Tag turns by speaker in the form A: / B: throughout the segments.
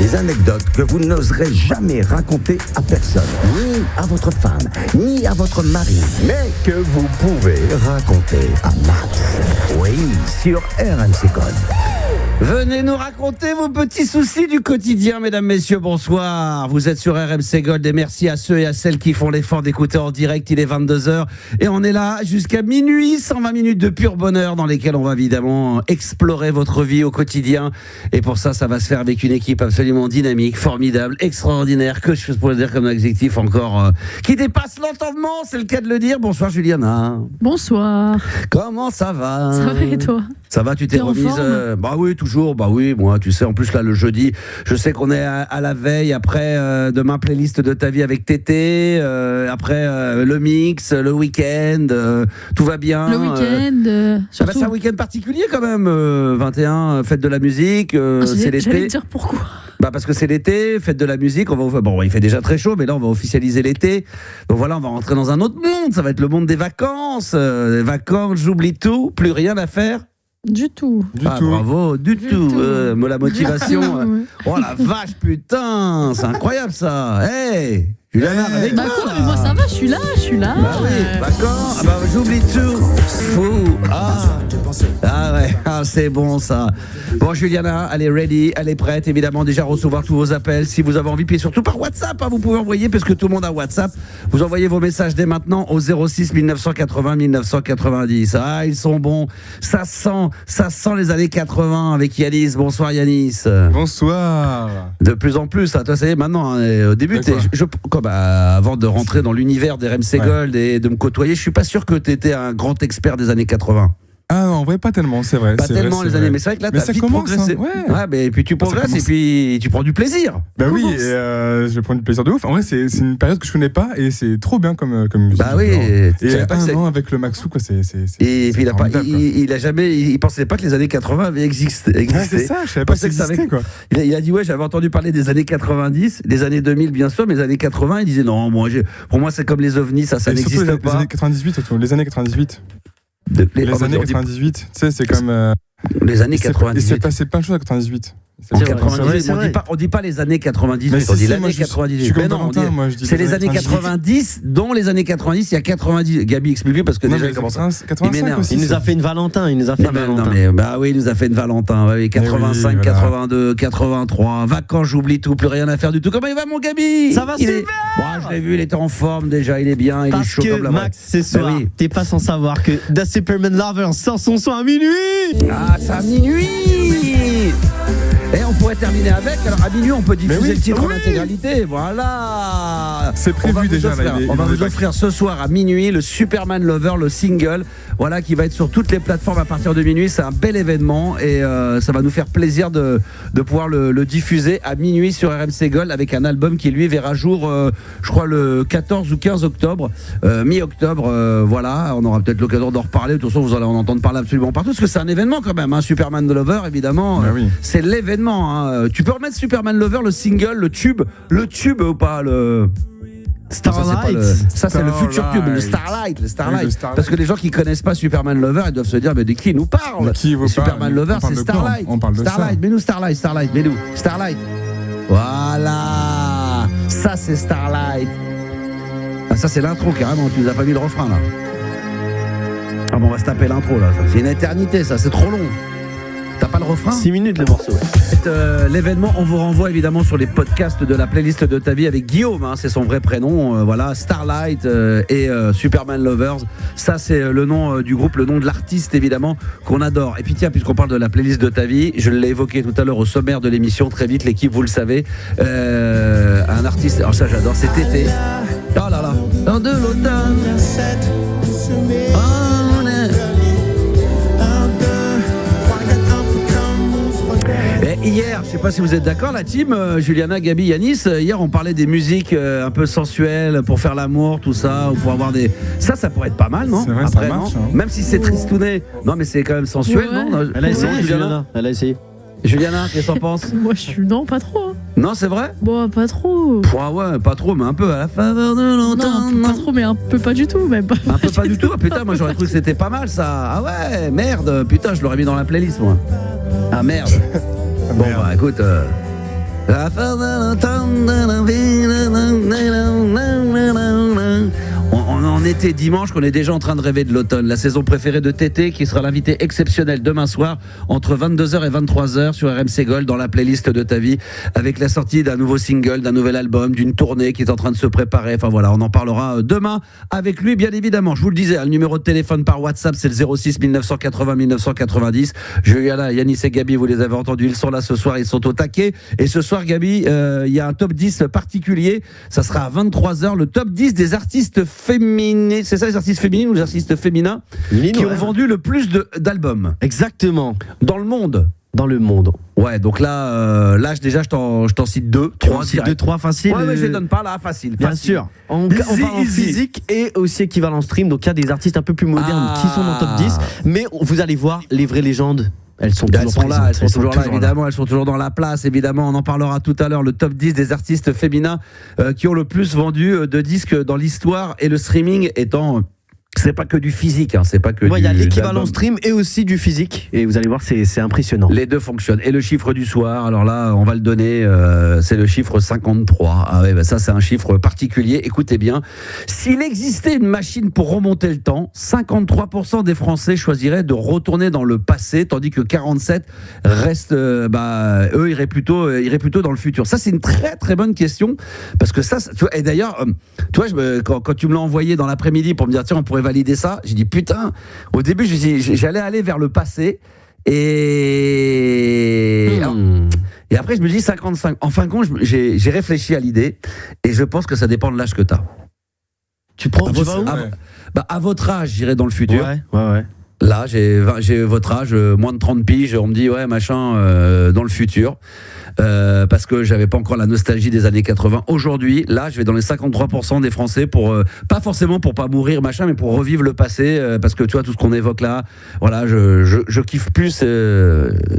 A: Des anecdotes que vous n'oserez jamais raconter à personne, ni à votre femme, ni à votre mari, mais que vous pouvez raconter à Max. Oui, sur RMC Code.
B: Venez nous raconter vos petits soucis du quotidien, mesdames, messieurs, bonsoir. Vous êtes sur RMC Gold et merci à ceux et à celles qui font l'effort d'écouter en direct. Il est 22h et on est là jusqu'à minuit, 120 minutes de pur bonheur dans lesquelles on va évidemment explorer votre vie au quotidien. Et pour ça, ça va se faire avec une équipe absolument dynamique, formidable, extraordinaire, que je pourrais dire comme adjectif encore, qui dépasse l'entendement, c'est le cas de le dire. Bonsoir Juliana.
C: Bonsoir.
B: Comment ça va ?
C: Ça va et toi ?
B: Ça va, tu t'es remise Bah oui, toujours. Bah oui, moi, tu sais, en plus là, le jeudi, je sais qu'on est à la veille après demain playlist de ta vie avec Tété, après le mix, le week-end, tout va bien.
C: Le week-end, surtout.
B: C'est un week-end particulier quand même. 21, fête de la musique, c'est l'été.
C: J'allais te dire pourquoi.
B: Bah parce que c'est l'été, fête de la musique, bon, il fait déjà très chaud, mais là on va officialiser l'été. Donc voilà, on va rentrer dans un autre monde, ça va être le monde des vacances. Les vacances, j'oublie tout, plus rien à faire.
C: Du tout.
B: Bravo, du tout. La motivation. Oh la vache, putain, c'est incroyable ça. Hey, Juliana, avec
C: bah quoi, mais moi ça va, je suis là.
B: Bah oui, d'accord. Bah j'oublie tout. Fou. Ah ouais, c'est bon ça. Bon Juliana, elle est ready, elle est prête évidemment déjà à recevoir tous vos appels si vous avez envie, puis surtout par WhatsApp, vous pouvez envoyer parce que tout le monde a WhatsApp. Vous envoyez vos messages dès maintenant au 06 1980 1990. Ah, ils sont bons. Ça sent les années 80 avec Yanis. Bonsoir Yanis.
D: Bonsoir.
B: De plus en plus, toi ça y est maintenant, au début avant de rentrer dans l'univers des RMC Gold et de me côtoyer, je suis pas sûr que tu étais un grand expert des années 80.
D: Ah non, en vrai, pas tellement, c'est vrai.
B: Pas tellement les années, mais c'est vrai que là, t'as vite progressé. Et puis tu progresses et puis tu prends du plaisir.
D: Bah oui, je prends du plaisir de ouf. En vrai, c'est une période que je connais pas et c'est trop bien comme musique.
B: Bah oui.
D: Et un an avec le Maxou, quoi, c'est.
B: Et puis il pensait pas que les années 80 avaient existé.
D: C'est ça, je savais pas que ça existait, quoi.
B: Il a dit j'avais entendu parler des années 90, des années 2000 bien sûr, mais les années 80, il disait non, pour moi c'est comme les ovnis, ça n'existe pas.
D: Les années 98, les années 98. Les années 98, tu sais, c'est comme.
B: Les années 98.
D: Il s'est passé plein de choses en 98.
B: En 98, on dit pas les années 98, on dit l'année 98. C'est les années 90, dont les années 90, il y a 90. Gabi, explique-lui parce que déjà il commence à.
E: Il nous a fait une Valentin.
B: Bah oui, il nous a fait une Valentin. 85, 82, 83. Vacances, j'oublie tout, plus rien à faire du tout. Comment il va, mon Gabi ?
E: Ça va super.
B: Je l'ai vu, il était en forme déjà, il est bien, il est chaud comme la
E: Max, ce soir, t'es pas sans savoir que The Superman Lover sort son son à minuit.
B: Ah, c'est à minuit. Et on pourrait terminer avec. Alors à minuit, on peut diffuser le titre en intégralité. Voilà.
D: C'est prévu déjà.
B: On va vous offrir ce soir à minuit le Superman Lover, le single. Voilà, qui va être sur toutes les plateformes à partir de minuit. C'est un bel événement et ça va nous faire plaisir de pouvoir le diffuser à minuit sur RMC Gold avec un album qui lui verra jour, je crois le 14 ou 15 octobre, mi-octobre. Voilà, on aura peut-être l'occasion d'en reparler. De toute façon, vous allez en entendre parler absolument partout parce que c'est un événement quand même. Superman Lover, évidemment, c'est l'événement. Tu peux remettre Superman Lover, le single, le tube ou pas le
E: Starlight.
B: Ça c'est le futur tube, le Starlight. Parce que les gens qui connaissent pas Superman Lover, ils doivent se dire mais de qui il nous parle ? Superman Lover, c'est Starlight.
D: On parle de
B: Starlight, mets-nous Starlight, mets-nous Starlight. Voilà, ça c'est Starlight. Ah, ça c'est l'intro carrément. Tu nous as pas mis le refrain là. Ah bon, on va se taper l'intro là. C'est une éternité, ça. C'est trop long. T'as pas le refrain ?
E: 6 minutes le morceau.
B: L'événement, on vous renvoie évidemment sur les podcasts de la playlist de ta vie avec Guillaume, c'est son vrai prénom, voilà, Starlight et Superman Lovers. Ça c'est le nom du groupe, le nom de l'artiste évidemment qu'on adore. Et puis tiens, puisqu'on parle de la playlist de ta vie, je l'ai évoqué tout à l'heure au sommaire de l'émission, très vite l'équipe, vous le savez, un artiste, alors ça j'adore, c'est Tété. Oh là là, dans de l'automne. Hier, je sais pas si vous êtes d'accord, la team, Juliana, Gabi, Yanis, hier on parlait des musiques un peu sensuelles pour faire l'amour, tout ça, ou pour avoir des... Ça pourrait être pas mal, non ?
D: C'est vrai,
B: après,
D: ça marche.
B: Non même si c'est tristouné, non mais c'est quand même sensuel, non ?
E: Elle a essayé, Juliana. Elle a essayé.
B: Juliana, qu'est-ce que t'en penses ?
C: Moi je suis... Non, pas trop.
B: Non, c'est vrai ?
C: Bon, pas trop.
B: Ouais, pas trop, mais un peu à la faveur de l'automne.
C: Non, pas trop, mais un peu pas du tout, même pas.
B: Un peu pas du tout. Putain, moi j'aurais cru que c'était pas mal ça. Ah ouais, merde, putain, je l'aurais mis dans la playlist moi. Ah merde. Bon bah écoute, La fin de l'automne de la vie. On était dimanche, qu'on est déjà en train de rêver de l'automne. La saison préférée de Tété, qui sera l'invité exceptionnel demain soir, entre 22h et 23h sur RMC Gold, dans la playlist de ta vie, avec la sortie d'un nouveau single, d'un nouvel album, d'une tournée qui est en train de se préparer. Enfin voilà, on en parlera demain avec lui, bien évidemment. Je vous le disais, le numéro de téléphone par WhatsApp, c'est le 06 1980 1990. Juliana, Yanis et Gabi, vous les avez entendus, ils sont là ce soir, ils sont au taquet. Et ce soir, Gabi, il y a un top 10 particulier. Ça sera à 23h, le top 10 des artistes féminines. C'est ça, les artistes féminines ou les artistes féminins qui ont vendu le plus d'albums.
E: Exactement.
B: Dans le monde.
E: Dans le monde.
B: Ouais, donc là, déjà, je t'en cite 2, 3.
E: 2, 3 facile.
B: Ouais, mais je les donne pas là, facile.
E: Bien sûr. On parle en physique et aussi équivalent stream. Donc il y a des artistes un peu plus modernes qui sont dans le top 10. Mais vous allez voir, les vraies légendes. Elles sont toujours
B: là, elles sont toujours là, évidemment, elles sont toujours dans la place, évidemment, on en parlera tout à l'heure, le top 10 des artistes féminins qui ont le plus vendu de disques dans l'histoire, et le streaming étant... C'est pas que du physique, hein, c'est pas que
E: il y a l'équivalent stream et aussi du physique, et vous allez voir, c'est impressionnant.
B: Les deux fonctionnent. Et le chiffre du soir, alors là, on va le donner, c'est le chiffre 53. Ah ouais, ça c'est un chiffre particulier. Écoutez bien, s'il existait une machine pour remonter le temps, 53% des Français choisiraient de retourner dans le passé, tandis que 47 restent, eux iraient plutôt dans le futur. Ça c'est une très très bonne question, parce que ça, tu vois, et d'ailleurs, tu vois, quand tu me l'as envoyé dans l'après-midi pour me dire tiens, on pourrait valider ça, j'ai dit putain, au début j'allais aller vers le passé et après je me dis 55. En fin de compte, j'ai réfléchi à l'idée et je pense que ça dépend de l'âge que t'as.
E: Tu vas où?
B: À votre âge, j'irai dans le futur.
E: Ouais.
B: Là, j'ai votre âge, moins de 30 piges, on me dit ouais machin dans le futur. Parce que j'avais pas encore la nostalgie des années 80. Aujourd'hui, là, je vais dans les 53% des Français pour pas forcément pour pas mourir machin, mais pour revivre le passé, parce que tu vois tout ce qu'on évoque là, voilà, je kiffe plus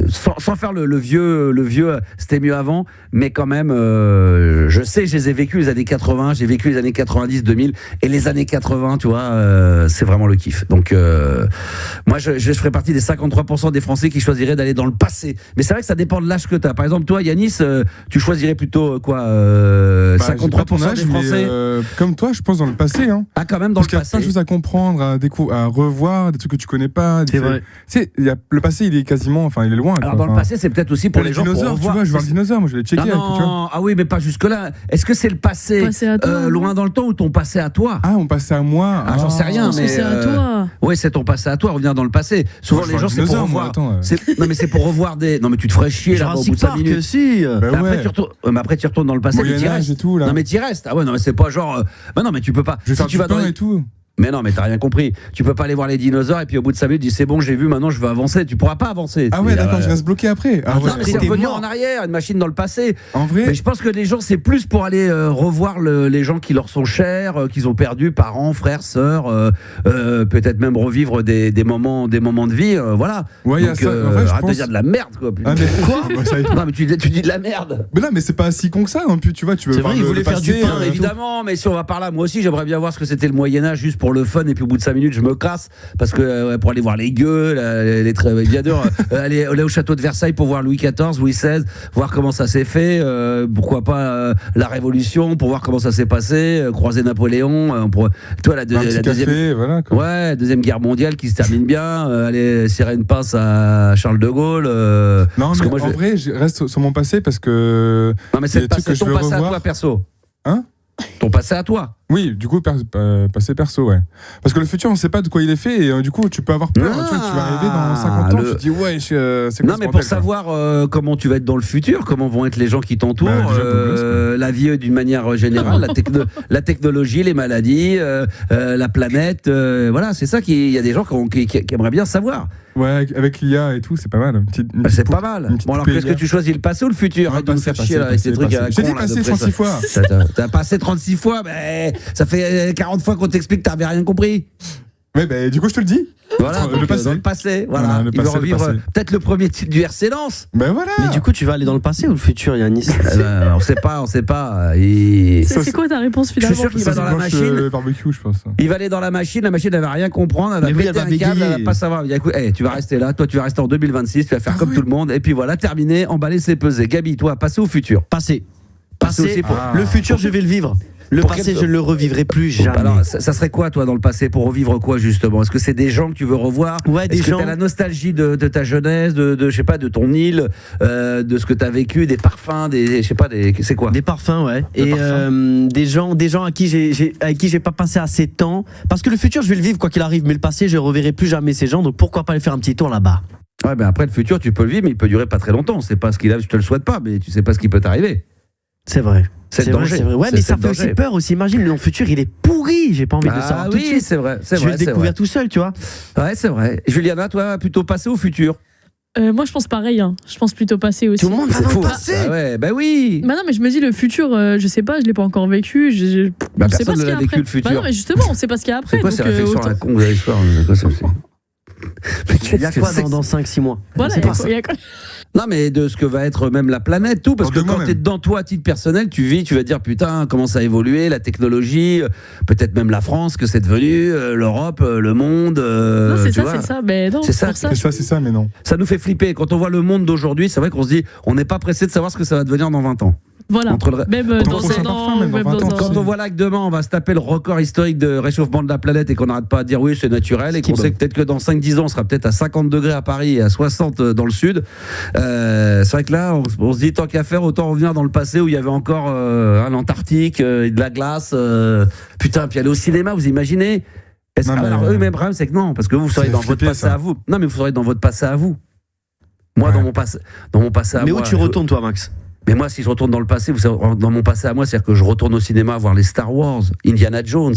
B: sans faire le vieux, c'était mieux avant, mais quand même, je sais, je les ai vécus les années 80, j'ai vécu les années 90, 2000 et les années 80, tu vois, c'est vraiment le kiff. Donc moi, je ferai partie des 53% des Français qui choisiraient d'aller dans le passé. Mais c'est vrai que ça dépend de l'âge que t'as. Par exemple, toi, Yanis, tu choisirais plutôt quoi 53% des Français.
D: Comme toi, je pense dans le passé. Hein.
B: Ah, quand même dans
D: parce
B: le passé.
D: Parce qu'il y a plein de choses à comprendre, à revoir, des trucs que tu connais pas.
E: C'est vrai.
D: Le passé, il est quasiment, il est loin.
B: Alors dans le passé, c'est peut-être aussi pour les gens
D: dinosaures. Tu vois, je vois le dinosaure, moi je l'ai checké.
B: Ah oui, mais pas jusque là. Est-ce que c'est le passé loin dans le temps ou ton passé à toi?
D: Ah, mon passé à moi.
B: Ah, j'en sais rien, mais
C: c'est à toi.
B: Oui, c'est ton passé à toi. Reviens dans le passé. Souvent les gens, c'est pour revoir. Non, mais c'est pour revoir des. Non, mais tu te ferais chier là au bout de 5 minutes.
E: Si.
B: Après, tu retournes dans le passé, mais tu restes. Non, mais tu restes. Ah ouais, non, mais c'est pas genre. Non, mais tu peux pas.
D: Si tu vas dans et tout.
B: Mais non, mais t'as rien compris. Tu peux pas aller voir les dinosaures et puis au bout de 5 minutes, tu dis c'est bon, j'ai vu, maintenant je veux avancer. Tu pourras pas avancer.
D: Ah ouais, d'accord, je reste bloqué après.
B: Non, mais c'est revenir en arrière, une machine dans le passé.
D: En vrai.
B: Mais je pense que les gens, c'est plus pour aller revoir les gens qui leur sont chers, qu'ils ont perdu, parents, frères, sœurs, peut-être même revivre des moments de vie, voilà.
D: Ouais,
B: donc, arrête de dire de la merde, quoi.
D: Ah, mais quoi?
B: Non, mais tu dis de la merde.
D: Mais non, mais c'est pas si con que ça non plus, tu vois. Tu veux.
E: C'est vrai, il voulait faire du pain,
B: évidemment, mais si on va par là, moi aussi, j'aimerais bien voir ce que c'était le Moyen-Âge, juste pour le fun, et puis au bout de 5 minutes, je me casse, parce que pour aller voir les gueux, bien dur, aller au château de Versailles pour voir Louis XIV, Louis XVI, voir comment ça s'est fait, pourquoi pas la Révolution, pour voir comment ça s'est passé, croiser Napoléon, toi, la deuxième.
D: Café, voilà, quoi.
B: Ouais, deuxième guerre mondiale qui se termine bien, aller serrer une pince à Charles de Gaulle.
D: Non, mais moi, en vrai, je reste sur mon passé parce que.
B: Non, mais c'est ton passé à toi, perso.
D: Hein?
B: Ton passé à toi.
D: Oui, du coup, passé perso, ouais. Parce que le futur, on ne sait pas de quoi il est fait et du coup, tu peux avoir peur. Tu vois, tu vas arriver dans 50 ans, tu te dis, ouais, c'est quoi?
B: Non, mais pour savoir comment tu vas être dans le futur, comment vont être les gens qui t'entourent, la vie d'une manière générale, la technologie, les maladies, la planète, voilà, c'est ça qu'il y a des gens qui aimeraient bien savoir.
D: Ouais, avec l'IA et tout, c'est pas mal.
B: C'est pas mal. Bon, alors qu'est-ce que tu choisis, le passé ou le futur? Arrête de nous faire chier là, avec ces trucs à
D: J'ai dit passé 36 fois.
B: T'as passé 36 fois, mais ça fait 40 fois qu'on t'explique que t'avais rien compris.
D: Ouais, bah, du coup, je te le dis.
B: Voilà,
D: Le
B: donc,
D: passé.
B: dans le passé. Voilà.
D: Voilà, le
B: Il veut
D: passé, le
B: revivre
D: passé.
B: peut-être le premier titre du RC Lens.
D: Ben voilà.
E: Mais du coup, tu vas aller dans le passé ou le futur, Yanis?
B: On sait pas.
C: C'est quoi ta réponse
B: Je suis
C: finalement?
B: sûr qu'il va dans la
D: Blanche,
B: machine.
D: barbecue, je pense.
B: Il va aller dans la machine elle va rien comprendre, elle va
E: Mais oui,
B: péter
E: elle va
B: un câble,
E: bégayer.
B: elle va pas savoir. Il dit, écoute, tu vas rester là, toi tu vas rester en 2026, tu vas faire comme tout le monde, et puis voilà, terminé, emballer, c'est pesé. Gabi, toi, passer au futur.
E: Passé.
B: Passer
E: Passé.
B: aussi pour-
E: Le futur, je vais le vivre. Le
B: Pour
E: passé,
B: quel-
E: je ne le revivrai plus jamais.
B: Alors, ça serait quoi, toi, dans le passé, pour revivre quoi, justement? Est-ce que c'est des gens que tu veux revoir?
E: Ouais, des
B: Est-ce que
E: gens.
B: t'as la nostalgie de ta jeunesse, je sais pas, de ton île, de ce que t'as vécu, des parfums, je sais pas, c'est quoi?
E: Des parfums, ouais.
B: Des
E: Et
B: parfums.
E: des gens avec qui j'ai pas passé assez de temps. Parce que le futur, je vais le vivre quoi qu'il arrive, mais le passé, je reverrai plus jamais ces gens. Donc pourquoi pas aller faire un petit tour là-bas?
B: Ouais, ben après, le futur, tu peux le vivre, mais il peut durer pas très longtemps. C'est pas ce qu'il a, je te le souhaite pas, mais tu sais pas ce qui peut t'arriver.
E: C'est vrai.
B: C'est le
E: vrai,
B: danger.
E: c'est vrai. Ouais,
B: C'est
E: mais ça
B: le
E: fait aussi
B: danger.
E: peur aussi. Imagine, mon futur, il est pourri. J'ai pas envie de le savoir tout de
B: oui,
E: suite.
B: c'est vrai, c'est
E: Je vais
B: vrai.
E: le
B: c'est
E: découvrir
B: vrai.
E: tout seul, tu vois.
B: Ouais, c'est vrai. Juliana, toi, plutôt passé au futur.
C: Moi, je pense pareil. Hein. Je pense plutôt passé aussi.
E: Tout le monde va
B: C'est
E: dans le
B: fou.
E: passé.
B: Ah ouais, bah oui.
C: Bah non, mais je me dis le futur, je sais pas, je l'ai pas encore vécu.
B: Bah,
C: on sait pas
B: personne
C: ce
B: ne
C: qu'il y
B: l'a
C: a
B: vécu,
C: après.
B: le futur.
C: Bah non, mais justement, on sait pas ce qu'il y a après.
B: C'est quoi
C: donc,
B: ces réflexions à la
C: autant-
B: con de l'histoire? C'est quoi ça aussi? Mais
E: Il y a quoi dans 5-6 mois?
C: Voilà,
B: C'est
C: il y a
B: pas
C: quoi- il y a quoi-
B: Non, mais de ce que va être même la planète, tout. Parce
D: Dans
B: que
D: 2 mois
B: quand t'es
D: même.
B: dedans, toi, à titre personnel, tu vas te dire, putain, comment ça a évolué, la technologie, peut-être même la France, que c'est devenu, l'Europe, le monde.
C: Non, c'est
B: tu
C: ça,
B: vois.
C: c'est ça. Mais non,
B: C'est ça,
C: pour ça.
D: C'est ça, mais non.
B: Ça nous fait flipper. Quand on voit le monde d'aujourd'hui, c'est vrai qu'on se dit, on n'est pas pressé de savoir ce que ça va devenir dans 20 ans.
C: Voilà.
B: Entre le-
C: Même
D: Entre
C: dans
D: le prochain
C: un
D: parfum,
C: an,
D: même dans
C: même
D: 20
C: dans
D: ans,
C: un
B: Quand on voit là que demain on va se taper le record historique de réchauffement de la planète et qu'on n'arrête pas à dire oui c'est naturel et qu'on sait que peut-être que dans 5-10 ans on sera peut-être à 50 degrés à Paris et à 60 dans le sud, c'est vrai que là on se dit tant qu'à faire autant revenir dans le passé où il y avait encore l'Antarctique, de la glace, putain, puis aller au cinéma, vous imaginez?
D: Non, mais-
B: Alors eux même problème c'est que non, parce que vous serez
D: C'est
B: dans votre
D: flippé,
B: passé
D: ça.
B: à vous. Non mais vous serez dans votre passé à vous. Moi
D: Ouais.
B: dans mon passé à
E: Mais
B: moi.
E: où tu retournes, toi, Max?
B: Mais moi, si je retourne dans le passé, vous savez, dans mon passé à moi, c'est-à-dire que je retourne au cinéma voir les Star Wars, Indiana Jones,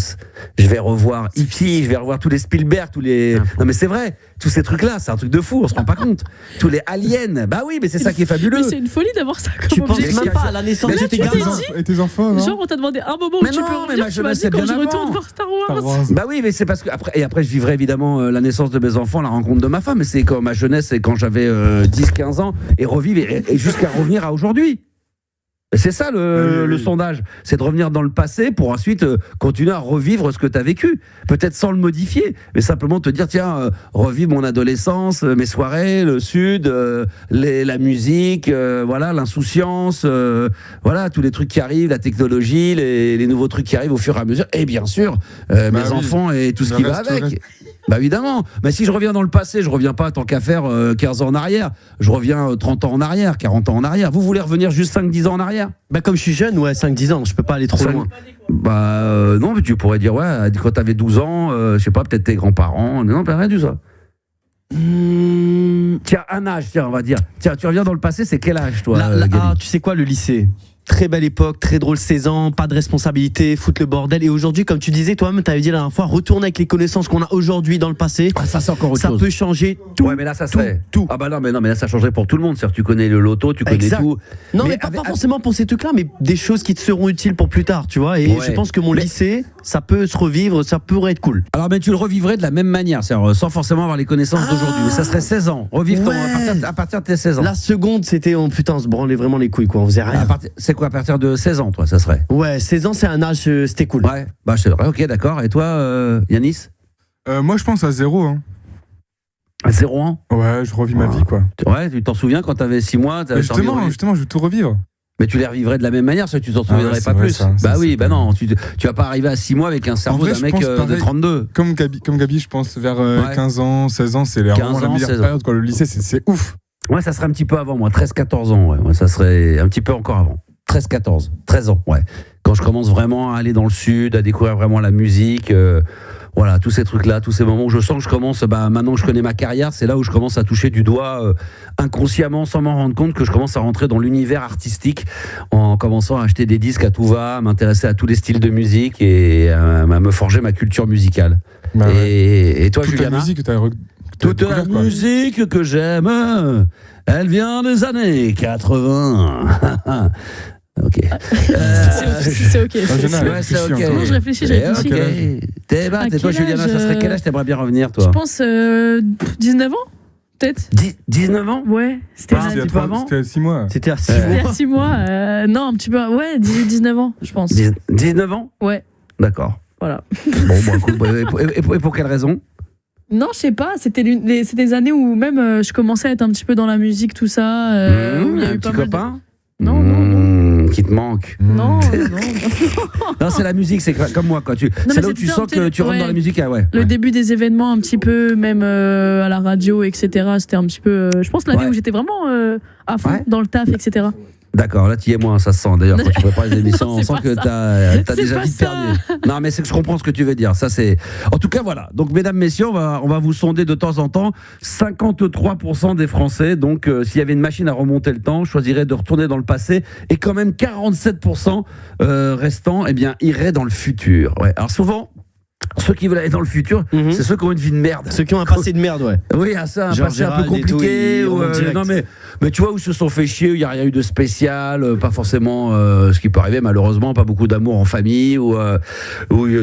B: je vais revoir E.T., je vais revoir tous les Spielberg, tous les... Non mais c'est vrai, tous ces trucs-là, c'est un truc de fou, on se rend pas compte. Tous les aliens, bah oui, mais c'est ça qui est fabuleux.
C: Mais c'est une folie d'avoir ça comme
E: Tu penses
C: objectif.
E: même pas à la naissance
B: Mais
E: de
B: là,
E: tes
B: tu t'es
E: gamins.
C: dit-
D: Et tes enfants, non?
C: Genre, on t'a demandé un moment où
B: Mais
C: tu
B: non,
C: peux
B: mais
C: revenir,
B: ma
C: tu m'as
B: jeunesse,
C: dit
B: c'est
C: quand
B: bien
C: je retourne
B: avant.
C: voir Star
D: Star
C: Wars.
D: Wars.
B: Bah oui, mais c'est parce que après je vivrai évidemment la naissance de mes enfants, la rencontre de ma femme, mais c'est quand ma jeunesse, c'est quand j'avais 10-15 ans et revivre et jusqu'à revenir à aujourd'hui. Et c'est ça le sondage, c'est de revenir dans le passé pour ensuite continuer à revivre ce que tu as vécu, peut-être sans le modifier, mais simplement te dire tiens, revivre mon adolescence, mes soirées, le sud, la musique, voilà, l'insouciance, voilà, tous les trucs qui arrivent, la technologie, les nouveaux trucs qui arrivent au fur et à mesure, et bien sûr mes
D: oui.
B: enfants et tout ce
D: Le
B: qui va
D: reste, le
B: avec.
D: reste.
B: Bah évidemment, mais si je reviens dans le passé, je reviens pas tant qu'à faire 15 ans en arrière, je reviens 30 ans en arrière, 40 ans en arrière. Vous voulez revenir juste 5-10 ans en arrière?
E: Bah, comme je suis jeune, ouais, 5-10 ans, je peux pas aller trop loin.
B: Bah non, mais tu pourrais dire ouais, quand t'avais 12 ans, je sais pas, peut-être tes grands-parents, non, rien du ça. Tiens, un âge, tiens, on va dire. Tiens, tu reviens dans le passé, c'est quel âge toi Gabi?
E: Tu sais quoi, le lycée? Très belle époque, très drôle, 16 ans, pas de responsabilité, foutre le bordel. Et aujourd'hui, comme tu disais, toi-même, t'avais dit la dernière fois, retourner avec les connaissances qu'on a aujourd'hui dans le passé.
B: Ah, ça c'est encore autre
E: Ça
B: chose.
E: peut changer tout.
B: Ouais, mais là ça serait
E: tout.
B: Ah bah non, mais là ça changerait pour tout le monde. C'est-à-dire tu connais le loto, tu connais
E: Exact.
B: tout.
E: Non, mais,
B: Mais
E: pas
B: avec-
E: forcément pour ces trucs-là, mais des choses qui te seront utiles pour plus tard, tu vois. Et
B: Ouais.
E: je pense que mon
B: Mais-
E: lycée, ça peut se revivre, ça pourrait être cool.
B: Alors, mais tu le revivrais de la même manière, c'est-à-dire sans forcément avoir les connaissances d'aujourd'hui. Mais ça serait 16 ans. Revivre
E: Ouais.
B: à partir de tes 16 ans.
E: La seconde, c'était, oh, putain, on se branlait vraiment les couilles, quoi. On faisait rien.
B: C'est quoi à partir de 16 ans, toi, ça serait?
E: Ouais, 16 ans, c'est un âge, c'était cool.
B: Ouais, bah c'est vrai, ok, d'accord. Et toi, Yanis?
D: Moi, je pense à 0. Hein.
B: À 0 ans?
D: Ouais, je revis ma vie, quoi.
B: Ouais, tu t'en souviens quand t'avais 6 mois?
D: Mais justement, je veux tout revivre.
B: Mais tu les revivrais de la même manière, ça, tu t'en
D: Ah
B: souviendrais
D: ouais,
B: pas
D: c'est vrai,
B: plus.
D: ça,
B: Bah
D: ça,
B: oui,
D: c'est
B: bah
D: pas-
B: non, tu vas pas arriver à 6 mois avec un cerveau
D: vrai,
B: d'un
D: je
B: mec
D: pense
B: de
D: pareil.
B: 32.
D: Comme Gabi, je pense, vers
B: Ouais.
D: 15 ans, 16 ans, c'est
B: 15
D: vraiment la
B: ans,
D: meilleure
B: 16 ans.
D: période, quoi. Le lycée, c'est ouf.
B: Ouais, ça serait un petit peu avant, moi, 13-14 ans, ouais. Ouais, ça serait un petit peu encore avant. 13-14, 13 ans, ouais. Quand je commence vraiment à aller dans le sud, à découvrir vraiment la musique, voilà, tous ces trucs-là, tous ces moments où je sens que je commence, maintenant que je connais ma carrière, c'est là où je commence à toucher du doigt, inconsciemment, sans m'en rendre compte, que je commence à rentrer dans l'univers artistique, en commençant à acheter des disques à tout va, à m'intéresser à tous les styles de musique et à me forger ma culture musicale.
D: Bah ouais.
B: Et toi,
D: Toute la
B: Juliana?
D: musique que t'as
B: Toute la
D: découverte, quoi.
B: musique que j'aime, elle vient des années 80. Ok.
C: C'est ok.
B: Ouais, c'est ok.
C: Non, je réfléchis.
B: Ok.
C: À
B: Et toi,
C: quel
B: Juliana,
C: âge,
B: ça serait quel âge t'aimerais bien revenir, toi?
C: Je pense 19 ans, peut-être.
B: 19 ans?
C: Ouais, c'était
B: Ah,
C: un
B: c'était
C: petit peu avant.
D: C'était à 6 mois.
E: C'était à 6
C: C'était
E: mois.
C: à 6 mois. Non, un petit peu. Ouais, 19 ans, je pense.
B: 19 ans?
C: Ouais,
B: D'accord.
C: voilà.
B: Bon, écoute, et pour quelle raison?
C: Non, je sais pas. C'était des années où même je commençais à être un petit peu dans la musique, tout ça. Où il y a
B: Un
C: eu
B: petit
C: pas mal de-
B: copain?
C: Non, non, non.
B: Qui te manque.
C: Non, non.
B: Non, c'est la musique, c'est comme moi, quoi. C'est
C: mais
B: là où
C: c'est
B: tu
C: bien,
B: sens que tu rentres
C: ouais.
B: dans la musique, ah ouais.
C: Le début des événements, un petit peu, même à la radio, etc. C'était un petit peu. Je pense l'année
B: Ouais.
C: où j'étais vraiment à fond
B: Ouais.
C: dans le taf, etc.
B: D'accord, là tu y es moins, ça se sent. D'ailleurs, quand tu prépares les émissions,
C: Non,
B: on
C: c'est
B: sent
C: pas
B: que
C: ça.
B: t'as
C: C'est
B: déjà
C: pas
B: vite
C: ça.
B: perdu. Non, mais c'est que je comprends ce que tu veux dire. Ça, c'est. En tout cas, voilà. Donc, mesdames, messieurs, on va vous sonder de temps en temps. 53% des Français, donc, s'il y avait une machine à remonter le temps, choisiraient de retourner dans le passé. Et quand même, 47% restants, eh bien, iraient dans le futur. Ouais. Alors, souvent, ceux qui veulent aller dans le futur, c'est ceux qui ont une vie de merde.
E: Ceux qui ont un passé de merde, ouais.
B: Oui, ça, un
E: Genre
B: passé un peu
E: Gérald et tout,
B: compliqué.
E: ils
B: ou,
E: remontent direct.
B: non, mais tu vois, où ils se sont fait chier, où il n'y a rien eu de spécial, pas forcément ce qui peut arriver, malheureusement, pas beaucoup d'amour en famille, ou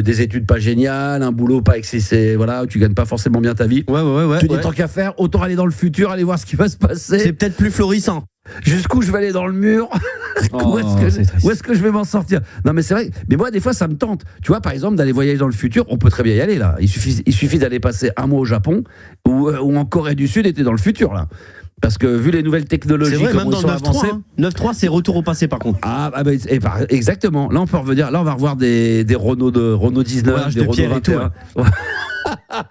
B: des études pas géniales, un boulot pas excessif, voilà, où tu gagnes pas forcément bien ta vie.
E: Ouais.
B: Tu dis, tant qu'à faire, autant aller dans le futur, aller voir ce qui va se
E: C'est
B: passer.
E: peut-être plus florissant.
B: Jusqu'où je vais aller dans le mur.
E: Oh,
B: où est-ce que je vais m'en sortir? Non, mais c'est vrai. Mais moi, des fois, ça me tente. Tu vois, par exemple, d'aller voyager dans le futur, on peut très bien y aller, là. Il suffit d'aller passer un mois au Japon ou en Corée du Sud, et t'es dans le futur, là. Parce que vu les nouvelles technologies,
E: C'est vrai,
B: comme
E: même
B: ils
E: dans
B: sont avancées.
E: 9.3. 9.3, c'est retour au passé, par contre.
B: Exactement. Là, on peut revenir. Là, on va revoir des Renault 19,
E: Ouais, l'âge
B: des
E: de
B: Renault
E: pierre et tout,
B: 21.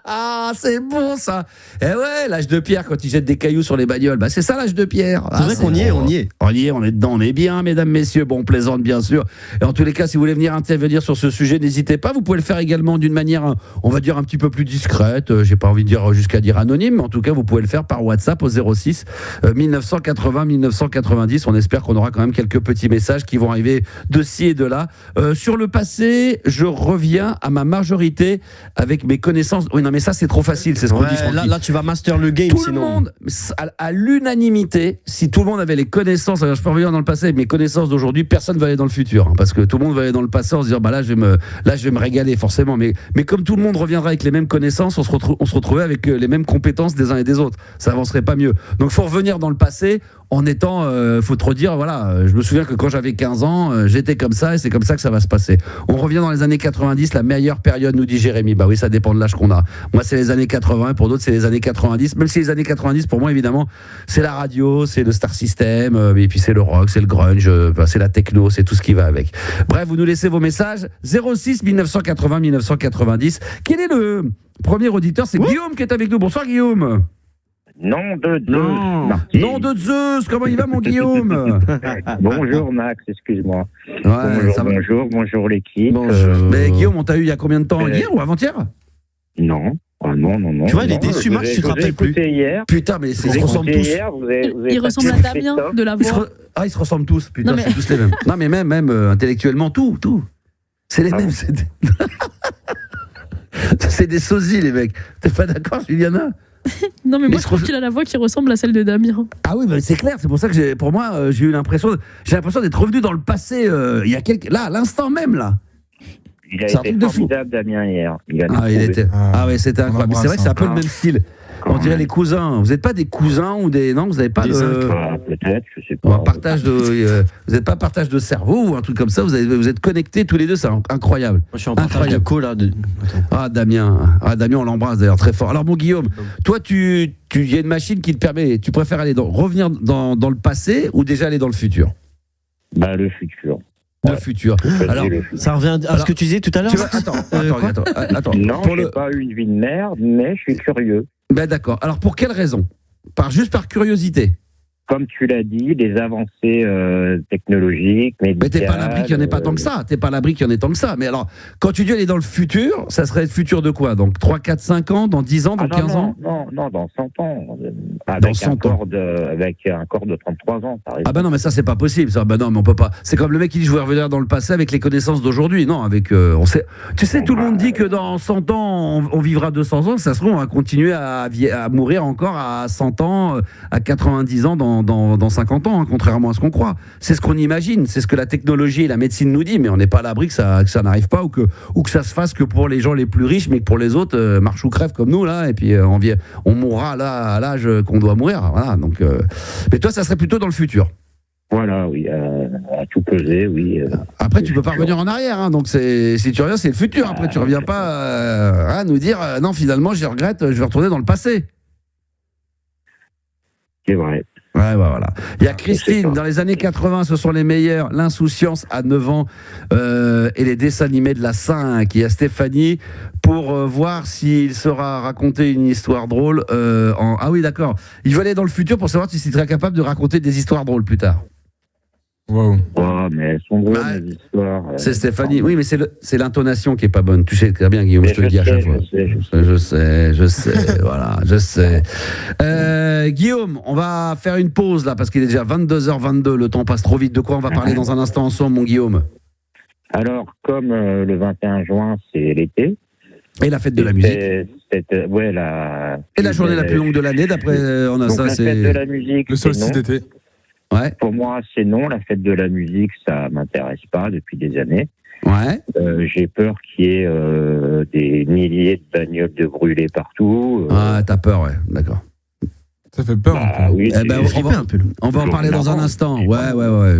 B: Ah, c'est bon ça. Eh ouais, l'âge de pierre quand ils jettent des cailloux sur les bagnoles. Bah c'est ça l'âge de pierre.
E: C'est vrai qu'on y est, on y est.
B: On y est, on est dedans, on est bien, mesdames, messieurs. Bon, on plaisante bien sûr. Et en tous les cas, si vous voulez venir intervenir sur ce sujet, n'hésitez pas. Vous pouvez le faire également d'une manière, on va dire un petit peu plus discrète. J'ai pas envie de dire jusqu'à dire anonyme, mais en tout cas, vous pouvez le faire par WhatsApp au 06 1980 1990. On espère qu'on aura quand même quelques petits messages qui vont arriver de ci et de là. Sur le passé, je reviens à ma majorité avec mes connaissances. Oui, non, mais ça, c'est trop facile. C'est ce qu'on dit.
E: Là, tu vas master le game,
B: Tout
E: sinon.
B: le monde, à l'unanimité, si tout le monde avait les connaissances, alors je peux revenir dans le passé avec mes connaissances d'aujourd'hui, personne ne va aller dans le futur, hein, parce que tout le monde va aller dans le passé en se disant, bah là, je vais me régaler forcément. Mais comme tout le monde reviendra avec les mêmes connaissances, on se retrouvait avec les mêmes compétences des uns et des autres. Ça avancerait pas mieux. Donc, faut revenir dans le passé en étant, faut te redire, voilà, je me souviens que quand j'avais 15 ans, j'étais comme ça et c'est comme ça que ça va se passer. On revient dans les années 90, la meilleure période, nous dit Jérémy. Bah oui, ça dépend de l'âge qu'on a. Moi, c'est les années 80, pour d'autres, c'est les années 90. Même si les années 90, pour moi, évidemment, c'est la radio, c'est le Star System, et puis c'est le rock, c'est le grunge, c'est la techno, c'est tout ce qui va avec. Bref, vous nous laissez vos messages. 06 1980 1990. Quel est le premier auditeur? C'est Guillaume qui est avec nous. Bonsoir, Guillaume.
F: Nom de Zeus.
B: Non.
F: Marty.
B: Nom de Zeus, comment il va, mon Guillaume?
F: Bonjour Max, excuse-moi.
B: Ouais,
F: bonjour l'équipe.
B: Mais Guillaume, on t'a eu il y a combien de temps? Hier ou avant-hier?
F: Non. Ah non.
E: Tu vois, il est déçu, Max, tu te rappelles plus.
F: Hier.
B: Putain, mais ils se
F: J'ai
B: ressemblent
F: écouté
B: tous.
F: hier, vous avez
C: Il
F: passé
C: ressemble à
F: un
C: Damien
F: best-of.
C: de la voix.
B: Ils se ressemblent tous. Putain,
C: Non, mais-
B: c'est tous les mêmes. Non, mais même intellectuellement, tout. C'est les
F: Ah
B: mêmes.
F: bon.
B: C'est des sosies, les mecs. T'es pas d'accord, Juliana?
C: Non, mais
B: Mais
C: moi,
B: se
C: je trouve
B: re-
C: qu'il a la voix qui ressemble à celle de Damien.
B: Ah oui, mais c'est clair. C'est pour ça que j'ai eu l'impression d'être revenu dans le passé. Il y a là, à l'instant même, là.
F: Il a
B: C'est un
F: été
B: truc de fou.
F: formidable, Damien, hier. Il a
B: Ah,
F: trouvé.
B: il était. Ah ouais, c'était incroyable. C'est vrai que c'est un peu le même style. On dirait les cousins. Vous n'êtes pas des cousins ou des. Non, vous n'avez pas
E: Des
B: de.
F: Ah, peut-être, je sais
B: Un
F: pas.
B: partage de. Vous n'êtes pas partage de cerveau ou un truc comme ça. Vous êtes connectés tous les deux. C'est incroyable.
E: Moi, je suis en partage de
B: Incroyable.
E: co, là.
B: Ah, Damien, on l'embrasse d'ailleurs très fort. Alors, mon Guillaume, toi, il y a une machine qui te permet. Tu préfères revenir dans le passé ou déjà aller dans le futur?
F: Bah, le futur.
B: Le futur. Alors,
F: Le futur.
E: Ça revient à ce que tu disais tout à l'heure.
B: tu vois, attends.
F: Non,
B: Pour
F: j'ai pas eu une vie de merde, mais je suis curieux.
B: Ben d'accord. Alors, pour quelle raison? Juste par curiosité.
F: Comme tu l'as dit, les avancées technologiques, médicales.
B: Mais t'es pas à l'abri qu'il n'y en ait pas tant que ça. T'es pas à l'abri qu'il y en ait tant que ça. Mais alors, quand tu dis aller dans le futur, ça serait le futur de quoi? Donc 3, 4, 5 ans, dans 10 ans, dans 15 ans?
F: Non, dans 100 ans.
B: Dans 100 ans.
F: Avec un corps de 33 ans, par exemple.
B: Ah bah non, mais ça c'est pas possible. Ça. Bah non, mais on peut pas. C'est comme le mec qui dit je voudrais revenir dans le passé avec les connaissances d'aujourd'hui. Non, avec on sait. Tu sais, tout le monde dit que dans 100 ans on vivra 200 ans. Ça se trouve on va continuer à mourir encore à 100 ans, à 90 ans dans dans 50 ans, hein, contrairement à ce qu'on croit. C'est ce qu'on imagine, c'est ce que la technologie et la médecine nous dit, mais on n'est pas à l'abri que ça n'arrive pas ou que ça se fasse que pour les gens les plus riches, mais que pour les autres, marche ou crève comme nous, là, et puis on mourra là à l'âge qu'on doit mourir. Voilà, donc, mais toi, ça serait plutôt dans le futur.
F: Voilà, oui, à tout peser, oui.
B: Après, tu peux pas revenir en arrière, hein, donc si tu reviens, c'est le futur. Après, tu reviens pas à nous dire non, finalement, je regrette, je vais retourner dans le passé.
F: C'est vrai.
B: Ouais, voilà. Il y a Christine, dans les années 80, ce sont les meilleurs. L'insouciance à 9 ans et les dessins animés de la 5. Il y a Stéphanie pour voir s'il sera raconté une histoire drôle. Ah oui, d'accord. Il veut aller dans le futur pour savoir s'il serait capable de raconter des histoires drôles plus tard.
D: Wow.
F: Oh, mais elles sont drôles, les histoires.
B: C'est Stéphanie. Oui, mais c'est l'intonation qui est pas bonne. Tu sais très bien, Guillaume, je te le dis à chaque fois. Je sais, voilà, je sais. Guillaume, on va faire une pause là parce qu'il est déjà 22h22. Le temps passe trop vite. De quoi on va parler dans un instant ensemble, mon Guillaume?
F: Alors, comme le 21 juin, c'est l'été.
B: Et la fête de la musique.
F: Ouais,
B: et la journée la plus longue de l'année, d'après on a
F: donc
B: ça.
F: La fête de la musique.
D: Le solstice d'été.
B: Ouais.
F: Pour moi, c'est non. La fête de la musique, ça m'intéresse pas depuis des années.
B: Ouais.
F: J'ai peur qu'il y ait des milliers de bagnoles de brûlés partout.
B: Ah, t'as peur, ouais, d'accord.
D: Ça fait peur un peu.
F: Oui,
B: on va en parler dans un instant. Ouais,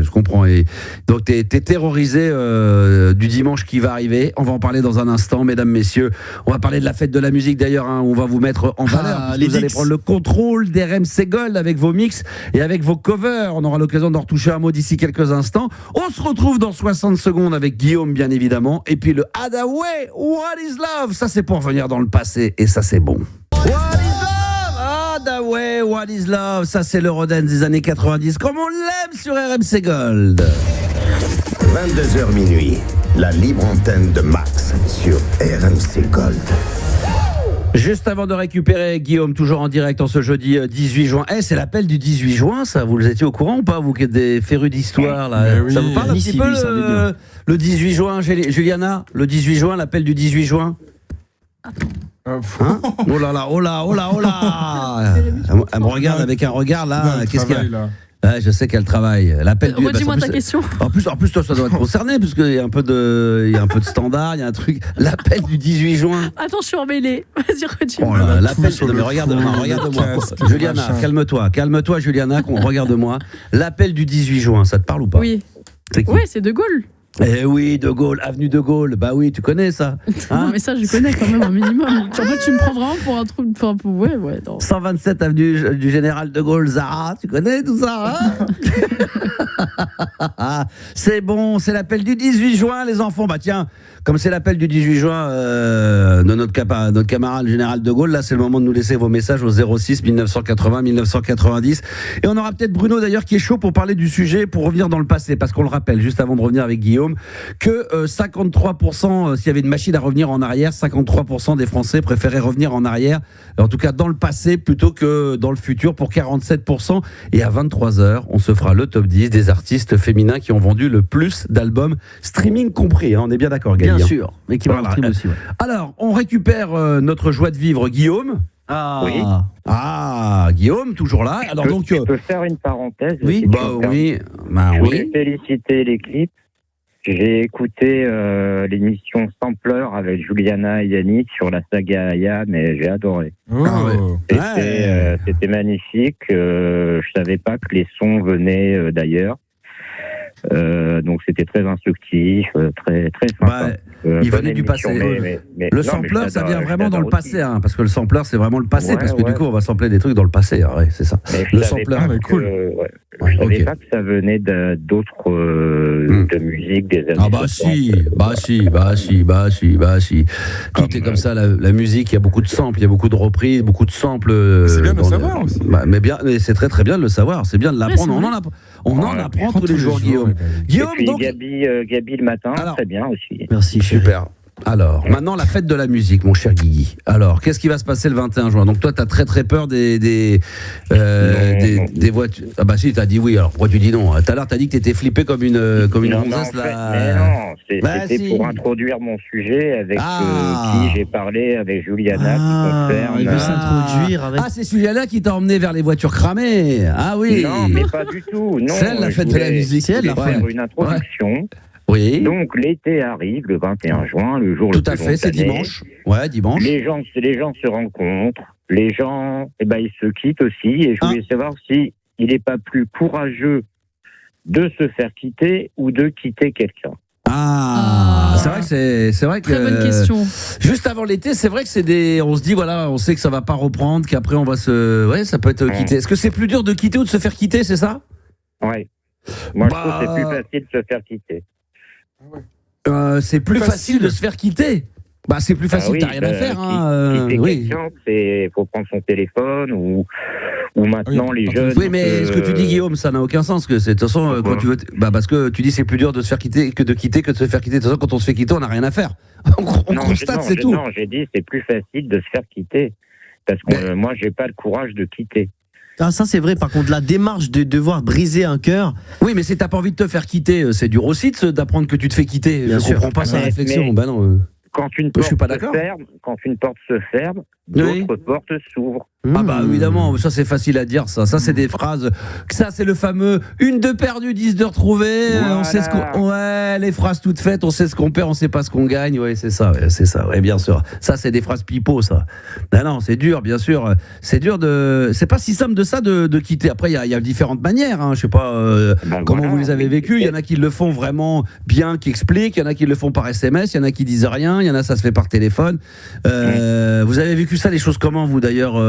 B: je comprends. Et donc, t'es terrorisé du dimanche qui va arriver. On va en parler dans un instant, mesdames, messieurs. On va parler de la fête de la musique d'ailleurs. Hein. On va vous mettre en valeur. Vous allez prendre le contrôle d'RMC Gold avec vos mix et avec vos covers. On aura l'occasion d'en retoucher un mot d'ici quelques instants. On se retrouve dans 60 secondes avec Guillaume, bien évidemment. Et puis le Hadaway, What is Love? Ça, c'est pour revenir dans le passé. Et ça, c'est bon. Hadaway, What is Love? Ça, c'est l'Eurodance des années 90, comme on l'aime sur RMC Gold.
A: 22h minuit, la libre antenne de Max sur RMC Gold.
B: Juste avant de récupérer Guillaume, toujours en direct en ce jeudi 18 juin. C'est l'appel du 18 juin, ça, vous étiez au courant ou pas, vous qui êtes des férus d'histoire là?
D: Oui.
B: Ça vous parle un petit peu le 18 juin, Juliana? Le 18 juin, l'appel du 18 juin? Hein? Oh là elle me regarde avec un regard là. Qu'est-ce qu'il y a? Ouais, je sais qu'elle travaille. L'appel du.
C: Redis-moi ta question.
B: En plus, toi, ça doit être concerné, parce qu'il y a un peu de standard, il y a un truc. L'appel du 18 juin.
C: Attends, je suis emmêlée. Vas-y, redis-moi.
B: Oh là, l'appel. Non, mais regarde-moi. Juliana, calme-toi, Juliana, regarde-moi. L'appel du 18 juin, ça te parle ou pas?
C: Oui.
B: C'est qui?
C: Oui, c'est De Gaulle.
B: Eh oui, De Gaulle, avenue De Gaulle. Bah oui, tu connais ça. Hein?
C: Non, mais ça, je connais quand même un minimum. En fait, tu me prends vraiment pour un truc. Enfin, ouais, non.
B: 127 avenue du Général De Gaulle, Zara. Tu connais tout ça, hein? C'est bon, c'est l'appel du 18 juin, les enfants. Bah tiens, comme c'est l'appel du 18 juin de notre camarade général de Gaulle, là, c'est le moment de nous laisser vos messages au 06 1980 1990. Et on aura peut-être Bruno, d'ailleurs, qui est chaud pour parler du sujet, pour revenir dans le passé. Parce qu'on le rappelle, juste avant de revenir avec Guillaume, que 53%, s'il y avait une machine à revenir en arrière, 53% des Français préféraient revenir en arrière, en tout cas dans le passé, plutôt que dans le futur, pour 47%. Et à 23h, on se fera le top 10 des artistes féminins qui ont vendu le plus d'albums, streaming compris, hein, on est bien d'accord, Gaël?
E: Bien sûr, mais qui va stream aussi. Ouais.
B: Alors, on récupère notre joie de vivre, Guillaume.
F: Oui.
B: Guillaume, toujours là. Alors
F: je peux faire une parenthèse?
B: Oui,
F: Je voulais féliciter les clips. J'ai écouté l'émission Sampler avec Juliana et Yannick sur la saga Aya, mais j'ai adoré. C'était magnifique. Je savais pas que les sons venaient d'ailleurs. Donc c'était très instructif, très sympa.
B: Il venait du passé. Le sampler, ça vient vraiment dans le passé, hein, parce que le sampler, c'est vraiment le passé, parce que du coup, on va sampler des trucs dans le passé. Ouais, c'est ça. Le sampler,
D: cool.
F: Je savais pas que ça venait d'autres de musique des années.
B: Si. Tout est comme ça, la musique, il y a beaucoup de samples, il y a beaucoup de reprises, beaucoup de samples.
D: C'est bien de le savoir aussi.
B: Mais c'est très très bien de le savoir, c'est bien de l'apprendre. On en apprend tous les jours, Guillaume.
F: Guillaume, donc Gabi le matin, très bien aussi.
E: Merci.
B: Super. Alors, maintenant la fête de la musique, mon cher Guigui. Alors, qu'est-ce qui va se passer le 21 juin? Donc toi, t'as très très peur des voitures. Ah bah si, t'as dit oui. Alors pourquoi tu dis non? Tout à l'heure, t'as dit que t'étais flippé comme une gonzesse là.
F: Mais non, c'était pour introduire mon sujet avec qui j'ai parlé avec Juliana qui concerne.
E: s'introduire avec.
B: Ah, c'est celui-là qui t'a emmené vers les voitures cramées. Ah oui.
F: Non, mais pas du tout. Non,
B: c'est elle la fête de la musique.
F: C'est elle la faire une introduction.
B: Oui.
F: Donc l'été arrive le 21 juin, le jour le plus long de l'année.
B: Tout à fait, c'est dimanche. Ouais, dimanche.
F: Les gens se rencontrent, les gens, ils se quittent aussi. Et je voulais savoir si il n'est pas plus courageux de se faire quitter ou de quitter quelqu'un.
B: C'est vrai que
C: très bonne question.
B: Juste avant l'été, c'est vrai que on se dit voilà, on sait que ça va pas reprendre, qu'après on va ça peut être quitter. Est-ce que c'est plus dur de quitter ou de se faire quitter, c'est ça?
F: Ouais. Moi je trouve que c'est plus facile de se faire quitter.
B: C'est plus facile de se faire quitter. Bah c'est plus facile, t'as rien à faire.
F: Quitter quelqu'un, faut prendre son téléphone ou maintenant les jeunes.
B: Oui, mais ce que tu dis, Guillaume, ça n'a aucun sens. Que c'est de toute façon quand tu veux, parce que tu dis c'est plus dur de se faire quitter que de se faire quitter. De toute façon, quand on se fait quitter, on n'a rien à faire. On constate, c'est tout.
F: Non, j'ai dit c'est plus facile de se faire quitter parce que moi j'ai pas le courage de quitter.
E: Ah, ça c'est vrai, par contre la démarche de devoir briser un cœur.
B: Oui, mais si t'as pas envie de te faire quitter, c'est dur aussi d'apprendre que tu te fais quitter.
E: Bien sûr.
B: comprends pas sa réflexion. Bah non.
F: Quand une porte se ferme, d'autres portes s'ouvrent.
B: Ah bah évidemment, ça c'est facile à dire, ça c'est des phrases. Ça c'est le fameux une de perdue, 10 de retrouvée.
F: Voilà.
B: On sait ce qu'on, les phrases toutes faites, on sait ce qu'on perd, on sait pas ce qu'on gagne. Ouais, c'est ça, bien sûr. Ça c'est des phrases pipeaux, ça. Non, c'est dur, bien sûr. C'est dur c'est pas si simple de ça de quitter. Après il y a différentes manières. Je sais pas comment vous les avez vécues. Il y en a qui le font vraiment bien, qui expliquent. Il y en a qui le font par SMS. Il y en a qui disent rien. Il y en a ça se fait par téléphone. Vous avez vécu ça, les choses comment vous d'ailleurs?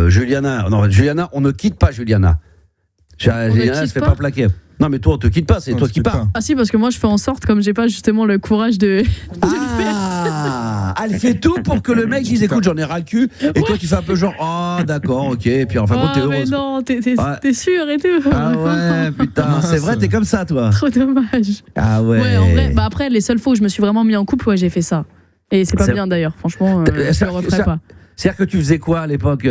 B: Juliana, on ne quitte pas Juliana. Juliana, se fait pas plaquer. Non, mais toi, on te quitte pas, c'est toi qui pars.
C: Ah si, parce que moi, je fais en sorte, comme j'ai pas justement le courage de le faire.
B: Elle fait tout pour que le mec dise écoute, j'en ai ras le cul. Et toi, tu fais un peu genre d'accord, ok. Et puis enfin, t'es heureuse.
C: Mais non, t'es sûr et tout.
B: Ah ouais, putain, c'est vrai, t'es comme ça, toi.
C: Trop dommage.
B: Ah ouais.
C: Ouais, en vrai, après, les seules fois où je me suis vraiment mis en couple, j'ai fait ça. Et c'est pas bien d'ailleurs, franchement, je le referai pas.
B: C'est-à-dire que tu faisais quoi à l'époque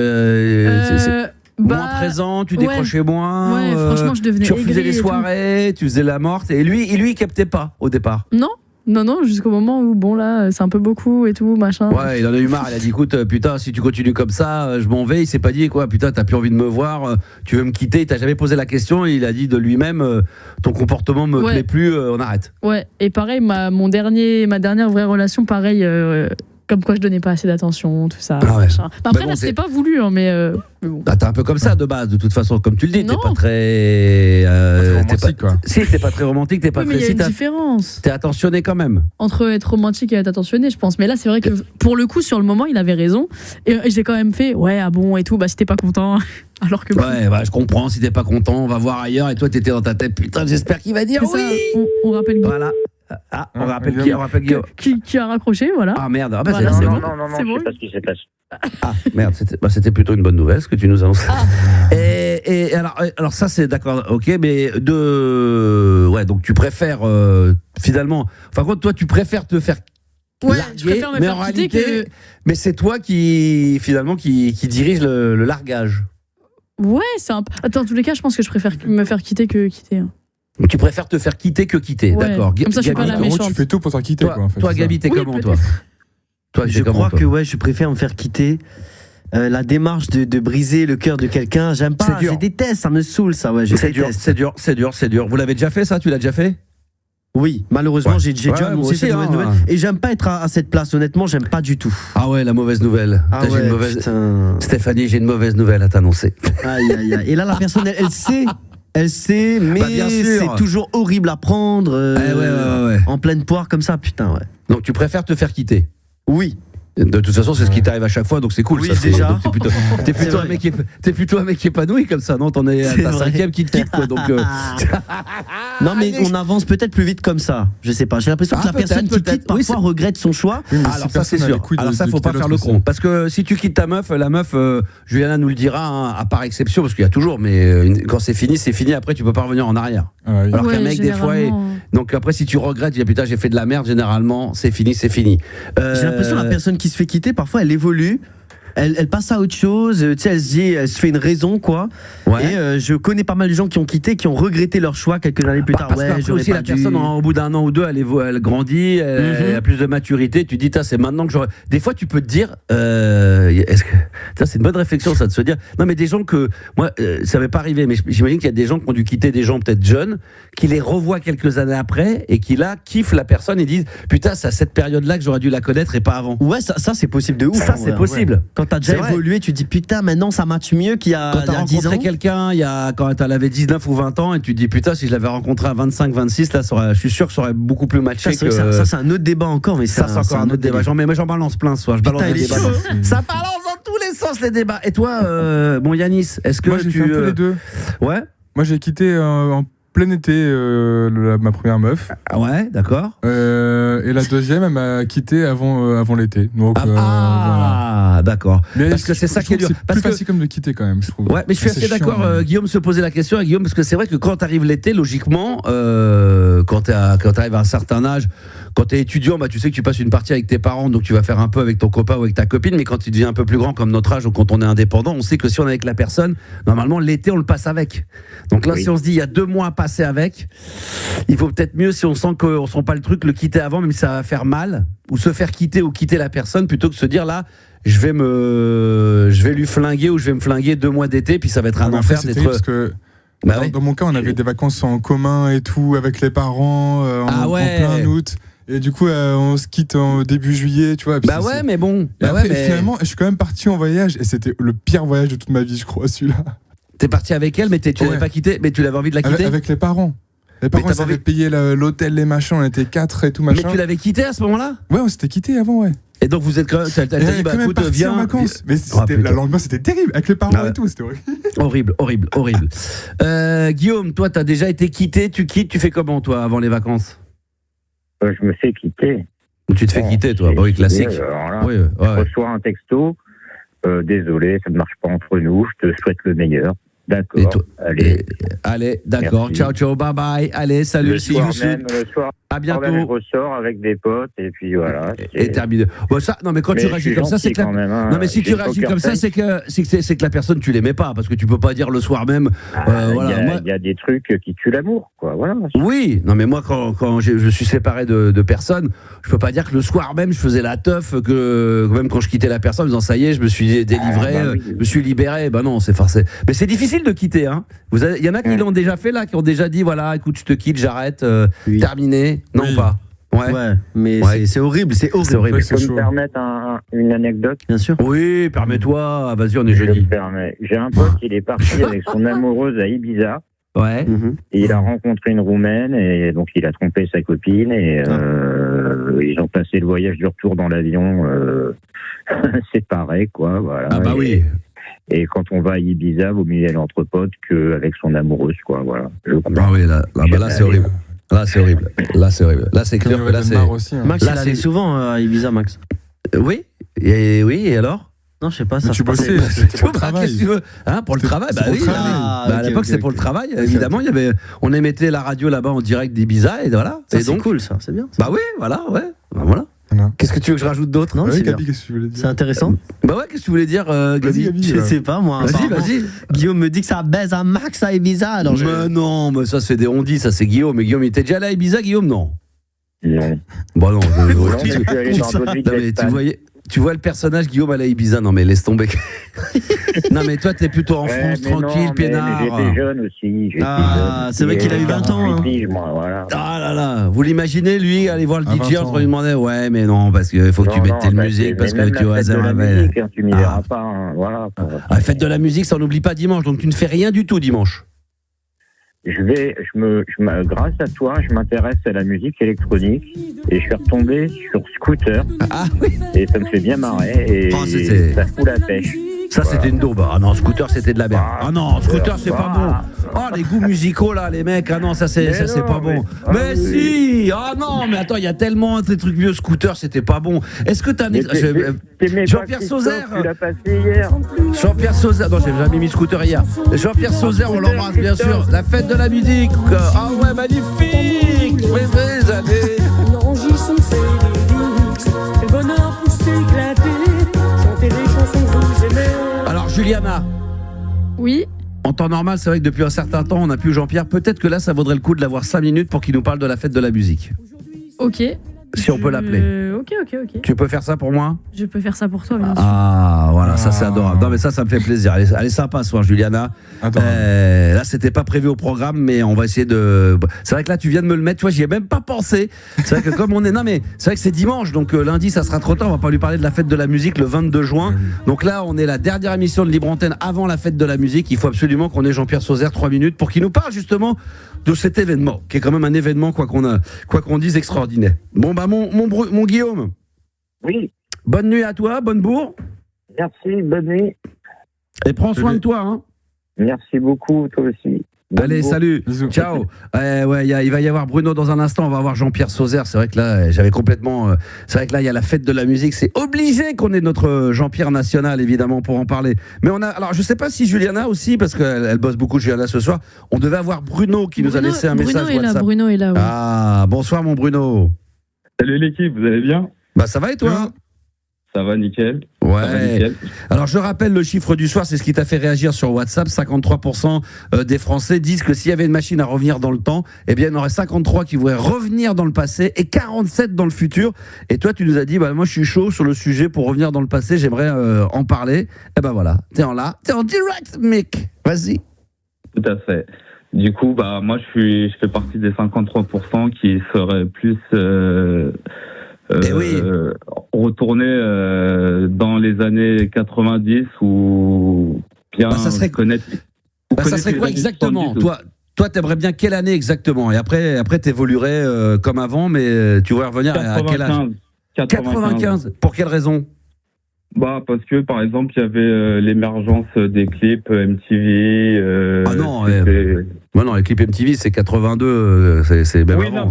B: moins présent, tu décrochais moins.
C: Ouais, franchement, je devenais
B: tu refusais les soirées, tu faisais la morte. Et lui, il captait pas au départ.
C: Non, jusqu'au moment où, bon, là, c'est un peu beaucoup et tout, machin.
B: Ouais, il en a eu marre. Il a dit écoute, putain, si tu continues comme ça, je m'en vais. Il s'est pas dit quoi, putain, t'as plus envie de me voir, tu veux me quitter. Il t'a jamais posé la question. Il a dit de lui-même, ton comportement me plaît plus, on arrête. Ouais, et pareil, ma dernière vraie relation, pareil. Comme quoi je donnais pas assez d'attention, tout ça. Ah ouais. Après, là, c'était pas voulu, mais bon. T'es un peu comme ça de base, de toute façon, comme tu le dis. T'es pas très.
D: romantique, quoi.
B: Si, t'es pas très romantique, t'es pas très.
C: Mais il y a une différence.
B: T'es attentionné quand même. Entre être romantique et être attentionné, je pense. Mais là, c'est vrai que pour le coup, sur le moment, il avait raison. Et j'ai quand même fait, ouais, ah bon, et tout, si t'es pas content. Alors que. Ouais, je comprends, si t'es pas content, on va voir ailleurs. Et toi, t'étais dans ta tête, putain, j'espère qu'il va dire oui. On rappelle. Voilà. On rappelle Guillaume. Qui a raccroché, voilà. Ah merde, non,
F: je sais pas ce qui s'est passé.
B: Ah merde, c'était plutôt une bonne nouvelle ce que tu nous annonces. Et alors ça c'est d'accord, ok, mais donc tu préfères finalement, enfin toi tu préfères te faire larguer, je préfère me faire en réalité, mais c'est toi qui finalement qui dirige le largage. Ouais, c'est un peu. Attends, en tous les cas, je pense que je préfère me faire quitter que quitter. Tu préfères te faire quitter que quitter, d'accord. Comme ça, je suis pas la méchante.
D: Tu fais tout pour te quitter,
B: toi,
D: quoi. En fait,
B: toi Gabi, t'es comment, toi
E: je crois que je préfère me faire quitter. La démarche de briser le cœur de quelqu'un, j'aime pas. Je déteste, ça me saoule, ça. Ouais,
B: c'est dur. Vous l'avez déjà fait, ça? Tu l'as déjà fait? Oui,
E: malheureusement, j'ai déjà annoncé cette mauvaise nouvelle. Et j'aime pas être à cette place, honnêtement, j'aime pas du tout.
B: Ah ouais, la mauvaise nouvelle. Stéphanie, j'ai une mauvaise nouvelle à t'annoncer.
E: Aïe. Et là, la personne, elle sait, mais c'est toujours horrible à prendre en pleine poire comme ça, putain, ouais.
B: Donc tu préfères te faire quitter?
E: Oui.
B: De toute façon, c'est ce qui t'arrive à chaque fois, donc c'est cool.
E: Oui,
B: ça,
E: déjà.
B: donc t'es plutôt un mec épanoui comme ça, non? T'en es à ta 5e qui te quitte, quoi. Donc,
E: Non, mais on avance peut-être plus vite comme ça. Je sais pas. J'ai l'impression que la personne qui quitte parfois regrette son choix.
D: Oui, mais
B: alors
D: si
B: ça c'est
D: personne a
B: sûr.
D: les couilles
B: Alors
D: de
B: ça faut pas
D: quitter
B: faire le
D: l'autre
B: con.
D: aussi.
B: Parce que si tu quittes ta meuf, la meuf, Juliana nous le dira, hein, à part exception, parce qu'il y a toujours, mais quand c'est fini. Après tu peux pas revenir en arrière.
D: Ah oui.
B: Alors qu'un mec des fois, donc après si tu regrettes, tu dis putain j'ai fait de la merde. Généralement c'est fini.
E: J'ai l'impression que la personne qui se fait quitter, parfois elle évolue. Elle passe à autre chose, tu sais, elle se fait une raison, quoi.
B: Ouais.
E: Et je connais pas mal de gens qui ont quitté, qui ont regretté leur choix quelques années plus tard.
B: Parce qu'après aussi la personne au bout d'un an ou deux elle grandit, elle a plus de maturité, tu dis c'est maintenant que j'aurais. Des fois tu peux te dire est-ce que ça c'est une bonne réflexion ça de se dire non mais des gens que moi ça m'est pas arrivé mais j'imagine qu'il y a des gens qui ont dû quitter des gens peut-être jeunes qui les revoient quelques années après et qui là kiffent la personne et disent putain c'est à cette période là que j'aurais dû la connaître et pas avant.
E: Ouais ça c'est possible de ouf.
B: Ça c'est possible.
E: Ouais. Quand t'as déjà
B: C'est
E: évolué, tu te dis putain, maintenant ça match mieux qu'il y a,
B: quand t'as
E: 10 ans.
B: rencontré quelqu'un quand elle avait 19 ou 20 ans et tu te dis putain si je l'avais rencontré à 25, 26 là je suis sûr que ça aurait beaucoup plus matché
E: ça c'est un autre débat encore mais
B: ça c'est encore un autre débat. J'en balance plein ce soir. Je balance des débats. Ça balance dans tous les sens les débats. Et toi bon Yanis, est-ce que
D: moi j'ai fait un peu les deux.
B: Ouais.
D: Moi j'ai quitté en plein été ma première meuf.
B: Ah ouais, d'accord.
D: Et la deuxième, elle m'a quitté avant l'été. Donc, voilà.
B: D'accord.
D: Mais
B: parce que c'est ça qui est dur.
D: C'est plus facile comme de quitter quand même, je trouve.
B: Ouais, mais je suis assez d'accord. Guillaume se posait la question à Guillaume parce que c'est vrai que quand t'arrives l'été, logiquement, quand t'arrives à un certain âge, quand t'es étudiant, bah tu sais que tu passes une partie avec tes parents, donc tu vas faire un peu avec ton copain ou avec ta copine. Mais quand tu deviens un peu plus grand, comme notre âge ou quand on est indépendant, on sait que si on est avec la personne, normalement l'été on le passe avec. Donc là, si on se dit il y a 2 mois à passer avec, il vaut peut-être mieux si on sent qu'on sent pas le truc, le quitter avant, même si ça va faire mal, ou se faire quitter ou quitter la personne, plutôt que de se dire là, je vais lui flinguer ou je vais me flinguer 2 mois d'été, puis ça va être un enfer d'être.
D: Parce que dans mon cas, on avait des vacances en commun et tout avec les parents en plein août. Et du coup, on se quitte en début juillet, tu vois.
B: Mais bon.
D: Finalement, je suis quand même parti en voyage et c'était le pire voyage de toute ma vie, je crois, celui-là.
B: T'es parti avec elle, mais tu l'avais pas quitté, mais tu l'avais envie de la quitter
D: avec les parents. Les parents, ils avaient payé l'hôtel, les machins, on était 4 et tout machin.
B: Mais tu l'avais quitté à ce moment-là ?
D: Ouais, on s'était quitté avant, ouais.
B: Et donc vous êtes quand même, elle t'a dit bah écoute viens
D: en vacances. Mais l'ambiance c'était terrible avec les parents et tout, c'était
B: horrible. horrible. Guillaume, toi t'as déjà été quitté, tu fais comment toi avant les vacances ?
F: Je me fais quitter.
B: Tu te fais quitter toi, bah oui classique.
F: Je reçois un texto, désolé ça ne marche pas entre nous, je te souhaite le meilleur. D'accord.
B: Allez, d'accord.
F: Merci.
B: Ciao, bye bye. Allez, salut.
F: Le soir,
B: à bientôt.
F: Je ressors avec des potes et puis voilà.
B: Et terminé. Bon, ça, non, mais quand tu réagis comme ça, c'est que non, mais si tu réagis comme ça, c'est que la personne tu l'aimais pas, parce que tu peux pas dire le soir même.
F: Il y a des trucs qui tuent l'amour, quoi. Voilà.
B: Oui, non, mais moi quand je suis séparé de personnes, je peux pas dire que le soir même je faisais la teuf, que même quand je quittais la personne, en disant ça y est, je me suis délivré, je me suis libéré. Bah non, c'est forcé. Mais c'est difficile de quitter, hein. Il y en a qui l'ont déjà fait là, qui ont déjà dit voilà, écoute, je te quitte, j'arrête, terminé. Non, pas.
E: Ouais, mais c'est horrible, c'est horrible.
F: Je peux me permettre une anecdote ?
E: Bien sûr.
B: Oui, permets-toi. Vas-y, on est jeudi.
F: J'ai un pote, il est parti avec son amoureuse à Ibiza.
B: Ouais.
F: Et il a rencontré une Roumaine et donc il a trompé sa copine et ils ont passé le voyage du retour dans l'avion séparés, quoi. Voilà.
B: Ah bah oui.
F: Et quand on va à Ibiza, vaut mieux y aller entre potes qu'avec son amoureuse, quoi. Voilà.
B: Ah oui, là c'est horrible. Là, c'est horrible. Là, c'est clair que là, c'est.
D: Aussi, hein.
E: Max, il allait souvent à Ibiza, Max.
B: Oui. Et alors ?
E: Non, je sais pas. Ça
D: tu bossais, c'était pour le travail.
B: Qu'est-ce que tu veux ? Pour le travail. Bah oui. À l'époque, c'est pour le travail. Évidemment, on émettait la radio là-bas en direct d'Ibiza et voilà.
E: C'est cool, ça. C'est bien.
B: Bah oui, voilà, ouais. Voilà. Qu'est-ce que tu veux que je rajoute d'autre ?
E: Non,
D: c'est Gabi, qu'est-ce que tu voulais dire ?
E: C'est intéressant.
B: Bah ouais, qu'est-ce que tu voulais dire, Gabi ?
E: Je sais pas, moi.
B: Vas-y.
E: Guillaume me dit que ça baise à Max à Ibiza. Alors
B: mais non, mais ça c'est des on dit, ça c'est Guillaume. Mais Guillaume, il était déjà allé à Ibiza, Guillaume, non ?
F: Non.
B: Bah non. Tu vois le personnage Guillaume à la Ibiza, non mais laisse tomber. Non mais toi t'es plutôt en France tranquille, peinard.
F: J'étais jeune aussi.
E: C'est vrai qu'il a eu 20 ans.
F: Voilà.
B: Ah là là, vous l'imaginez lui aller voir le DJ en train de lui demander ouais mais non parce qu'il faut que tu mettes telle musique parce que tu vas
F: tu m'y verras pas. Voilà.
B: Faites de la musique, ça on n'oublie pas dimanche, donc tu ne fais rien du tout dimanche.
F: grâce à toi, je m'intéresse à la musique électronique et je suis retombé sur Scooter.
B: Ah oui.
F: Et ça me fait bien marrer et ça fout la pêche.
B: Ça, c'était une daube. Ah non, Scooter, c'était de la merde. Ah non, Scooter, c'est pas bon. Oh, les goûts musicaux, là, les mecs. Ah non, ça, c'est pas bon. Mais si. Ah non, mais attends, il y a tellement de trucs mieux. Scooter, c'était pas bon. Est-ce que t'as Jean-Pierre Sauzère.
F: Tu l'as passé hier.
B: Jean-Pierre Sauzère. Non, j'ai jamais mis Scooter hier. Jean-Pierre Sauzère, on l'embrasse, bien sûr. La fête de la musique. Ah ouais, magnifique. Les années. Le bonheur pour s'éclater. Chanter les chansons que vous aimez. Alors, Juliana.
C: Oui.
B: En temps normal, c'est vrai que depuis un certain temps, on n'a plus Jean-Pierre. Peut-être que là, ça vaudrait le coup de l'avoir 5 minutes pour qu'il nous parle de la fête de la musique.
C: Ok.
B: Si on peut l'appeler.
C: Ok.
B: Tu peux faire ça pour moi ?
C: Je peux faire ça pour toi, bien sûr.
B: Ah, voilà, ça c'est adorable. Non, mais ça me fait plaisir. Elle est sympa ce soir, Juliana. Là, c'était pas prévu au programme, mais on va essayer de. C'est vrai que là, tu viens de me le mettre, tu vois, j'y ai même pas pensé. C'est vrai que comme on est. Non, mais c'est vrai que c'est dimanche, donc lundi, ça sera trop tard. On va pas lui parler de la fête de la musique le 22 juin. Donc là, on est la dernière émission de Libre Antenne avant la fête de la musique. Il faut absolument qu'on ait Jean-Pierre Sauzère 3 minutes pour qu'il nous parle justement de cet événement, qui est quand même un événement, quoi qu'on dise, extraordinaire. Bon, bah, mon Guillaume.
F: Oui.
B: Bonne nuit à toi, bonne bourre.
F: Merci, bonne nuit.
B: Et prends soin de toi, hein.
F: Merci beaucoup, toi aussi.
B: Allez, salut. Bisous. Ciao. Ouais, il va y avoir Bruno dans un instant. On va avoir Jean-Pierre Sauzère. C'est vrai que là, j'avais complètement. C'est vrai que là, il y a la fête de la musique. C'est obligé qu'on ait notre Jean-Pierre national, évidemment, pour en parler. Mais on a. Alors, je sais pas si Juliana aussi, parce qu'elle bosse beaucoup, Juliana, ce soir. On devait avoir Bruno qui nous a laissé un message WhatsApp.
C: Bruno est là. Oui.
B: Ah, bonsoir, mon Bruno.
G: Salut l'équipe, vous allez bien ?
B: Bah, ça va et toi ?
G: Ça va nickel.
B: Ouais.
G: Ça va nickel.
B: Alors je rappelle le chiffre du soir, c'est ce qui t'a fait réagir sur WhatsApp. 53% des Français disent que s'il y avait une machine à revenir dans le temps, eh bien il y en aurait 53 qui voudraient revenir dans le passé et 47 dans le futur. Et toi tu nous as dit, bah moi je suis chaud sur le sujet pour revenir dans le passé, j'aimerais en parler. Et ben voilà, t'es en direct, mec. Vas-y.
G: Tout à fait. Du coup, bah moi je fais partie des 53% qui seraient plus retourner dans les années 90 ou bien connaître.
B: Ça serait quoi exactement ? Toi, t'aimerais bien quelle année exactement ? Et après t'évoluerais comme avant, mais tu voudrais revenir à quel âge ? 95. Pour quelle raison ?
G: Bah parce que par exemple il y avait l'émergence des clips MTV.
B: Ah non, non, les clips MTV c'est 82, c'est même avant.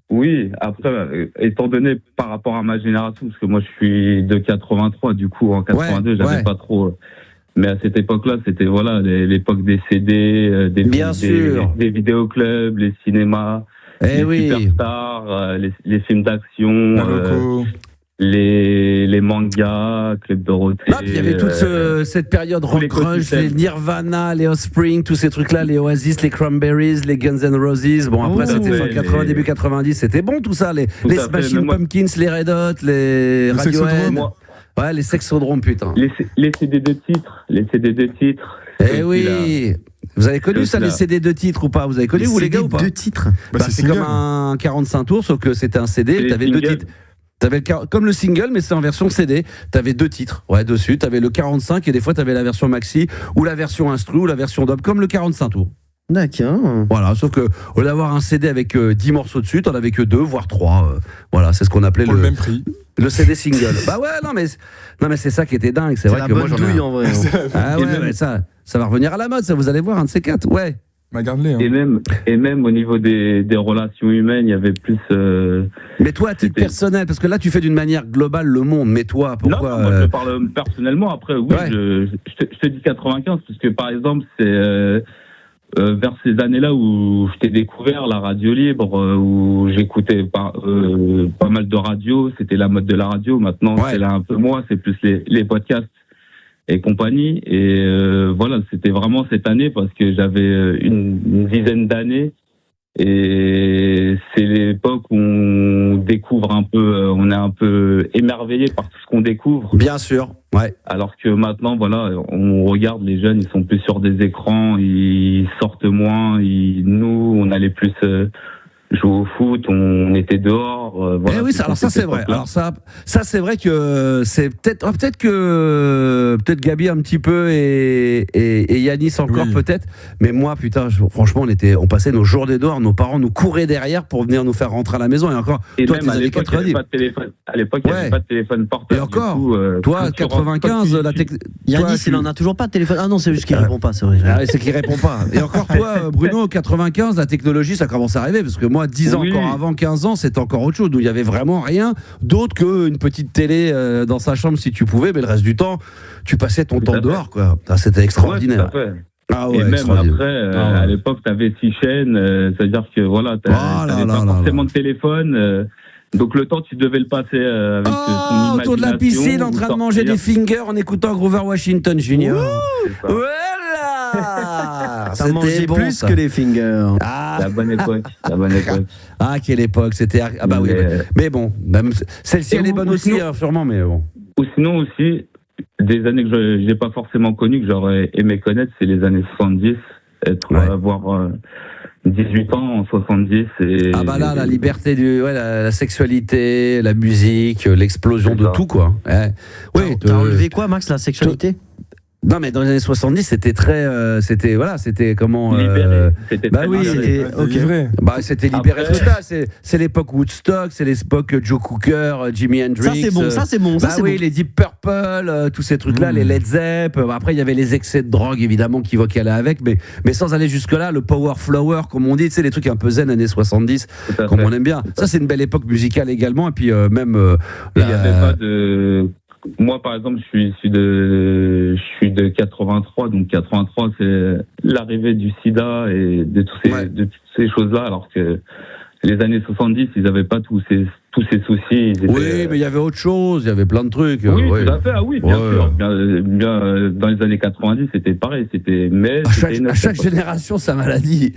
G: Oui, après, étant donné par rapport à ma génération, parce que moi je suis de 83, du coup en 82 j'avais pas trop. Mais à cette époque-là, c'était l'époque des CD, des vidéoclubs, les cinémas, les superstars, les films d'action. Les mangas, Club Dorothée.
B: Il y avait toute cette période rock grunge, les Nirvana, les Offspring, tous ces trucs-là, les Oasis, les Cranberries, les Guns N' Roses. Bon, après, c'était fin 80, début 90. C'était bon tout ça, les Smashing Pumpkins, les Red Hot, les Radiohead. Ouais, les Sexodromes, putain.
G: Les CD de titres.
B: Eh oui. Vous avez connu ça, les CD de titres ou pas ? Vous avez connu, vous les gars, ou pas ?
E: CD de titres.
B: C'est comme un 45 tours, sauf que c'était un CD, t'avais 2 titres. T'avais comme le single, mais c'est en version CD. T'avais 2 titres, dessus. T'avais le 45 et des fois t'avais la version maxi ou la version instru ou la version dub, comme le 45 tours.
E: D'accord.
B: Voilà, sauf que au lieu d'avoir un CD avec 10 morceaux dessus, t'en avais que 2, voire 3. Voilà, c'est ce qu'on appelait
D: le même prix.
B: Le CD single. Bah ouais, non mais c'est ça qui était dingue. C'est vrai que moi j'en ai.
E: En vrai.
B: Ah ouais, mais ça va revenir à la mode. Ça, vous allez voir, un de ces 4. Ouais.
D: Bah, garde-les,
G: hein. Et même au niveau des relations humaines, il y avait plus.
B: Mais toi, à titre personnel, parce que là, tu fais d'une manière globale le monde. Mais toi, pourquoi
G: Non, moi, je parle personnellement. Après, oui, je te dis 95, parce que par exemple, c'est vers ces années-là où je t'ai découvert la radio libre, où j'écoutais pas mal de radio. C'était la mode de la radio. Maintenant, c'est là un peu moins. C'est plus les podcasts et compagnie. Et voilà, c'était vraiment cette année parce que j'avais une dizaine d'années et c'est l'époque où on découvre un peu, on est un peu émerveillé par tout ce qu'on découvre.
B: Bien sûr, ouais.
G: Alors que maintenant, voilà, on regarde les jeunes, ils sont plus sur des écrans, ils sortent moins, nous, on allait plus jouait au foot, on était dehors. Voilà,
B: oui, alors ça c'est vrai. Alors ça c'est vrai que c'est peut-être que Gabi un petit peu et Yanis encore peut-être. Mais moi, putain, franchement, on passait nos journées dehors. Nos parents nous couraient derrière pour venir nous faire rentrer à la maison. Et encore,
G: et
B: toi,
G: même à l'époque, il n'y avait pas de téléphone. À l'époque, il n'y avait pas de téléphone portable.
B: Et encore, toi, 95,
E: Yanis, il n'en a toujours pas de téléphone. Ah non, c'est juste qu'il répond pas, c'est vrai.
B: C'est qu'il répond pas. Et encore, toi, Bruno, 95, la technologie, ça commence à arriver. Parce que moi, 10 ans encore avant, 15 ans, c'était encore autre chose. Où il n'y avait vraiment rien d'autre qu'une petite télé dans sa chambre si tu pouvais. Mais le reste du temps, tu passais ton temps dehors, quoi. C'était extraordinaire.
G: Ah ouais, et même après, à l'époque, tu avais 6 chaînes, c'est-à-dire que voilà, tu n'avais pas forcément de téléphone. Donc le temps, tu devais le passer avec ton imagination.
B: Autour de la piscine, en train de manger des fingers en écoutant Grover Washington Jr. Voilà.
E: Ça mangeait bon, plus que les fingers.
G: La bonne époque.
B: Ah, quelle époque. C'était. Ah bah oui. Mais bon, même celle-ci, elle est bonne aussi, sûrement, mais bon.
G: Ou sinon aussi, des années que je n'ai pas forcément connues, que j'aurais aimé connaître, c'est les années 70. Avoir 18 ans en 70.
B: Ah bah là, la liberté, la sexualité, la musique, l'explosion de tout, quoi.
E: Oui, t'as enlevé quoi, Max, la sexualité ?
B: Non, mais dans les années 70, c'était très, c'était comment
G: libéré.
B: C'était libéré. Après, c'est l'époque Woodstock, c'est l'époque Joe Cooker, Jimi Hendrix.
E: Ça c'est bon.
B: Les Deep Purple, tous ces trucs-là, les Led Zepp. Après, il y avait les excès de drogue, évidemment, qui allaient avec, mais sans aller jusque-là, le Power Flower, comme on dit, tu sais, les trucs un peu zen années 70, comme on aime bien. Ça, c'est une belle époque musicale également, et puis même.
G: Il n'y avait pas de. Moi, par exemple, je suis de 83, donc 83, c'est l'arrivée du sida et de toutes ces choses-là, alors que les années 70, ils n'avaient pas tous ces soucis.
B: Oui, mais il y avait autre chose, il y avait plein de trucs.
G: Oui, tout à fait, bien sûr. Bien, dans les années 90, c'était pareil.
B: À chaque génération, sa maladie.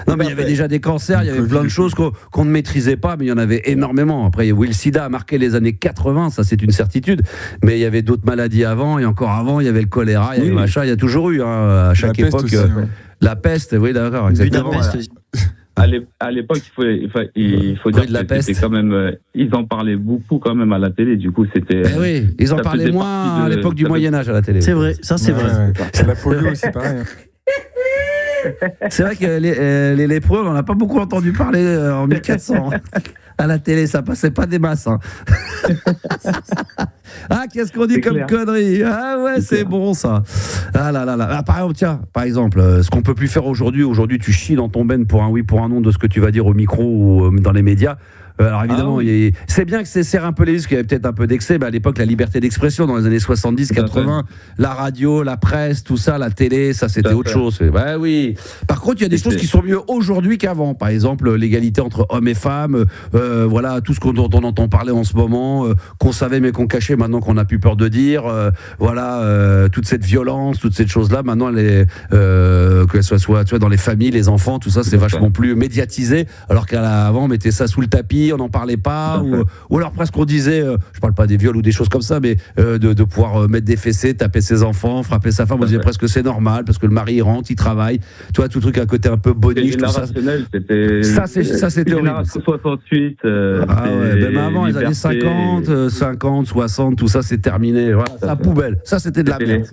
B: Non, mais il y avait déjà des cancers, il y avait plein de choses qu'on ne maîtrisait pas, mais il y en avait énormément. Après, le sida a marqué les années 80, ça c'est une certitude. Mais il y avait d'autres maladies avant, et encore avant, il y avait le choléra, il y avait le machin, il y a toujours eu, à chaque époque. Aussi, la peste, oui, d'accord, exactement.
G: À l'époque, il faut dire que c'était quand même, ils en parlaient beaucoup quand même à la télé. Du coup, c'était.
B: Oui, ils en parlaient moins à l'époque du Moyen Âge à la télé.
E: C'est vrai, ça c'est vrai.
D: C'est la polio aussi, pareil.
B: C'est vrai que les lépreux, on n'a pas beaucoup entendu parler en 1400. À la télé, ça passait pas des masses. Ah, qu'est-ce qu'on dit comme connerie. Ah ouais, c'est bon ça. Ah là là là. Ah, par exemple, ce qu'on peut plus faire aujourd'hui, tu chies dans ton ben pour un oui, pour un non de ce que tu vas dire au micro ou dans les médias. Alors évidemment, c'est bien que c'est serre un peu les vis, qu'il y avait peut-être un peu d'excès, mais à l'époque, la liberté d'expression dans les années 70, 80, la radio, la presse, tout ça, la télé, ça c'était autre chose. Oui. Par contre, il y a des choses qui sont mieux aujourd'hui qu'avant. Par exemple, l'égalité entre hommes et femmes, voilà, tout ce dont on entend parler en ce moment, qu'on savait mais qu'on cachait, maintenant qu'on n'a plus peur de dire, toute cette violence, toutes ces choses-là, maintenant, que ce soit dans les familles, les enfants, tout ça, c'est vachement plus médiatisé, alors qu'avant, on mettait ça sous le tapis, on n'en parlait pas, ou alors presque on disait, je parle pas des viols ou des choses comme ça, mais de pouvoir mettre des fessées, taper ses enfants, frapper sa femme, on disait presque c'est normal, parce que le mari il rentre, il travaille, tu vois, tout truc à côté un peu boniche, tout ça. Ça c'était horrible.
G: 68,
B: même avant les années 50, 60, tout ça c'est terminé, voilà, la poubelle, ça c'était de la merde.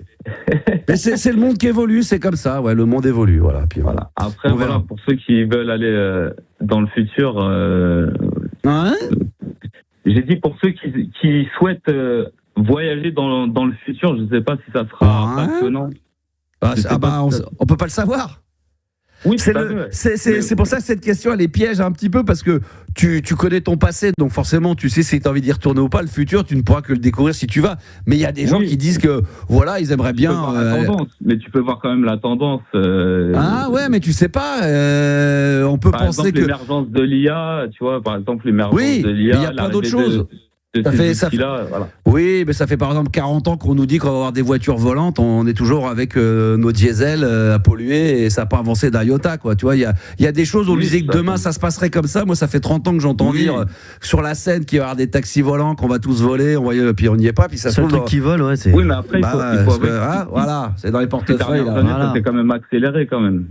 B: Mais c'est le monde qui évolue, c'est comme ça, le monde évolue, voilà. Puis voilà.
G: Après, pour ceux qui veulent aller dans le futur, j'ai dit pour ceux qui souhaitent voyager dans le futur, je ne sais pas si ça sera passionnant.
B: On peut pas le savoir.
G: Oui,
B: c'est pour ça que cette question elle est piège un petit peu, parce que tu connais ton passé, donc forcément tu sais si tu as envie d'y retourner ou pas. Le futur, tu ne pourras que le découvrir si tu vas. Mais il y a des gens qui disent que voilà, ils aimeraient bien.
G: Mais tu peux voir quand même la tendance.
B: Mais tu sais pas. On peut penser que
G: l'émergence de l'IA, tu vois, par exemple l'émergence de l'IA.
B: Il y a plein d'autres choses.
G: Voilà.
B: Oui, mais ça fait par exemple 40 ans qu'on nous dit qu'on va avoir des voitures volantes. On est toujours avec nos diesels à polluer et ça n'a pas avancé d'un iota, quoi. Tu vois, il y a des choses où on disait que demain ça se passerait comme ça. Moi, ça fait 30 ans que j'entends dire sur la scène qu'il va y avoir des taxis volants, qu'on va tous voler. Puis on n'y est pas. Puis ça se
E: le
B: trouve.
E: truc qui vole, ouais. C'est...
G: Oui, mais après, il faut
B: voilà, c'est dans les portefeuilles.
G: Ça s'est quand même accéléré, quand même.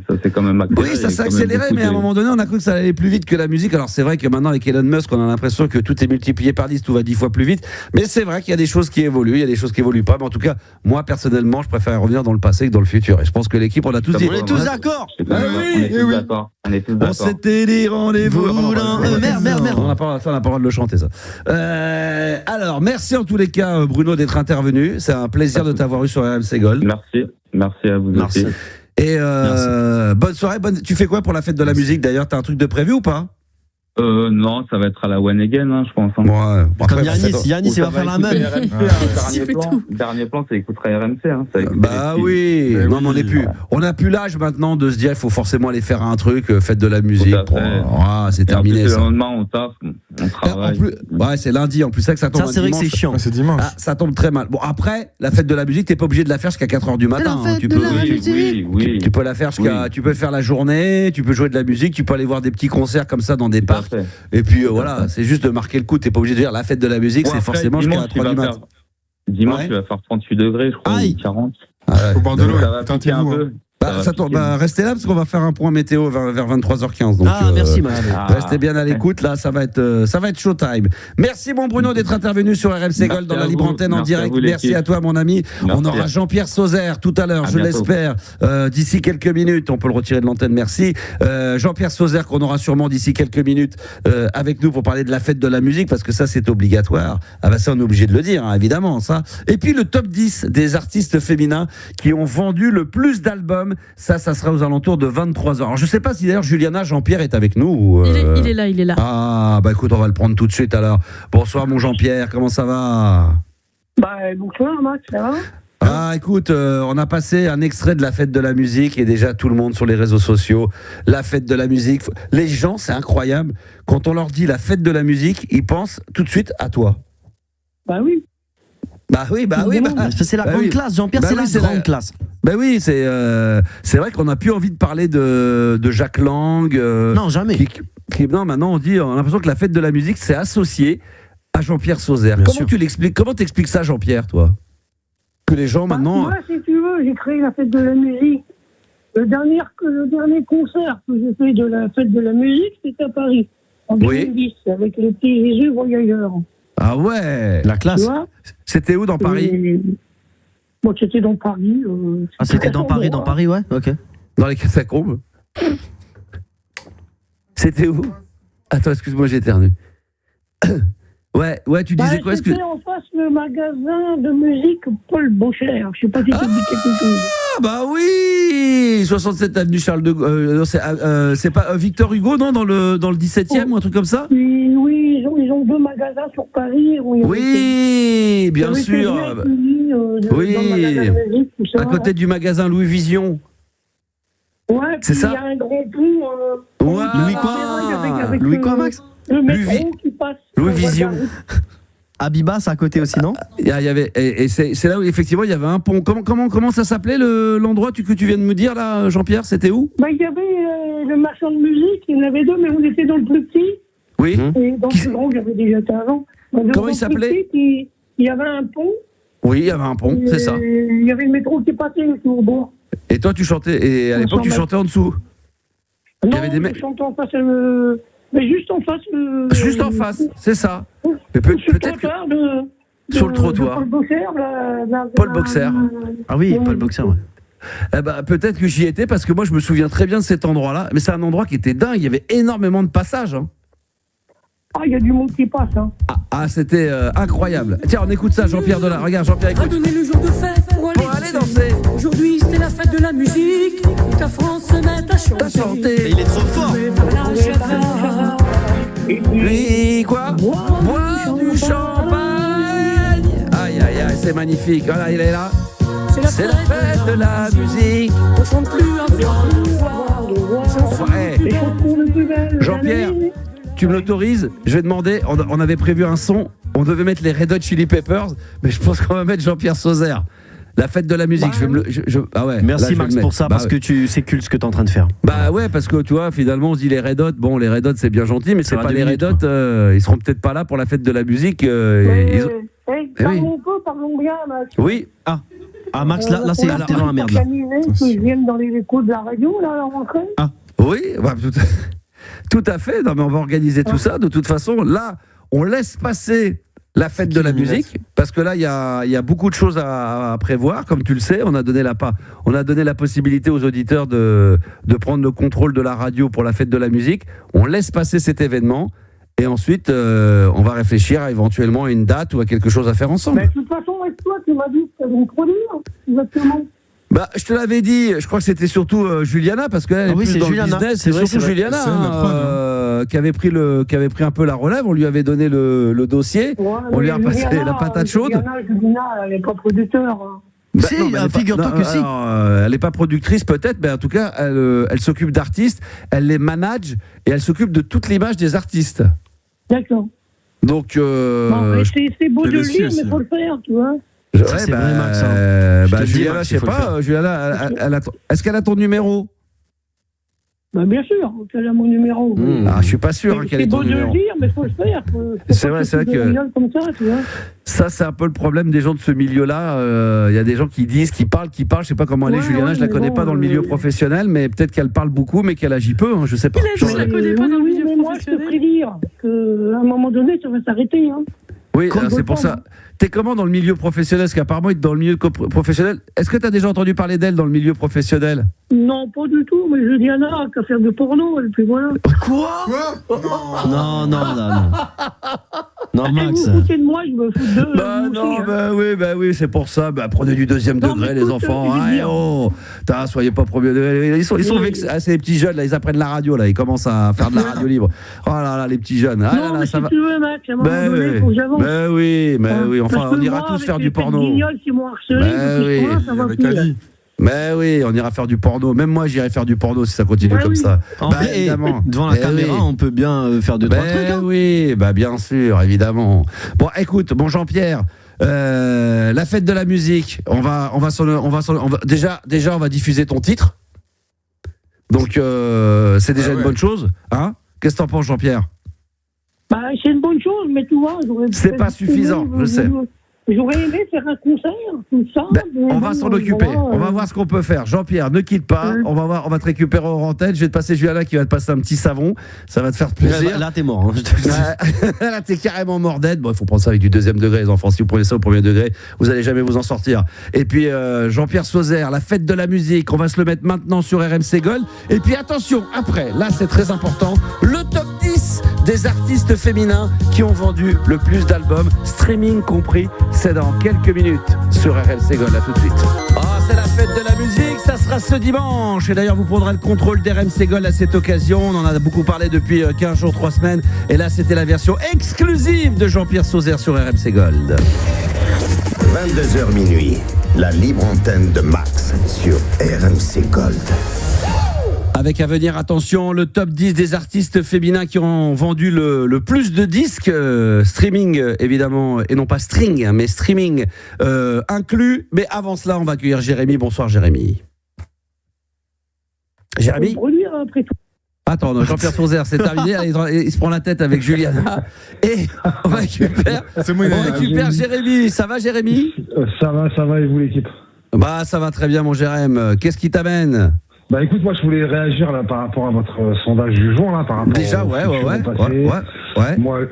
B: Oui, ça s'est accéléré, mais à un moment donné, on a cru que ça allait plus vite que la musique. Alors c'est vrai que maintenant, avec Elon Musk, on a l'impression que tout est multiplié par 10, tout va 10 fois plus vite. Mais c'est vrai qu'il y a des choses qui évoluent, il y a des choses qui évoluent pas. Mais en tout cas, moi personnellement, je préfère revenir dans le passé que dans le futur. Et je pense que l'équipe, on a tous dit.
E: On est tous d'accord.
G: On est tous d'accord.
B: On s'était dit rendez-vous.
E: Merde.
B: On n'a pas le droit de le chanter, ça. Alors, merci en tous les cas, Bruno, d'être intervenu. C'est un plaisir de t'avoir eu sur RMC Gold.
G: Merci à vous aussi.
B: Et bonne soirée. Tu fais quoi pour la fête de la musique d'ailleurs? T'as un truc de prévu ou pas?
G: Non, ça va être à la One Again, je pense.
B: Ouais.
E: Comme Yannis, il va faire la même.
G: Dernier plan, ça écoutera RMC.
B: Bah oui. Non, mais on n'a plus l'âge maintenant de se dire il faut forcément aller faire un truc, fête de la musique. C'est terminé.
G: Le lendemain, on taffe, on travaille.
B: Ouais, c'est lundi. En plus, ça tombe.
E: Ça, c'est vrai que c'est chiant.
D: C'est dimanche.
B: Ça tombe très mal. Bon, après, la fête de la musique, t'es pas obligé de la faire jusqu'à 4h du matin. Tu peux la faire tu peux faire la journée, tu peux jouer de la musique, tu peux aller voir des petits concerts comme ça dans des parcs. Et puis voilà, c'est juste de marquer le coup. T'es pas obligé de dire la fête de la musique, c'est forcément jusqu'à 3h du matin.
G: Dimanche, il va faire 38 degrés, je crois, 40.
D: Au bord de l'eau,
G: tentez un peu.
B: Restez là parce qu'on va faire un point météo vers 23h15. Donc,
E: merci, madame.
B: Restez bien à l'écoute. Là, ça va être showtime. Merci, mon Bruno, d'être intervenu sur RMC Gold dans la libre antenne en direct. Merci à toi, mon ami. On aura Jean-Pierre Sauzère tout à l'heure, je l'espère, d'ici quelques minutes. On peut le retirer de l'antenne, merci. Jean-Pierre Sauzère, qu'on aura sûrement d'ici quelques minutes avec nous pour parler de la fête de la musique, parce que ça, c'est obligatoire. Ça, on est obligé de le dire, évidemment, ça. Et puis, le top 10 des artistes féminins qui ont vendu le plus d'albums. Ça sera aux alentours de 23h. Alors, je ne sais pas si d'ailleurs Juliana Jean-Pierre est avec nous.
C: Il est là.
B: Ah, écoute, on va le prendre tout de suite alors. Bonsoir, mon Jean-Pierre, comment ça va?
H: Bonsoir, Max, ça va?
B: Écoute, on a passé un extrait de la fête de la musique et déjà tout le monde sur les réseaux sociaux. La fête de la musique. Les gens, c'est incroyable. Quand on leur dit la fête de la musique, ils pensent tout de suite à toi.
H: Oui.
E: C'est la grande classe, Jean-Pierre, c'est la grande classe.
B: Oui, c'est vrai qu'on n'a plus envie de parler de Jacques Lang.
E: Non, jamais.
B: Non, maintenant on a l'impression que la fête de la musique c'est associé à Jean-Pierre Sauzère. Comment t'expliques ça, Jean-Pierre, toi? Que les gens maintenant.
H: Moi, si tu veux, j'ai créé la fête de la musique. Le dernier concert que j'ai fait de la fête de la musique, c'était à Paris, en 2010, avec les petits Jésus voyageurs.
B: Ah ouais,
E: la classe.
B: C'était où dans Paris?
H: Moi, c'était dans Paris.
E: C'était dans Paris, ouais. Ok.
B: Dans les catacombes. C'était où? Attends, excuse-moi, j'ai éternué. Ouais, tu disais quoi?
H: C'était en face le magasin de musique Paul Bocher. Je sais pas si ça dit quelque chose.
B: Oui, 67 avenue Charles de Gaulle. C'est pas Victor Hugo, non, dans le 17e ou un truc comme ça?
H: Oui, ils ont deux magasins sur Paris.
B: Oui, bien sûr. À côté du magasin Louis Vision.
H: Ouais, c'est ça. Il y a un grand pont.
E: Louis quoi, Max?
H: Le métro qui passe.
B: Louis Vision.
E: Abibas, c'est à côté aussi, non?
B: Il y avait, et c'est là où effectivement il y avait un pont. Comment ça s'appelait l'endroit que tu viens de me dire là, Jean-Pierre? C'était où?
H: Il y avait le marchand de musique. Il y en avait deux, mais on était dans le plus petit.
B: Oui.
H: Et dans le plus grand, j'avais déjà été avant.
B: Comment il s'appelait?
H: Il y avait un pont.
B: Oui, il y avait un pont, c'est ça.
H: Il y avait le métro qui passait au bord.
B: Et toi, tu chantais, et à l'époque, tu chantais en dessous?
H: Non, je chantais en face, mais juste en face.
B: Juste en face, c'est ça. Mais peut-être que... sur le trottoir.
H: Paul Boxer.
B: Paul Boxer.
E: Ah oui, Paul Boxer, ouais.
B: Peut-être que j'y étais, parce que moi, je me souviens très bien de cet endroit-là. Mais c'est un endroit qui était dingue, il y avait énormément de passages.
H: Il y a du monde qui passe.
B: C'était incroyable. Tiens, on écoute ça, Jean-Pierre Delard. Regarde, Jean-Pierre, écoute.
I: Donner le jour de fête pour aller danser. Aujourd'hui, c'est la fête de la musique. Ta France se met à chanter.
E: Et il est trop fort.
B: Lui, quoi? Boire du champagne. Aïe, c'est magnifique. Voilà, il est là. C'est la fête de la musique.
I: On chante plus
B: Jean-Pierre, tu me l'autorises? Je vais demander, on avait prévu un son, On devait mettre les Red Hot Chili Peppers, mais je pense qu'on va mettre Jean-Pierre Sauzère. La fête de la musique, ah ouais.
E: Merci Max pour ça, parce que c'est cool ce que tu es en train de faire.
B: Bah ouais, parce que tu vois, finalement, on se dit les Red Hot. Bon, les Red Hot, c'est bien gentil, mais c'est pas les Red Hot. Ils seront peut-être pas là pour la fête de la musique.
H: Parlons peu, parlons bien, Max.
B: Oui.
E: Ah Max, là c'est dans la merde. Là.
H: Qui viennent dans les échos de la radio, là, à la rentrée.
B: Oui, bah, tout à fait. Non, mais on va organiser tout ça. De toute façon, là, on laisse passer la fête de la musique, parce que là, il y a beaucoup de choses à prévoir. Comme tu le sais, on a donné la possibilité aux auditeurs de prendre le contrôle de la radio pour la fête de la musique. On laisse passer cet événement et ensuite, on va réfléchir à éventuellement une date ou à quelque chose à faire ensemble.
H: Mais de toute façon, avec toi, tu m'as dit que tu allais me produire, exactement.
B: Bah, je te l'avais dit, je crois que c'était surtout Juliana, parce qu'elle est plus dans le business. C'est surtout Juliana qui avait pris un peu la relève. On lui avait donné le dossier, on lui a repassé la patate chaude.
H: Juliana, elle n'est pas producteur.
B: Bah, si, figure-toi que si. Elle n'est pas productrice peut-être, mais en tout cas, elle s'occupe d'artistes, elle les manage et elle s'occupe de toute l'image des artistes.
H: D'accord.
B: Donc,
H: c'est beau de le dire, mais il faut le faire, tu vois.
B: C'est vrai, Max. Juliana, je sais pas. Juliana, est-ce qu'elle a ton numéro?
H: Bah bien sûr, qu'elle a mon numéro.
B: Je suis pas sûr qu'elle ait ton numéro.
H: C'est beau de le dire, mais il faut le faire.
B: C'est vrai que
H: comme ça, tu vois.
B: Ça, c'est un peu le problème des gens de ce milieu-là. Il y a des gens qui disent, qui parlent. Je sais pas comment elle est, Juliana. Je la connais pas dans le milieu professionnel, mais peut-être qu'elle parle beaucoup, mais qu'elle agit peu. Je sais pas.
C: Je la connais pas dans le milieu professionnel.
H: Moi, je te prédire qu'à un moment donné, ça va s'arrêter.
B: Oui, c'est pour ça. T'es comment dans le milieu professionnel? Parce qu'apparemment, dans le milieu professionnel, est-ce que tu as déjà entendu parler d'elle dans le milieu professionnel?
H: Non, pas du tout, mais Juliana a qu'à faire du porno, et puis voilà.
B: Quoi?
E: Non, Max.
H: Vous foutez de moi, je me fous de...
B: Bah oui, c'est pour ça. Prenez du deuxième degré, les enfants. Soyez pas premier degré. Ils sont vexés. C'est les petits jeunes, là, ils apprennent la radio, là. Ils commencent à faire de la radio libre. Oh là là, les petits jeunes.
H: Non, mais si tu veux, Max, à un moment donné, faut que j'avance.
B: Oui. Enfin, on ira tous faire du porno. Mais oui, on ira faire du porno. Même moi, j'irai faire du porno si ça continue comme ça.
E: Évidemment. Devant la caméra, on peut bien faire deux, trois trucs.
B: Oui, bien sûr, évidemment. Bon, écoute, Jean-Pierre, la fête de la musique, déjà, on va diffuser ton titre. Donc, c'est déjà une bonne chose. Hein? Qu'est-ce que t'en penses, Jean-Pierre?
H: C'est une bonne chose, mais tu vois,
B: c'est pas suffisant, je sais.
H: J'aurais aimé faire un concert, tout ça.
B: On va s'en occuper. On va voir ce qu'on peut faire. Jean-Pierre, ne quitte pas. On va te récupérer en antenne. Je vais te passer Juliana qui va te passer un petit savon. Ça va te faire plaisir.
E: Là, t'es mort.
B: Là, t'es carrément mort d'aide. Bon, il faut prendre ça avec du deuxième degré, les enfants. Si vous prenez ça au premier degré, vous allez jamais vous en sortir. Et puis, Jean-Pierre Sauzère, la fête de la musique. On va se le mettre maintenant sur RMC Gold. Et puis, attention, après, là, c'est très important. Le top 10 des artistes féminins qui ont vendu le plus d'albums, streaming compris. C'est dans quelques minutes sur RMC Gold. À tout de suite. C'est la fête de la musique, ça sera ce dimanche. Et d'ailleurs, vous prendrez le contrôle d'RMC Gold à cette occasion. On en a beaucoup parlé depuis 15 jours, 3 semaines. Et là, c'était la version exclusive de Jean-Pierre Sauzère sur RMC Gold.
A: 22h minuit, la libre antenne de Max sur RMC Gold.
B: Avec à venir, attention, le top 10 des artistes féminins qui ont vendu le plus de disques, streaming évidemment, et non pas string, mais streaming inclus. Mais avant cela, on va accueillir Jérémy. Bonsoir Jérémy. Jérémy ? Attends, non, Jean-Pierre Sauzère, c'est terminé. Il se prend la tête avec Juliana. Et on récupère Jérémy. Ça va Jérémy ?
J: Ça va et vous l'équipe ?
B: Ça va très bien mon Jérémy. Qu'est-ce qui t'amène ?
J: Écoute, moi je voulais réagir là par rapport à votre sondage du jour là, par rapport
B: déjà, ouais.
J: Moi,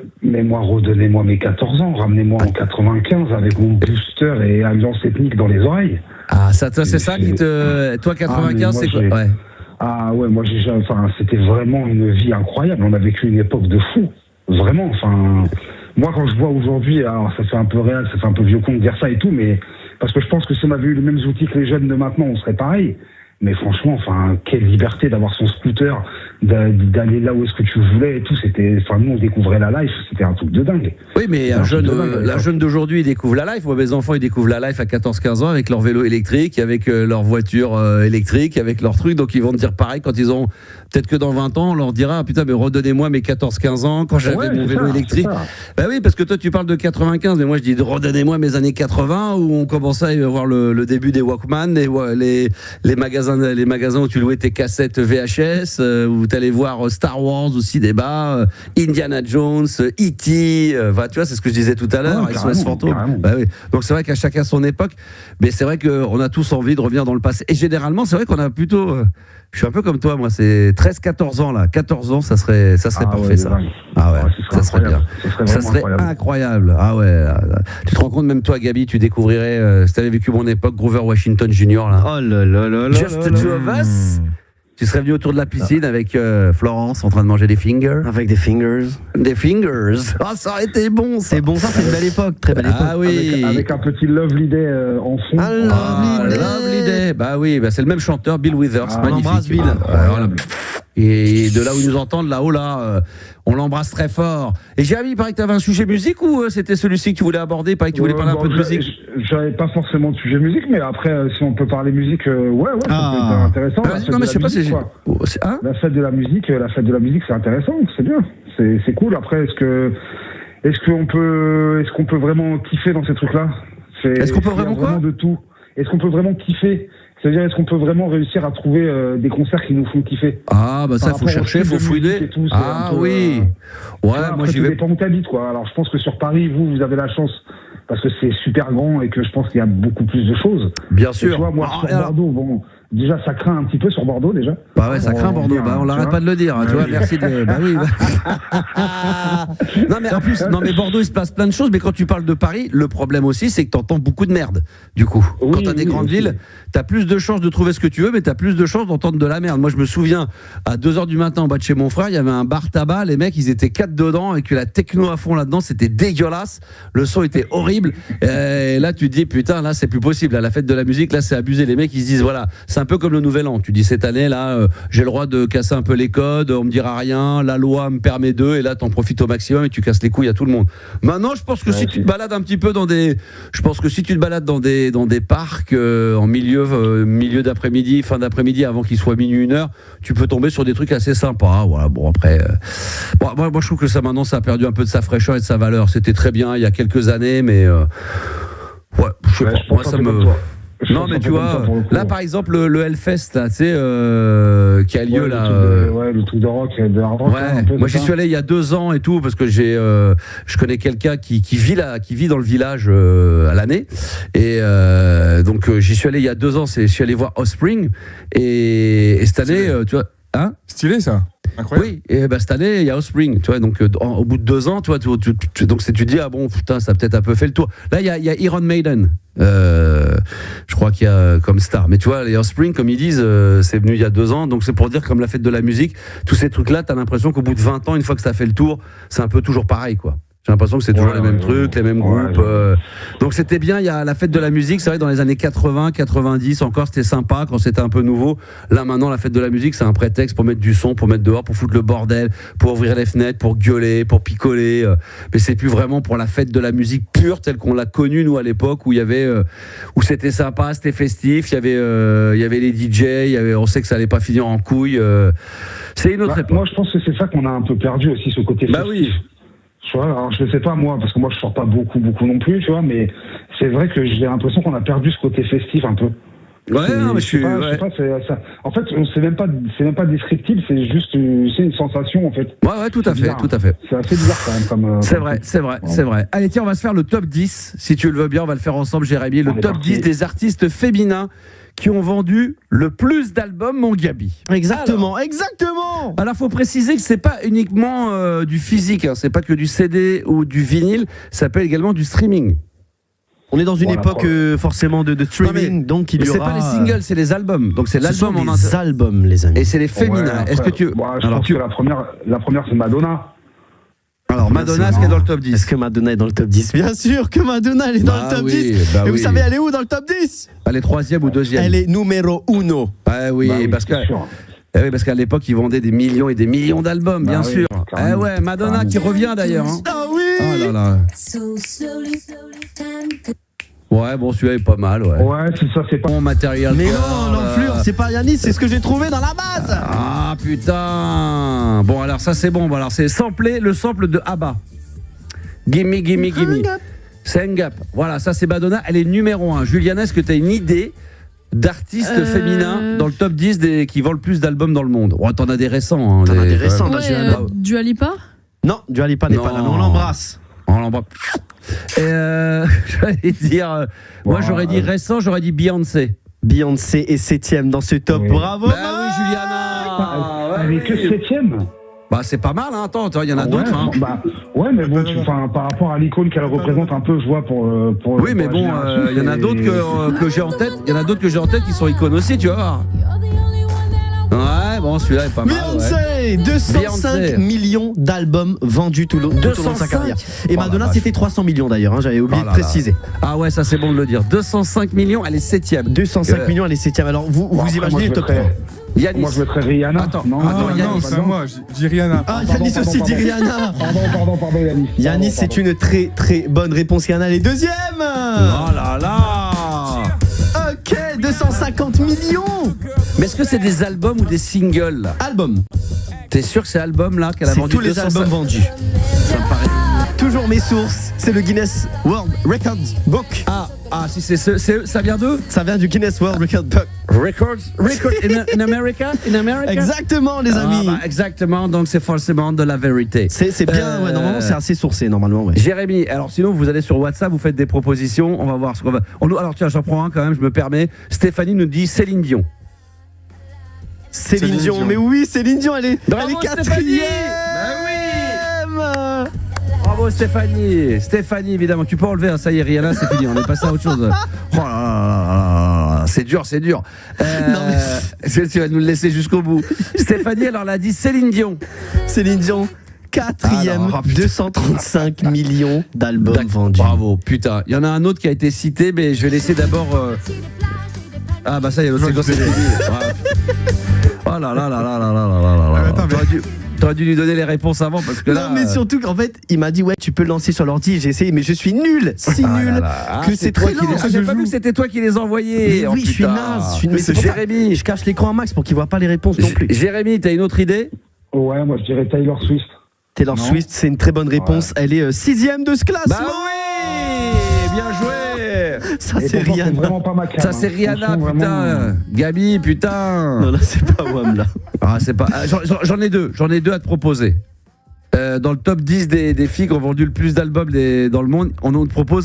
J: redonnez-moi mes 14 ans, ramenez-moi en 95 avec mon booster et alliance ethnique dans les oreilles.
B: C'est ça qui te... Toi 95, c'est quoi ?
J: Moi c'était vraiment une vie incroyable. On a vécu une époque de fou, vraiment. Moi quand je vois aujourd'hui, alors ça fait un peu réel, ça fait un peu vieux con de dire ça et tout, mais parce que je pense que si on avait eu les mêmes outils que les jeunes de maintenant, on serait pareil. Mais franchement, enfin, quelle liberté d'avoir son scooter, d'aller là où est-ce que tu voulais et tout. C'était, enfin, nous on découvrait la life, c'était un truc de dingue.
B: Oui, mais un jeune d'aujourd'hui, il découvre la life. Moi, mes enfants, ils découvrent la life à 14-15 ans avec leur vélo électrique, avec leur voiture électrique, avec leurs trucs. Donc ils vont te dire pareil quand ils ont. Peut-être que dans 20 ans, on leur dira putain, mais redonnez-moi mes 14-15 ans quand j'avais mon vélo électrique. Bah oui, parce que toi, tu parles de 95, mais moi, je dis redonnez-moi mes années 80 où on commençait à voir le début des Walkman, les magasins où tu louais tes cassettes VHS, où tu allais voir Star Wars au cinéma, Indiana Jones, E.T. Tu vois, c'est ce que je disais tout à l'heure, SOS Fantôme. Bah oui. Donc c'est vrai qu'à chacun son époque, mais c'est vrai qu'on a tous envie de revenir dans le passé. Et généralement, c'est vrai qu'on a plutôt. Je suis un peu comme toi, moi, c'est 13-14 ans là. 14 ans, ça serait parfait, ça. Ah ouais, ça serait bien. Ça serait incroyable. Ah ouais. Tu te rends compte, même toi, Gabi, tu découvrirais, si t'avais vécu mon époque, Grover Washington Jr. là.
E: Oh là là là là.
B: Just the two of us. Tu serais venu autour de la piscine avec Florence en train de manger des fingers.
E: Avec des fingers.
B: Des fingers. Ah, ça aurait été bon.
E: C'est bon, ça, c'est une belle époque, très belle époque.
B: Ah oui.
J: Avec un petit Lovely Day en fond.
B: Lovely Day. Bah oui, c'est le même chanteur, Bill Withers. Magnifique.
E: On embrasse Bill.
B: Et de là où ils nous entendent, là-haut, on l'embrasse très fort. Et Jérémy, il paraît que tu avais un sujet musique ou c'était celui-ci que tu voulais aborder? Il paraît que tu voulais parler un peu de musique.
J: J'avais pas forcément de sujet musique, mais après, si on peut parler musique, ça peut être intéressant.
B: Non, mais je sais pas, c'est.
J: La fête de la musique, c'est intéressant, c'est bien. C'est cool. Après, est-ce qu'on peut vraiment kiffer dans ces trucs-là?
B: Est-ce qu'on peut vraiment quoi?
J: De tout. Est-ce qu'on peut vraiment kiffer? C'est-à-dire, est-ce qu'on peut vraiment réussir à trouver des concerts qui nous font kiffer?
B: Ah, bah ça, il faut chercher, il faut fouiller. Ah oui. Ouais, moi j'y vais.
J: Ça dépend où t'habites, quoi. Alors, je pense que sur Paris, vous avez la chance, parce que c'est super grand et que je pense qu'il y a beaucoup plus de choses.
B: Bien sûr.
J: Tu vois, moi, sur Bordeaux, bon. Déjà, ça craint un petit peu sur Bordeaux, déjà.
B: Bah ouais, ça craint Bordeaux. On l'arrête pas de le dire. Tu vois, merci de. Bah oui. Non, mais en plus, Bordeaux, il se passe plein de choses. Mais quand tu parles de Paris, le problème aussi, c'est que t'entends beaucoup de merde. Du coup, quand t'as des grandes villes, t'as plus de chances de trouver ce que tu veux, mais t'as plus de chances d'entendre de la merde. Moi, je me souviens, à 2h du matin, en bas de chez mon frère, il y avait un bar tabac. Les mecs, ils étaient 4 dedans, avec la techno à fond là-dedans. C'était dégueulasse. Le son était horrible. Et là, tu te dis, putain, là, c'est plus possible. À la fête de la musique, là, c'est abusé. Les mecs, ils se disent, voilà. C'est un peu comme le Nouvel An. Tu dis cette année là, j'ai le droit de casser un peu les codes, on me dira rien, la loi me permet d'eux, et là t'en profites au maximum et tu casses les couilles à tout le monde. Maintenant, je pense que si tu te balades un petit peu dans des parcs en milieu d'après-midi, fin d'après-midi, avant qu'il soit minuit 1h, tu peux tomber sur des trucs assez sympas. Voilà. Bon après, moi je trouve que ça maintenant ça a perdu un peu de sa fraîcheur et de sa valeur. C'était très bien il y a quelques années, mais je sais pas. Moi ça me. Non mais tu vois, là par exemple le Hellfest là, tu sais, qui a lieu là.
J: Le truc de rock, de hard rock.
B: Ouais. Moi j'y suis allé il y a 2 ans et tout parce que je connais quelqu'un qui vit dans le village à l'année et donc j'y suis allé il y a 2 ans. Je suis allé voir Offspring et cette année, tu vois, hein?
D: Stylé ça. Incroyable.
B: Oui, et cette année il y a Offspring, tu vois, donc au bout de 2 ans, tu vois, donc tu dis ah bon putain ça a peut-être un peu fait le tour. Là il y a Iron Maiden. Je crois qu'il y a comme star, mais tu vois les Offspring comme ils disent c'est venu il y a 2 ans, donc c'est pour dire comme la fête de la musique, tous ces trucs là t'as l'impression qu'au bout de 20 ans, une fois que ça fait le tour, c'est un peu toujours pareil quoi. J'ai l'impression que c'est toujours les mêmes trucs, les mêmes groupes. Donc c'était bien, il y a la fête de la musique, c'est vrai dans les années 80, 90 encore c'était sympa quand c'était un peu nouveau. Là maintenant la fête de la musique c'est un prétexte pour mettre du son, pour mettre dehors, pour foutre le bordel, pour ouvrir les fenêtres, pour gueuler, pour picoler. Mais c'est plus vraiment pour la fête de la musique pure telle qu'on l'a connue nous à l'époque où il y avait, où c'était sympa, c'était festif, il y avait les DJ, on sait que ça allait pas finir en couille. C'est une autre époque.
J: Moi je pense que c'est ça qu'on a un peu perdu aussi, ce côté festif.
B: Bah oui.
J: Tu vois, alors je sais pas moi, parce que moi je sors pas beaucoup non plus, tu vois, mais c'est vrai que j'ai l'impression qu'on a perdu ce côté festif un peu.
B: Ouais, non, mais je sais
J: pas, ça. En fait, c'est même pas descriptible, c'est juste une sensation en fait.
B: Ouais, tout à fait.
J: C'est assez bizarre quand même
B: C'est vrai. Allez, tiens, on va se faire le top 10, si tu le veux bien, on va le faire ensemble, Jérémy, le top 10 des artistes féminins qui ont vendu le plus d'albums, mon Gabi.
E: Exactement.
B: Alors, faut préciser que c'est pas uniquement du physique, hein, c'est pas que du CD ou du vinyle, ça peut également du streaming.
E: On est dans une époque forcément de streaming, donc il y aura.
B: C'est pas les singles, c'est les albums. Donc c'est l'album en
E: les albums, les amis.
B: Et c'est les féminins. Est-ce que tu
J: je pense que la première c'est Madonna.
B: Alors Alors Madonna, est-ce qu'elle est dans le top 10?
E: Est-ce que Madonna est dans le top 10? Bien sûr que Madonna elle est dans le top 10. Et vous savez elle est où dans le top 10?
B: Elle est 3e ou 2e?
E: Elle est numéro 1.
B: Ah oui, parce qu'à l'époque, ils vendaient des millions et des millions d'albums, bien sûr. Eh ouais, Madonna qui revient d'ailleurs. Hein.
E: Ah oui.
B: Oh là là. Ouais, bon, celui-là est pas mal, ouais.
J: Ouais, c'est ça, c'est pas
B: bon matériel.
E: Mais non, l'enflure, c'est pas Yanis, c'est ce que j'ai trouvé dans la base.
B: Ah putain. Bon, alors ça c'est bon. Bon, alors c'est le sample de ABBA. Gimme, gimme, gimme. Hang Up. Voilà, ça c'est Madonna. Elle est numéro 1. Juliana, est-ce que tu as une idée d'artistes féminins dans le top 10 qui vendent le plus d'albums dans le monde? Oh, t'en as des récents. Hein,
E: t'en as des récents.
C: Dua Lipa?
E: Non, Dua Lipa n'est pas là, mais on l'embrasse.
B: On l'embrasse. J'allais dire, moi j'aurais dit récent, j'aurais dit Beyoncé.
E: Beyoncé est 7e dans ce top. Oui. Bravo.
B: Bah oui, Juliana.
J: Elle est que 7e.
B: Bah c'est pas mal, hein. Attends, il y en a d'autres. Hein.
J: Ouais, mais bon, par rapport à l'icône qu'elle représente un peu, je vois pour.
B: Oui, mais bon, il y en a d'autres que j'ai en tête. Il y en a d'autres que j'ai en tête qui sont icônes aussi, tu vas voir. Ouais, bon, celui-là est pas mal.
E: Beyoncé, 205 millions d'albums vendus tout au long de sa carrière. Et Madonna, c'était 300 millions d'ailleurs, hein, j'avais oublié de préciser.
B: Ah ouais, ça c'est bon de le dire. 205 millions, elle est 7e.
E: 205 millions, elle est 7e. Alors, vous imaginez le top 3?
J: Yanis. Moi je mettrais Rihanna.
B: Attends,
D: Yanis. C'est moi, je dis Rihanna.
E: Ah, Yanis aussi dit Rihanna.
J: Pardon, Yanis.
E: Yanis, c'est une très très bonne réponse. Rihanna, elle est 2e.
B: Oh là là.
E: Ok, 250 millions.
B: Mais est-ce que c'est des albums ou des singles là?
E: Albums.
B: T'es sûr que c'est album là qu'elle a vendu?
E: C'est tous les albums vendus.
B: Ça me paraît.
E: Toujours mes sources, c'est le Guinness World Records Book.
B: Ah, si ça vient d'eux?
E: Ça vient du Guinness World Records Book.
B: Record in America?
E: Exactement, les amis.
B: Exactement, donc c'est forcément de la vérité.
E: C'est bien, ouais, normalement c'est assez sourcé, normalement. Ouais.
B: Jérémy, alors sinon vous allez sur WhatsApp, vous faites des propositions, on va voir ce qu'on va. Alors tiens, j'en prends un quand même, je me permets. Stéphanie nous dit Céline Dion.
E: Céline Dion, mais oui, Céline Dion, elle est 4e.
B: Bravo Stéphanie. Stéphanie, évidemment, tu peux enlever, hein, ça y est, Rihanna, c'est fini, on est passé à autre chose. Oh là là là, c'est dur. Non, mais... Tu vas nous le laisser jusqu'au bout. Stéphanie, alors elle a dit Céline Dion.
E: Céline Dion, 4e, 235 millions d'albums vendus.
B: Bravo, putain. Il y en a un autre qui a été cité, mais je vais laisser d'abord. Ah bah ça y est, l'autre c'est fini. Oh là là là là là là là. T'aurais dû lui donner les réponses avant parce que là.
E: Non, mais surtout qu'en fait, il m'a dit ouais, tu peux le lancer sur l'ordi. J'ai essayé, mais je suis nul, nul que c'est très lent.
B: J'ai pas vu que c'était toi qui les envoyais.
E: Oui, je suis naze.
B: C'est Jérémy.
E: Je cache l'écran en max pour qu'il voit pas les réponses non plus.
B: Jérémy, t'as une autre idée?
J: Ouais, moi je dirais Taylor Swift.
E: Taylor Swift, c'est une très bonne réponse. Elle est 6e de ce classement.
B: Bah oui, bien joué.
E: Ça c'est Rihanna.
B: Ça c'est Rihanna, putain. Gabi, putain.
E: Non, là c'est pas WAM là.
B: Ah, c'est pas. J'en ai deux à te proposer. Dans le top 10 des filles qui ont vendu le plus d'albums dans le monde,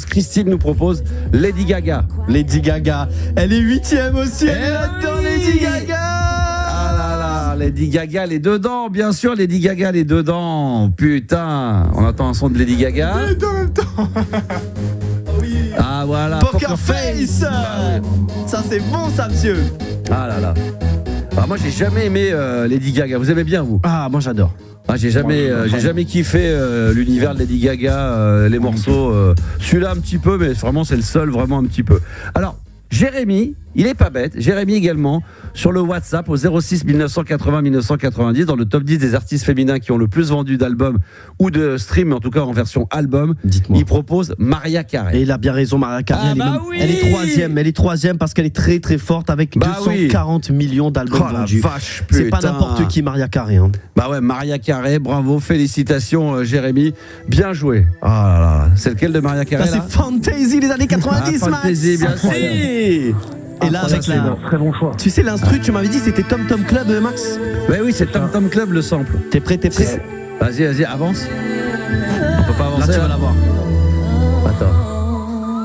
B: Christine nous propose Lady Gaga.
E: Lady Gaga, elle est 8e aussi. Elle est là-dedans, Lady Gaga.
B: Ah là là, Lady Gaga, elle est dedans, bien sûr. Lady Gaga, elle est dedans. Putain, on entend un son de Lady Gaga.
D: Les deux en même temps.
B: Ah voilà,
E: Poker Face. Ça c'est bon ça, monsieur.
B: Ah là là. Alors moi j'ai jamais aimé Lady Gaga. Vous aimez bien vous?
E: Ah moi j'adore.
B: Ah j'ai jamais kiffé l'univers de Lady Gaga, les morceaux. Celui-là un petit peu, mais vraiment c'est le seul vraiment un petit peu. Alors Jérémy, il est pas bête. Jérémy également sur le WhatsApp au 06 1980 1990 dans le top 10 des artistes féminins qui ont le plus vendu d'albums ou de streams, en tout cas en version album.
E: Dites-moi.
B: Il propose Mariah Carey.
E: Et il a bien raison, Mariah Carey. Elle est 3e. Elle est 3e parce qu'elle est très très forte avec 240 millions d'albums vendus.
B: Vache,
E: c'est pas n'importe qui, Mariah Carey. Hein.
B: Bah ouais, Mariah Carey, bravo, félicitations Jérémy, bien joué. Ah là là, c'est lequel de Mariah Carey là?
E: C'est Fantasy des années 90,
B: Fantasy, bien sûr.
E: Et là, avec
J: un très bon choix.
E: Tu sais, l'instru, tu m'avais dit c'était Tom Tom Club, Max?
B: Oui, c'est Tom Tom Club le sample.
E: T'es prêt?
B: Vas-y, avance. On peut pas avancer.
E: Là, tu vas l'avoir.
B: Attends.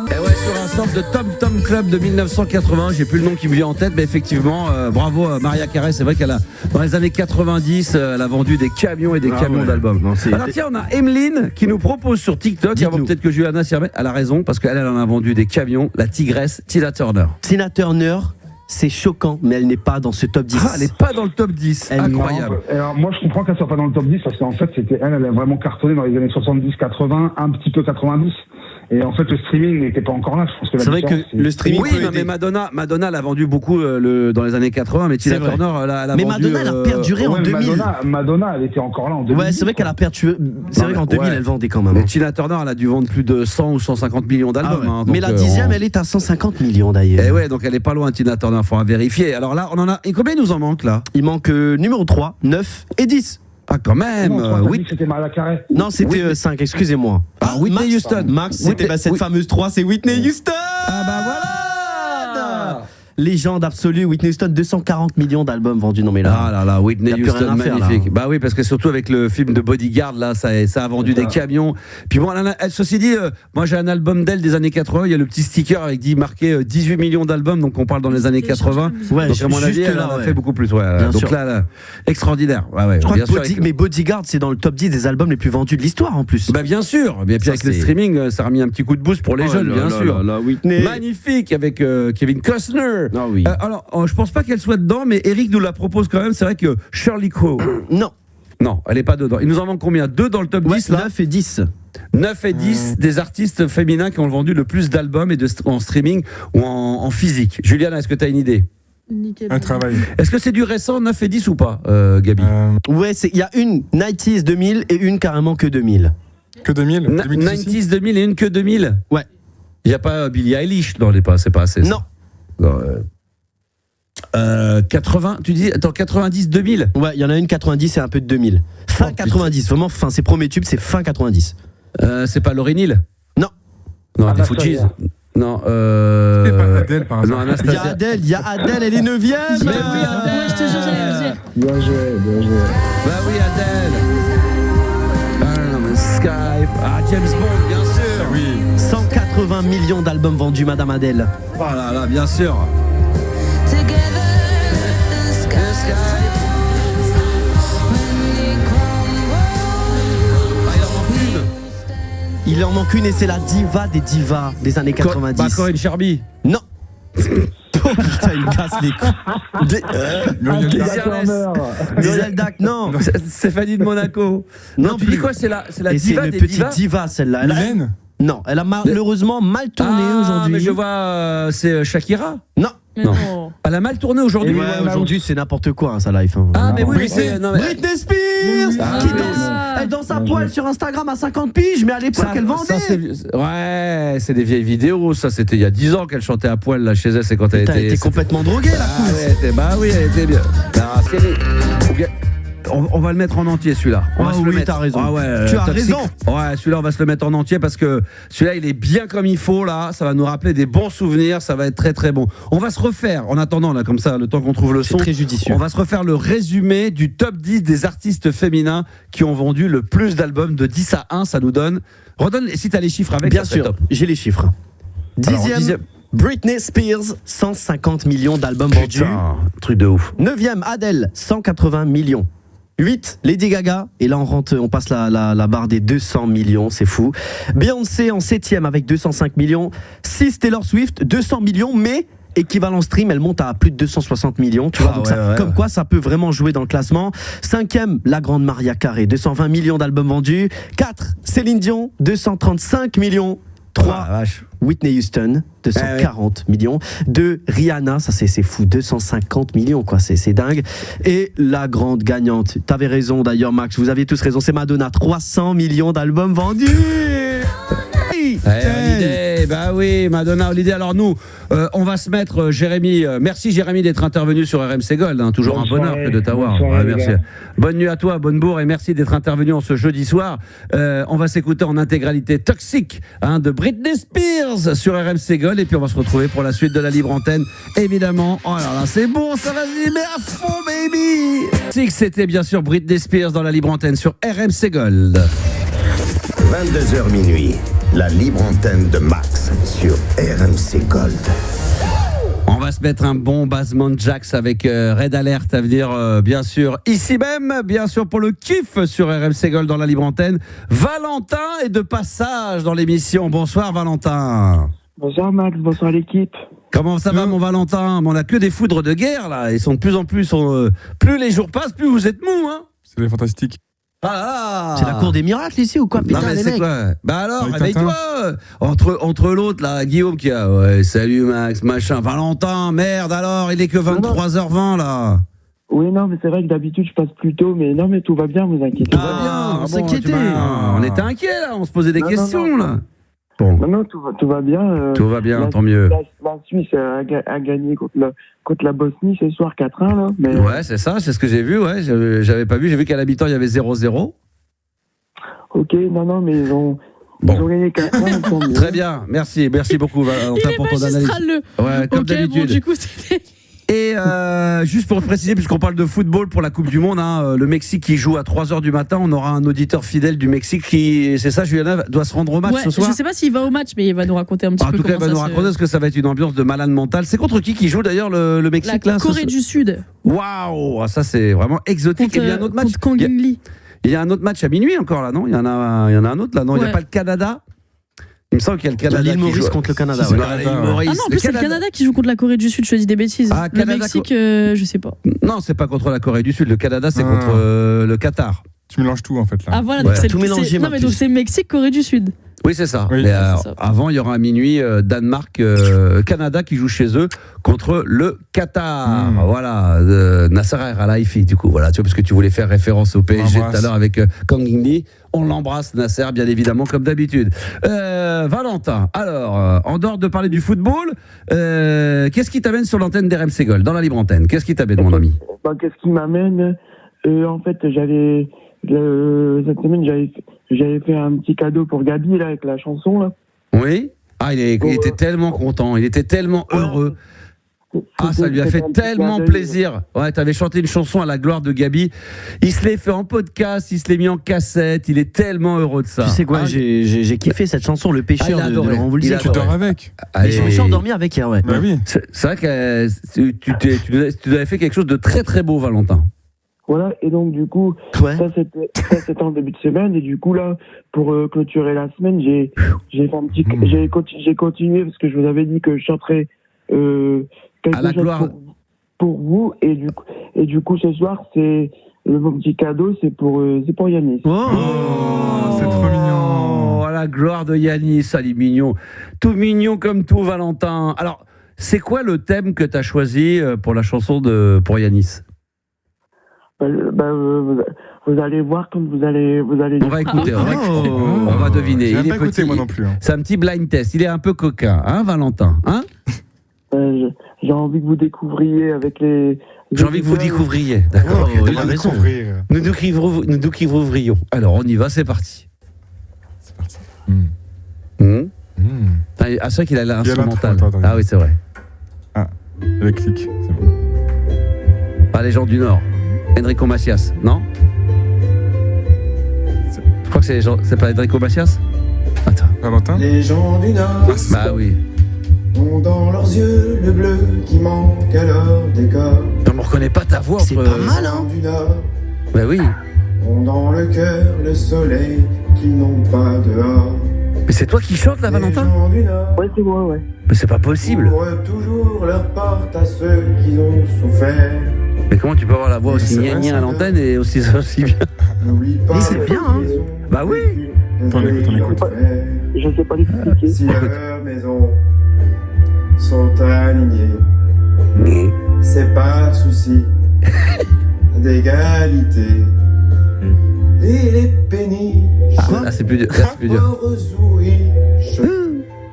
B: Et ouais, sur un sample de Tom Tom Club de 1980, j'ai plus le nom qui me vient en tête, mais effectivement, bravo Mariah Carey. C'est vrai qu'elle a, dans les années 90, elle a vendu des camions et des camions d'albums. Alors tiens, on a Emeline qui nous propose sur TikTok, avant peut-être que Juliana s'y remette, elle a raison, parce qu'elle en a vendu des camions, la tigresse Tina Turner.
E: Tina Turner, c'est choquant, mais elle n'est pas dans ce top 10.
B: Ah, elle n'est pas dans le top 10. Incroyable.
J: Alors, moi, je comprends qu'elle soit pas dans le top 10 parce qu'en fait, elle a vraiment cartonné dans les années 70, 80, un petit peu 90. Et en fait, le streaming n'était pas encore là. Je pense que
E: c'est vrai que le streaming.
B: Oui, mais Madonna l'a vendu beaucoup dans les années 80, mais Tina Turner l'a vendu.
E: Mais Madonna, elle a perduré en 2000.
J: Madonna, elle était encore là en 2000.
E: Ouais, c'est vrai qu'elle a perdu. C'est vrai qu'en 2000, elle vendait quand même.
B: Mais Tina Turner, elle a dû vendre plus de 100 ou 150 millions d'albums.
E: Ah ouais. Mais la 10e, elle est à 150 millions d'ailleurs.
B: Et ouais, donc elle est pas loin, Tina Turner, il faudra vérifier. Alors là, on en a. Et combien il nous en manque là?
E: Il manque numéro 3, 9 et 10.
B: Ah, quand même.
J: Oui, c'était Mariah Carey.
E: Non, c'était 5, excusez-moi.
B: Ah, Whitney Houston.
E: Max, c'était cette fameuse 3, c'est Whitney Houston.
B: Ah bah voilà.
E: Légende absolue, Whitney Houston, 240 millions d'albums vendus. Non mais là,
B: ah là là, Whitney Houston, magnifique.
E: Là.
B: Bah oui, parce que surtout avec le film de Bodyguard, là, ça a vendu des camions. Puis bon, ceci dit, moi j'ai un album d'elle des années 80. Il y a le petit sticker avec marqué 18 millions d'albums, donc on parle dans les années 80.
E: Ouais,
B: donc à mon avis, elle en a fait beaucoup plus. Ouais. Donc
E: sûr.
B: là, extraordinaire. Ouais,
E: je crois
B: bien
E: que
B: sûr,
E: mais Bodyguard, c'est dans le top 10 des albums les plus vendus de l'histoire en plus.
B: Bah bien sûr. Et puis avec le streaming, ça a remis un petit coup de boost pour les jeunes, bien sûr.
E: Whitney.
B: Magnifique avec Kevin Costner.
E: Ah oui.
B: Alors, je pense pas qu'elle soit dedans, mais Eric nous la propose quand même. C'est vrai que Shirley Crow. Non, elle est pas dedans. Il nous en manque combien? 2 dans le top 10 là?
E: 9 et 10.
B: 9 et 10 des artistes féminins qui ont vendu le plus d'albums et en streaming ou en physique. Juliane, est-ce que tu as une idée?
C: Nickel.
D: Un travail.
B: Est-ce que c'est du récent, 9 et 10 ou pas, Gabi?
E: Ouais, il y a une 90s 2000 et une carrément que 2000.
D: Que 2000
B: 90s 2000 et une que 2000?
E: Ouais.
B: Il n'y a pas Billie Eilish? Non, c'est pas assez.
E: Non.
B: 80, tu dis, attends, 90, 2000?
E: Ouais, il y en a une 90 et un peu de 2000. Fin 90, vraiment fin, ses premiers tubes, c'est fin 90.
B: C'est pas Lauryn Hill?
E: Non.
B: Non, des Fujis. Non,
D: c'est pas Adèle par hasard.
B: Non,
E: il y a Adèle, elle est 9e.
C: Bah oui, Adèle, je te jure, j'allais le dire.
J: Bien joué.
B: Bah oui, Adèle. Sky. Ah, James Bond, bien sûr.
D: Oui.
E: 180 millions d'albums vendus, Madame Adèle.
B: Oh là là, bien sûr.
E: Il en manque une et c'est la diva des divas des années 90.
B: Corinne Charby.
E: Non. Oh putain, il me casse les couilles. Zeldak, non.
B: Stéphanie de Monaco. Non, tu dis quoi? C'est la diva des divas.
E: C'est une petite diva celle-là.
D: Mylène?
E: Non, elle a malheureusement mal tourné aujourd'hui.
B: Mais je vois, c'est Shakira.
E: Non.
B: Non. Elle a mal tourné aujourd'hui.
E: Ouais, aujourd'hui c'est n'importe quoi hein, sa life. Hein.
B: Ah mais oui,
E: Britney Spears qui danse. Elle danse à poil sur Instagram à 50 piges, mais à l'époque elle vendait.
B: C'est des vieilles vidéos. Ça c'était il y a 10 ans qu'elle chantait à poil là chez elle. C'est quand elle était
E: complètement droguée la pousse.
B: Bah oui, elle était bien. On va le mettre en entier celui-là.
E: T'as raison.
B: Ah ouais,
E: tu as raison.
B: Ouais, celui-là on va se le mettre en entier parce que celui-là il est bien comme il faut là. Ça va nous rappeler des bons souvenirs. Ça va être très très bon. On va se refaire en attendant là comme ça le temps qu'on trouve le son.
E: Très judicieux.
B: On va se refaire le résumé du top 10 des artistes féminins qui ont vendu le plus d'albums de 10 à 1. Ça nous donne. Redonne si t'as les chiffres avec.
E: Bien sûr. J'ai les chiffres. 10e. Britney Spears, 150 millions d'albums vendus.
B: Truc de ouf.
E: 9e, Adele, 180 millions. 8, Lady Gaga, et là on passe la barre des 200 millions, c'est fou. Beyoncé en 7e avec 205 millions. 6, Taylor Swift, 200 millions, mais équivalent stream, elle monte à plus de 260 millions. Tu vois, donc comme quoi ça peut vraiment jouer dans le classement. 5e, la grande Mariah Carey, 220 millions d'albums vendus. 4, Céline Dion, 235 millions. 3, Whitney Houston, 240 millions. 2, Rihanna, ça c'est fou, 250 millions, quoi, c'est dingue. Et la grande gagnante, t'avais raison d'ailleurs, Max, vous aviez tous raison, c'est Madonna, 300 millions d'albums vendus.
B: Holiday, bah oui, Madonna, Holiday. Alors nous, on va se mettre, Jérémy. Merci Jérémy d'être intervenu sur RMC Gold. Hein, toujours un bonheur de t'avoir. Merci. Bonne nuit à toi, bonne bourre et merci d'être intervenu en ce jeudi soir. On va s'écouter en intégralité Toxic de Britney Spears sur RMC Gold et puis on va se retrouver pour la suite de la libre antenne. Évidemment. Oh là là, c'est bon, ça va y mais à fond, baby. C'était bien sûr Britney Spears dans la libre antenne sur RMC Gold.
A: 22h minuit. La libre antenne de Max sur RMC Gold.
B: On va se mettre un bon basement de Jax avec Red Alert à venir, bien sûr, ici même, bien sûr, pour le kiff sur RMC Gold dans la libre antenne. Valentin est de passage dans l'émission. Bonsoir, Valentin.
K: Bonsoir, Max. Bonsoir, l'équipe.
B: Comment ça va, mon Valentin? On a que des foudres de guerre, là. Ils sont de plus en plus. Plus les jours passent, plus vous êtes mous, hein.
D: C'est les fantastiques.
B: Ah,
E: c'est la cour des miracles ici ou quoi?
B: Putain, non, mais c'est quoi? Bah alors, réveille-toi. Entre l'autre, là, Guillaume qui a. Ouais, salut Max, machin. Valentin, merde alors, il est que 23h20, là.
K: Oui, non, mais c'est vrai que d'habitude, je passe plus tôt, mais non, mais tout va bien, vous inquiétez pas.
B: Tout va bien, on s'inquiétait. On était inquiets, là, on se posait des questions, là.
K: Bon. Non, tout va bien.
B: Tout va bien, tant mieux.
K: La Suisse a gagné contre la Bosnie ce soir 4-1, là. Mais...
B: Ouais, c'est ça, c'est ce que j'ai vu, ouais. J'avais pas vu, j'ai vu qu'à la mi-temps, il y avait 0-0.
K: Ok, non, mais ils ont gagné 4-1.
B: Très bien, merci beaucoup, Valentin, pour ton analyse. Ouais, comme d'habitude.
C: Bon, du coup, c'était...
B: Et juste pour préciser, puisqu'on parle de football pour la Coupe du Monde, hein, le Mexique qui joue à 3h du matin, on aura un auditeur fidèle du Mexique qui, c'est ça, Juliana, doit se rendre au match ce soir.
C: Je sais pas s'il va au match, mais il va nous raconter un petit peu.
B: En tout cas, il va nous raconter parce que ça va être une ambiance de malade mental. C'est contre qui joue d'ailleurs le Mexique
C: la
B: là?
C: Corée du Sud.
B: Waouh, ça c'est vraiment exotique. Et il y a un autre match. Il y a un autre match à minuit encore là, non? Il y en a un autre là, non? Il n'y a pas le Canada? Il me semble qu'il y a le Canada.
E: L'île Maurice contre le Canada.
C: Ah non, en plus c'est le Canada qui joue contre la Corée du Sud, je te dis des bêtises.
B: Ah,
C: le Mexique, je sais pas.
B: Non, c'est pas contre la Corée du Sud. Le Canada, c'est contre le Qatar.
D: Tu mélanges tout en fait là.
C: Ah voilà, donc c'est
E: tout mélangé.
C: Non mais donc c'est Mexique, Corée du Sud.
B: Oui, c'est ça.
D: Oui.
B: Mais avant, il y aura à minuit Danemark, Canada qui joue chez eux contre le Qatar. Voilà, Nasser Al-Khelaifi, du coup. Voilà, tu vois, parce que tu voulais faire référence au PSG tout à l'heure avec Kang In-lee. On l'embrasse, Nasser, bien évidemment, comme d'habitude. Valentin, alors, en dehors de parler du football, qu'est-ce qui t'amène sur l'antenne d'RMC Gold, dans la libre antenne? Qu'est-ce qui t'amène, mon ami?
K: Qu'est-ce qui m'amène? En fait, cette semaine, j'avais fait un petit cadeau pour Gabi là, avec la chanson là.
B: Oui. Ah, il était tellement content, il était tellement heureux. Ah, ça lui a fait tellement plaisir. Ouais, t'avais chanté une chanson à la gloire de Gabi. Il se l'est fait en podcast, il se l'est mis en cassette. Il est tellement heureux de ça.
E: Tu sais quoi, j'ai kiffé cette chanson, Le Pêcheur de Laurent Voulzy.
D: Tu dors avec.
E: Je me suis endormi avec hier, ouais.
D: Bah oui.
B: C'est vrai que tu avais fait quelque chose de très très beau, Valentin.
K: Voilà, et donc du coup, ça c'était en début de semaine, et du coup là, pour clôturer la semaine, j'ai fait un petit, j'ai continué parce que je vous avais dit que je chanterais quelque chose pour vous, et du coup ce soir c'est mon petit cadeau, c'est pour Yanis.
B: Oh, c'est trop mignon. À la gloire de Yanis, ça il est mignon, tout mignon comme tout, Valentin. Alors, c'est quoi le thème que tu as choisi pour la chanson pour Yanis?
K: Vous allez voir quand vous allez.
B: On va écouter, on va deviner. Il est petit, moi non plus. C'est un petit blind test. Il est un peu coquin, hein, Valentin, hein?
K: J'ai envie que vous découvriez avec les.
B: J'ai envie que vous découvriez. D'accord. Nous découvrions. Alors, on y va. C'est parti. C'est parti. Ah, c'est vrai qu'il a l'instrumental. Ah oui, c'est vrai.
D: Ah, le clic. C'est bon.
B: Pas les gens du Nord. Enrico Macias, non? Je crois que c'est pas Enrico Macias? Attends.
D: Valentin?
L: Les gens du Nord.
B: Bah oui.
L: Ont dans leurs yeux le bleu qui manque à leur décor.
B: On me reconnaît pas ta voix.
E: C'est pas mal, hein?
L: Du Nord.
B: Bah oui.
L: Ont dans le cœur le soleil qu'ils n'ont pas dehors.
B: Mais c'est toi qui chantes là, Valentin?
K: Ouais, c'est moi, ouais.
B: Mais c'est pas possible.
L: Ouvrent toujours leurs portes à ceux qui ont souffert.
B: Mais comment tu peux avoir la voix aussi gna à l'antenne et aussi bien?
L: N'oublie pas.
E: Mais c'est bien, hein?
B: Bah oui.
D: On écoute.
K: Je sais pas l'expliquer.
L: Si leurs maisons sont alignées, c'est pas souci d'égalité. Et les péniches
B: c'est plus dur.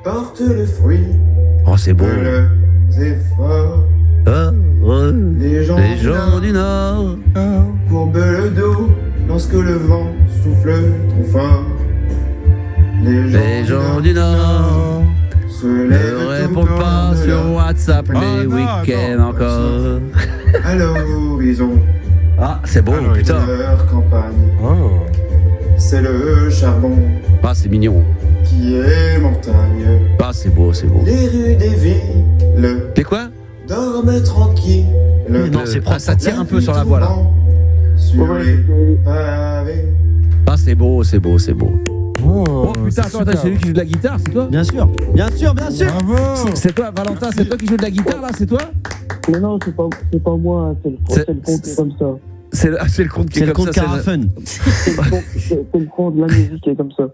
L: portent le fruit.
B: Oh, c'est beau.
L: De leurs efforts. Les gens
B: du Nord
L: courbent le dos lorsque le vent souffle trop fort.
B: Les gens du Nord ne répondent pas sur WhatsApp les week-ends encore.
L: À l'horizon.
B: Ah, c'est beau, putain.
L: Leur campagne. C'est le charbon.
B: Ah, c'est mignon.
L: Qui est montagne.
B: Ah, c'est beau, c'est beau.
L: Les rues des villes.
B: T'es quoi?
L: Dorment tranquille.
B: Non, c'est propre. Ça tire un peu sur la voix là.
L: Sur les pavés.
B: Ah, c'est beau, c'est beau, c'est beau. Oh putain, attends, c'est lui qui joue de la guitare, c'est toi?
E: Bien sûr.
D: Bravo.
B: C'est toi, Valentin, c'est toi qui joue de la guitare là, c'est toi?
K: Mais non, c'est pas moi, c'est le compte qui est comme ça.
B: C'est le compte qui est comme ça.
E: C'est le compte Carafun.
K: C'est le compte de la musique qui est comme ça.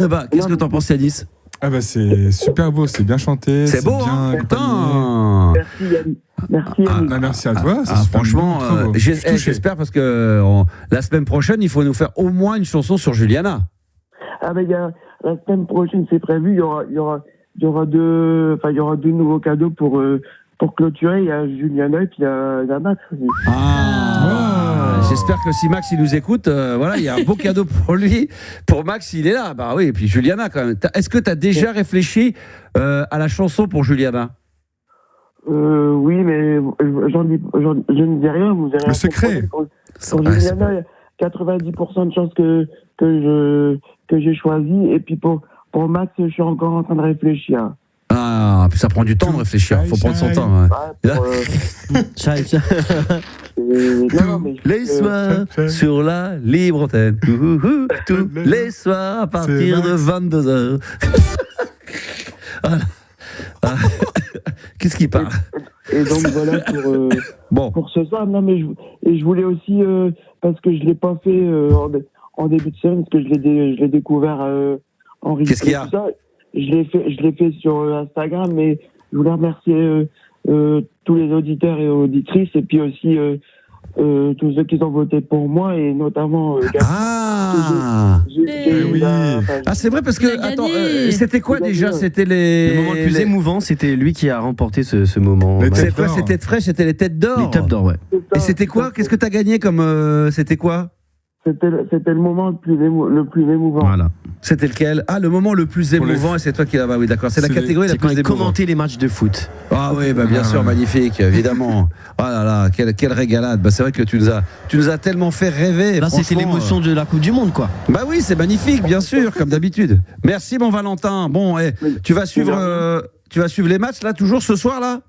B: Bah, qu'est-ce que t'en penses, Yanis?
D: Ah bah c'est super beau, c'est bien chanté.
B: C'est beau,
D: bien
B: hein, putain.
K: Merci Yannick. Merci Yannick.
D: Merci à toi.
B: Franchement, j'espère parce que la semaine prochaine, il faut nous faire au moins une chanson sur Juliana.
K: Ah ben la semaine prochaine, c'est prévu. Il y aura deux nouveaux cadeaux pour clôturer. Il y a Juliana et puis il y a Max.
B: J'espère que si Max il nous écoute, voilà, il y a un beau cadeau pour lui. Pour Max, il est là. Bah oui, et puis Juliana quand même. Est-ce que tu as déjà réfléchi à la chanson pour Juliana?
K: Oui, mais je ne dis rien. Vous verrez.
D: Le secret.
K: Pour Juliana, il y a 90% de chances que j'ai choisi. Et puis pour Max, je suis encore en train de réfléchir.
B: Ah, puis ça prend du temps de réfléchir. Faut prendre son temps. Ouais. Les soirs sur la libre antenne. Tous les soirs à partir de 22h. Voilà. Qu'est-ce qu'il parle?
K: Et donc voilà pour ce soir. Non, mais je voulais aussi, parce que je ne l'ai pas fait en début de semaine, parce que je l'ai découvert en replay.
B: Qu'est-ce qu'il y a?
K: Je l'ai fait sur Instagram, mais je voulais remercier tous les auditeurs et auditrices, et puis aussi tous ceux qui ont voté pour moi, et notamment
B: c'est vrai, parce que attends, c'était quoi déjà? C'était
E: le moment le plus émouvant, c'était lui qui a remporté ce moment.
B: C'est quoi? C'était fraîche, c'était les têtes d'or.
E: Les têtes d'or, ouais.
B: Et c'était quoi? Qu'est-ce que t'as gagné comme c'était quoi?
K: C'était le moment le plus émouvant.
E: Voilà.
B: C'était lequel? Ah, le moment le plus émouvant, et c'est toi qui l'as. Bah oui, d'accord. C'est la catégorie la plus émouvante.
E: Commenter les matchs de foot.
B: Ah oui, bah bien sûr, magnifique, évidemment. Ah là là, quelle régalade. Bah c'est vrai que tu nous as tellement fait rêver.
E: Là, c'était l'émotion de la Coupe du Monde, quoi.
B: Bah oui, c'est magnifique, bien sûr, comme d'habitude. Merci, mon Valentin. Bon, tu vas suivre les matchs là, toujours ce soir là?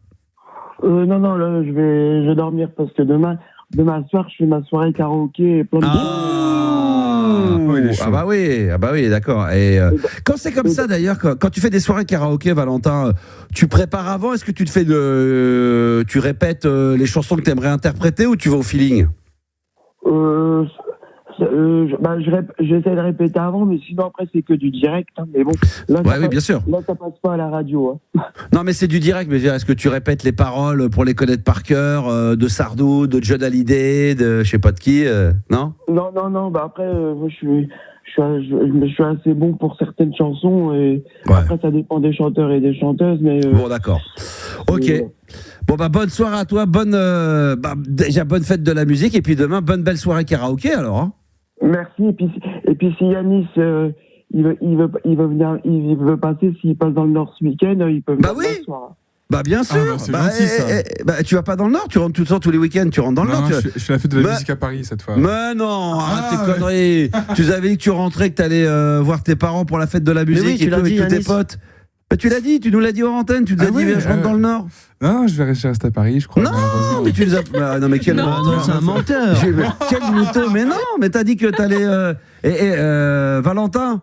K: Non, là, je vais dormir parce que demain soir, je fais ma soirée karaoké et plein de
B: ah bah oui, d'accord. Et quand c'est comme ça d'ailleurs, quand tu fais des soirées karaoké, Valentin, tu prépares avant? Est-ce que tu répètes les chansons que tu aimerais interpréter, ou tu vas au feeling?
K: J'essaie de répéter avant, mais sinon après c'est que du direct. Hein, mais bon, là,
B: oui, bien sûr.
K: Là, ça passe pas à la radio. Hein.
B: Non, mais c'est du direct. Mais est-ce que tu répètes les paroles pour les connaître par cœur, de Sardou, de John Hallyday, de je sais pas de qui, non? Non.
K: Bah après, moi, je suis assez bon pour certaines chansons, et après ça dépend des chanteurs et des chanteuses. Mais
B: bon, d'accord. Ok. Bon bah bonne soirée à toi, déjà bonne fête de la musique, et puis demain bonne belle soirée karaoké alors. Hein.
K: Merci, et puis si Yanis il veut venir, il veut passer, s'il passe dans le Nord ce week-end, il peut venir ce soir.
B: Bah bien sûr.
D: C'est gentil, ça.
B: Tu vas pas dans le Nord, tu rentres tout le temps tous les week-ends, tu rentres dans le Nord.
D: Je fais la fête de la musique à Paris cette fois.
B: Mais non, arrête tes conneries. Tu nous avais dit que tu rentrais, que t'allais voir tes parents pour la fête de la musique, et tout, avec tous tes potes. Bah, tu l'as dit, tu nous l'as dit en antenne, tu nous as dit je rentre dans le Nord.
D: Non, je vais rester à Paris, je crois.
B: Non, mais tu nous as. Non, mais quel menteur, c'est un menteur. Quel mytho, mais non, mais t'as dit que t'allais. Valentin.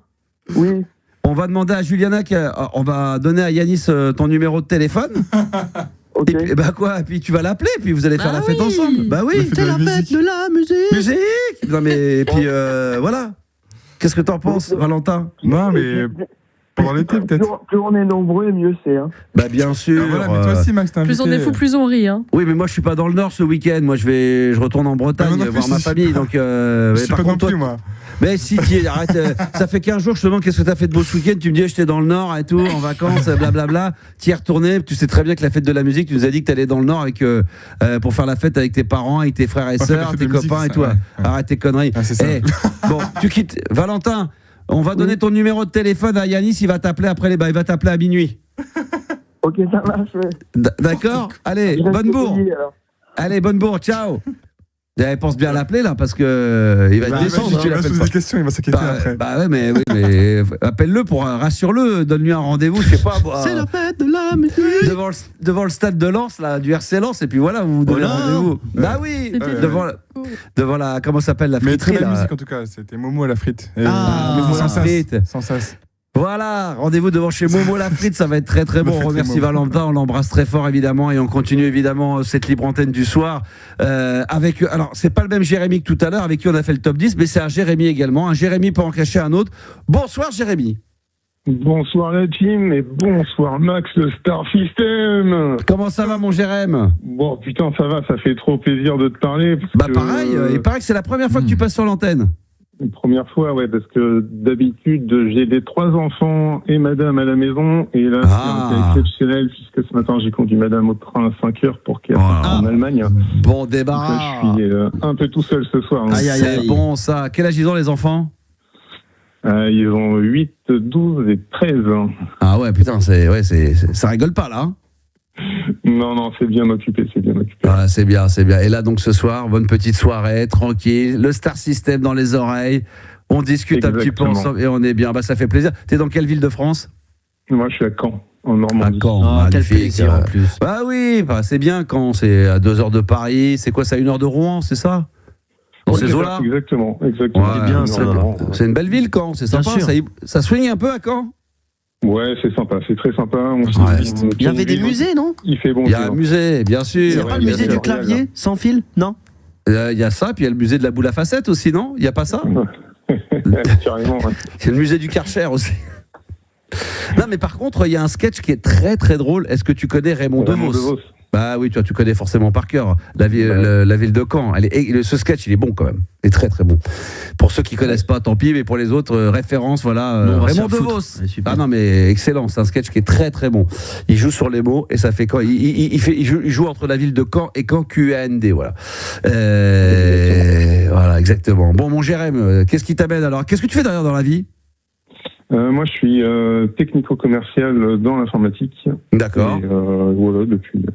K: Oui.
B: On va demander à Juliana, on va donner à Yanis ton numéro de téléphone.
K: Ok.
B: Et puis, puis tu vas l'appeler, puis vous allez faire la fête ensemble. Bah oui,
E: c'est la fête de la musique.
B: Non mais et puis voilà. Qu'est-ce que t'en penses, Valentin?
D: Non mais pendant l'été peut-être.
K: Plus on est nombreux, mieux c'est. Hein.
B: Bah bien sûr.
D: Voilà, mais toi aussi, Max, t'es invité.
C: Plus on est fou, plus on rit. Hein.
B: Oui, mais moi je suis pas dans le Nord ce week-end. Moi je retourne en Bretagne voir ma famille. Donc
D: je suis pas non plus, moi.
B: Mais si, arrête, ça fait 15 jours, je te demande qu'est-ce que t'as fait de beau ce week-end, tu me dis j'étais dans le Nord et tout, en vacances, blablabla, t'y es retourné, tu sais très bien que la fête de la musique, tu nous as dit que t'allais dans le Nord avec, pour faire la fête avec tes parents, avec tes frères et sœurs, tes copains et tout, arrête tes conneries. Bon, tu quittes, Valentin, on va donner ton numéro de téléphone à Yanis, il va t'appeler après il va t'appeler à minuit.
K: Ok, ça marche.
B: D'accord. Allez, bonne bourre. Allez, bonne bourre, ciao. Elle pense bien à l'appeler là parce que il va descendre.
D: Si tu l'appelles des questions, il va s'inquiéter après.
B: Bah ouais, mais appelle-le rassure-le, donne-lui un rendez-vous, je sais pas.
E: C'est la fête de la musique.
B: Devant le stade de Lens, là, du RC Lens, et puis voilà, vous vous donnez rendez-vous. Bah oui, devant la, comment ça s'appelle, la friterie.
D: Mais très belle musique en tout cas, c'était Momo à la frite.
B: Sans frite.
D: Sans sas.
B: Voilà, rendez-vous devant chez Momo la frite, ça va être très très bon. On remercie Valentin, on l'embrasse très fort évidemment et on continue évidemment cette libre antenne du soir avec, alors c'est pas le même Jérémy que tout à l'heure avec qui on a fait le top 10, mais c'est un Jérémy également. Un Jérémy peut en cacher un autre. Bonsoir Jérémy.
M: Bonsoir la team et bonsoir Max le Star System.
B: Comment ça va mon Jérémy?
M: Bon putain ça va, ça fait trop plaisir de te parler.
B: Bah pareil, il paraît que c'est la première fois que tu passes sur l'antenne.
M: Une première fois, ouais, parce que d'habitude, j'ai les 3 enfants et madame à la maison. Et là, c'est un cas exceptionnel, puisque ce matin, j'ai conduit madame au train à 5 heures pour qu'elle parte en Allemagne.
B: Bon débarras.
M: Donc là, je suis un peu tout seul ce soir.
B: Hein. C'est bon ça. Quel âge ils ont les enfants?
M: Ils ont 8, 12 et 13.
B: Ah ouais, putain, ça rigole pas là.
M: Non, c'est bien occupé,
B: Voilà, c'est bien. Et là, donc, ce soir, bonne petite soirée, tranquille, le Star System dans les oreilles, on discute un petit peu ensemble et on est bien. Bah, ça fait plaisir. T'es dans quelle ville de France?
M: Moi, je suis à Caen, en Normandie.
B: À Caen,
E: quel plaisir en plus.
B: Bah oui, c'est bien Caen, c'est à 2 heures de Paris, c'est quoi, c'est à 1 heure de Rouen, c'est ça? Dans ces eaux-là?
M: Exactement.
B: Ouais, c'est une belle ville, Caen, c'est sympa. Ça swing un peu à Caen?
M: Ouais, c'est sympa, c'est très sympa.
E: Il y avait des musées, non?
M: Il fait bon.
B: Il y a un musée, bien sûr.
E: Il n'y a pas le musée du clavier sans fil, non?
B: Il y a ça, puis il y a le musée de la boule à facettes aussi, non? Il n'y a pas ça?
M: Carrément, ouais.
B: C'est le musée du Karcher aussi. Non, mais par contre, il y a un sketch qui est très très drôle. Est-ce que tu connais Raymond DeVos? Bah oui, tu connais forcément par cœur la ville de Caen. Ce sketch, il est bon quand même. Il est très très bon. Pour ceux qui connaissent pas, tant pis, mais pour les autres, référence, voilà. Raymond DeVos. Ah non, mais excellent. C'est un sketch qui est très très bon. Il joue sur les mots et ça fait quoi? Il joue entre la ville de Caen et Caen, QAND, voilà. Voilà, exactement. Bon, mon Jérém, qu'est-ce qui t'amène alors? Qu'est-ce que tu fais d'ailleurs dans la vie?
M: Moi, je suis technico-commercial dans l'informatique.
B: D'accord.
M: Voilà,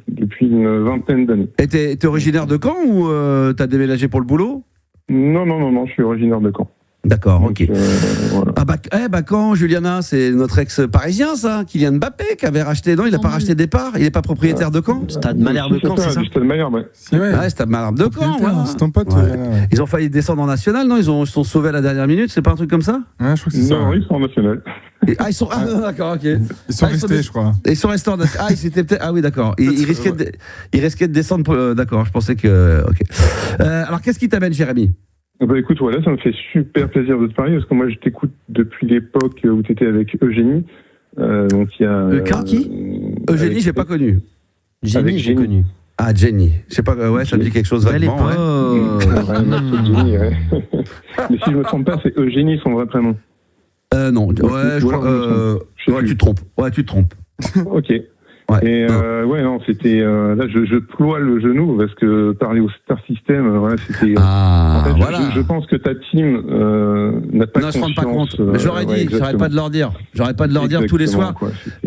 M: depuis une vingtaine d'années.
B: Et t'es originaire de Caen ou t'as déménagé pour le boulot?
M: Non, je suis originaire de Caen.
B: D'accord, ok.
M: Voilà.
B: Ah bah Caen, Juliana, c'est notre ex-parisien, ça, Kylian Mbappé, qui avait racheté. Non, il n'a pas racheté des parts. Il n'est pas propriétaire de Caen.
E: Stade Malherbe de Caen, c'est ça?
M: Stade Malherbe, ouais.
B: Ouais, Stade Malherbe de Caen. Voilà.
D: C'est ton pote.
B: Ouais. Ils ont failli descendre en national, non? Ils se sont sauvés à la dernière minute. C'est pas un truc comme ça?
D: Ouais, je crois que c'est ça.
M: Non, ils sont en national.
B: Ils sont. Ah, d'accord, ok.
D: Ils sont restés, je crois.
B: Ils sont restés en national. Ah, ils étaient peut-être. Ah oui, d'accord. Ils risquaient de descendre. D'accord, je pensais que. Ok. Alors, qu'est-ce qui t'amène, Jérémy?
M: Bah écoute, voilà, ça me fait super plaisir de te parler parce que moi je t'écoute depuis l'époque où tu étais avec Eugénie. Donc il y a.
E: Qui
B: Eugénie, j'ai pas connu.
E: Jenny, j'ai connu.
B: Ah, Jenny. Je sais pas, ouais, ça me dit quelque chose vaguement.
M: Jenny, ouais. Mais si je me trompe pas, c'est Eugénie son vrai prénom.
B: Non, ouais, je crois. Tu te trompes.
M: Ok. Ouais, et non, c'était là je ploie le genou parce que parler au Star System, voilà, c'était.
B: En fait,
M: voilà. Je pense que ta team n'a pas conscience.
B: Ne se rendent pas compte. Mais j'aurais dit, j'arrête pas de leur dire. J'arrête pas de leur dire tous les soirs.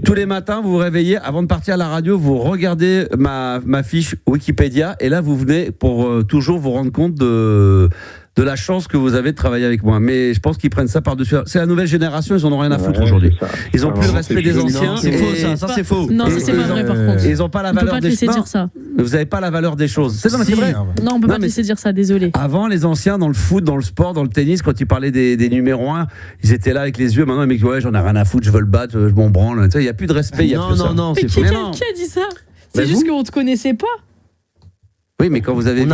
B: Tous les matins, vous vous réveillez, avant de partir à la radio, vous regardez ma fiche Wikipédia et là vous venez pour toujours vous rendre compte de la chance que vous avez de travailler avec moi. Mais je pense qu'ils prennent ça par-dessus. C'est la nouvelle génération, ils en ont rien à foutre aujourd'hui. Ils ont plus le respect des anciens.
E: C'est faux, ça c'est faux.
C: Non, ça c'est pas vrai par contre.
B: Ils ont pas la valeur des choses.
C: Dire ça.
B: Vous n'avez pas la valeur des choses. C'est vrai.
C: Non, on peut pas te laisser dire ça, désolé.
B: Avant, les anciens, dans le foot, dans le sport, dans le tennis, quand ils parlaient des numéros 1, ils étaient là avec les yeux. Maintenant, les mecs, ouais, j'en ai rien à foutre, je veux le battre, je m'en branle. Il n'y a plus de respect.
E: Non, c'est faux.
C: Qui a dit ça? C'est juste qu'on te connaissait pas.
B: Oui, mais quand vous avez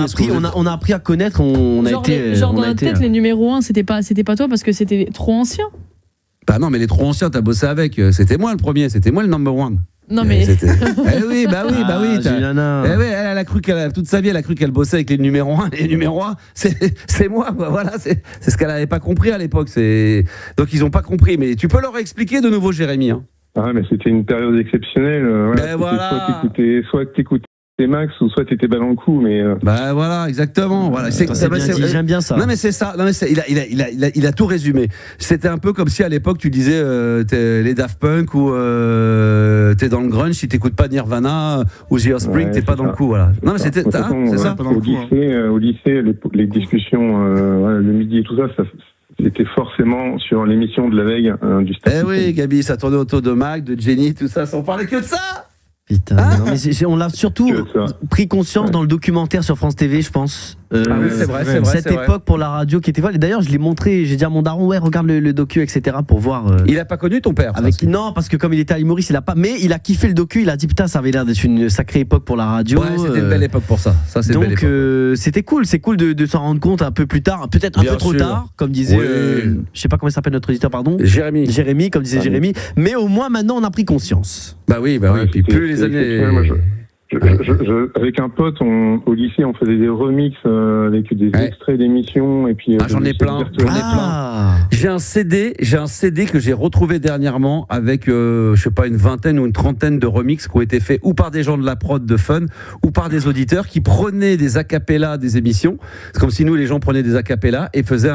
E: on a appris à connaître, on a été.
C: Genre dans notre tête, les numéros 1, c'était pas toi parce que c'était trop ancien.
B: Bah non, mais les trop anciens, t'as bossé avec. C'était moi le premier, c'était moi le number 1.
C: Non mais.
B: Oui.
E: Juliana.
B: Elle a cru toute sa vie, elle a cru qu'elle bossait avec les numéros 1. Les numéros 1, c'est moi, quoi. Voilà, c'est ce qu'elle n'avait pas compris à l'époque. Donc ils n'ont pas compris. Mais tu peux leur expliquer de nouveau, Jérémy. Hein.
M: Ah, mais c'était une période exceptionnelle.
B: Voilà.
M: Soit t'écoutais t'es Max ou soit t'étais pas dans le coup, mais.
B: Bah voilà, exactement. Voilà.
E: C'est bien dit, j'aime bien ça.
B: Non mais c'est ça. Non mais il a tout résumé. C'était un peu comme si à l'époque tu disais t'es les Daft Punk ou t'es dans le grunge, si t'écoutes pas Nirvana ou The Offspring, t'es pas dans le coup. Voilà. Non mais c'était c'est ça.
M: Au lycée, les discussions le midi et tout ça, c'était forcément sur l'émission de la veille du Stade.
B: Eh oui, Gabi, ça tournait autour de Mac, de Jenny, tout ça. On parlait que de ça.
E: Putain, non, mais on l'a surtout pris conscience dans le documentaire sur France TV, je pense.
B: Oui, c'est vrai.
E: Cette époque pour la radio qui était folle. Et d'ailleurs, je l'ai montré, j'ai dit à mon daron, regarde le docu, etc. pour voir.
B: Il a pas connu ton père
E: Non, parce que comme il était à Imoris, il a pas. Mais il a kiffé le docu, il a dit putain, ça avait l'air d'être une sacrée époque pour la radio.
B: Ouais, c'était une belle époque pour ça. C'est
E: donc, c'était cool, de s'en rendre compte un peu plus tard, peut-être un peu trop tard, comme disait, je sais pas comment il s'appelle notre auditeur, pardon. Jérémy, comme disait Jérémy. Mais au moins maintenant, on a pris conscience.
B: Bah oui. Puis plus les années.
M: Avec un pote, au lycée, on faisait des remixes avec des extraits d'émissions et puis.
B: J'en ai plein. J'ai un CD que j'ai retrouvé dernièrement avec, je sais pas, une vingtaine ou une trentaine de remixes qui ont été faits ou par des gens de la prod de Fun ou par des auditeurs qui prenaient des acapellas des émissions. C'est comme si nous, les gens prenaient des acapellas et faisaient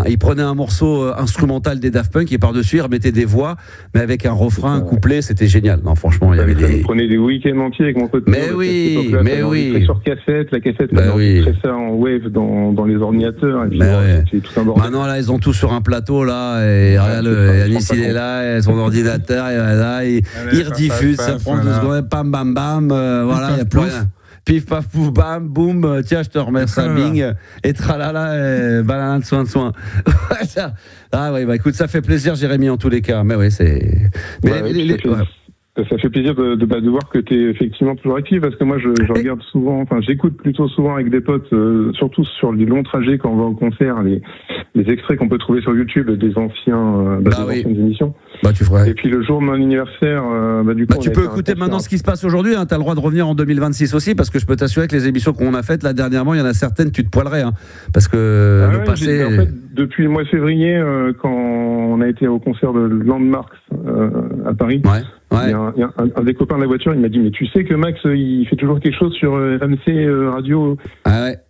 B: ils prenaient un morceau instrumental des Daft Punk et par-dessus, ils remettaient des voix, mais avec un refrain, un couplet, c'était génial. Non, franchement, il y avait des.
M: On prenait des week-ends entiers avec mon pote.
B: Mais oui.
M: Sur cassette, la cassette, on enregistrait ça en wave dans les ordinateurs. Et puis, c'est tout un bordel.
B: Maintenant, là, ils ont tout sur un plateau, là, et regarde, Yanis, il est là, et son ordinateur, et là, il rediffuse, ça prend 2 secondes, bam, bam, bam, voilà, il n'y a plus rien. Pif, paf, pouf, bam, boum, tiens, je te remets ça, bing, et tralala, banane, soin. Ah ouais, écoute, ça fait plaisir, Jérémy, en tous les cas. Mais oui, c'est.
M: Ça fait plaisir de voir que tu es effectivement toujours actif, parce que moi je regarde souvent, j'écoute plutôt souvent avec des potes, surtout sur les longs trajets quand on va au concert, les extraits qu'on peut trouver sur YouTube des anciennes émissions.
B: Tu ferais.
M: Et puis le jour de mon anniversaire, du coup.
B: Tu peux écouter maintenant ce qui se passe aujourd'hui, tu as le droit de revenir en 2026 aussi, parce que je peux t'assurer que les émissions qu'on a faites là dernièrement, il y en a certaines, tu te poilerais, parce que le passé.
M: En fait, depuis le mois de février, quand on a été au concert de Landmarks à Paris. Il y a un des copains de la voiture, il m'a dit mais tu sais que Max il fait toujours quelque chose sur RMC Radio.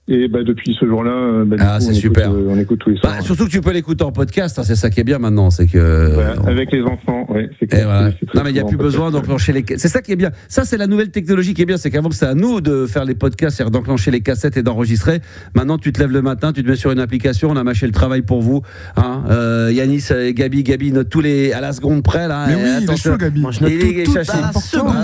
M: Et depuis ce jour-là,
B: c'est super.
M: On écoute tous les soirs.
B: Surtout que tu peux l'écouter en podcast, c'est ça qui est bien maintenant, c'est que
M: avec les enfants, c'est
B: clair. Non mais il n'y a plus besoin d'enclencher les. C'est ça qui est bien. Ça c'est la nouvelle technologie qui est bien, c'est qu'avant c'était à nous de faire les podcasts, c'est-à-dire d'enclencher les cassettes et d'enregistrer. Maintenant tu te lèves le matin, tu te mets sur une application, on a mâché le travail pour vous. Yanis, Gabi note tous les à la seconde près là.
D: Mais oui, il est chaud, Gabi.
E: Il est tout à la seconde.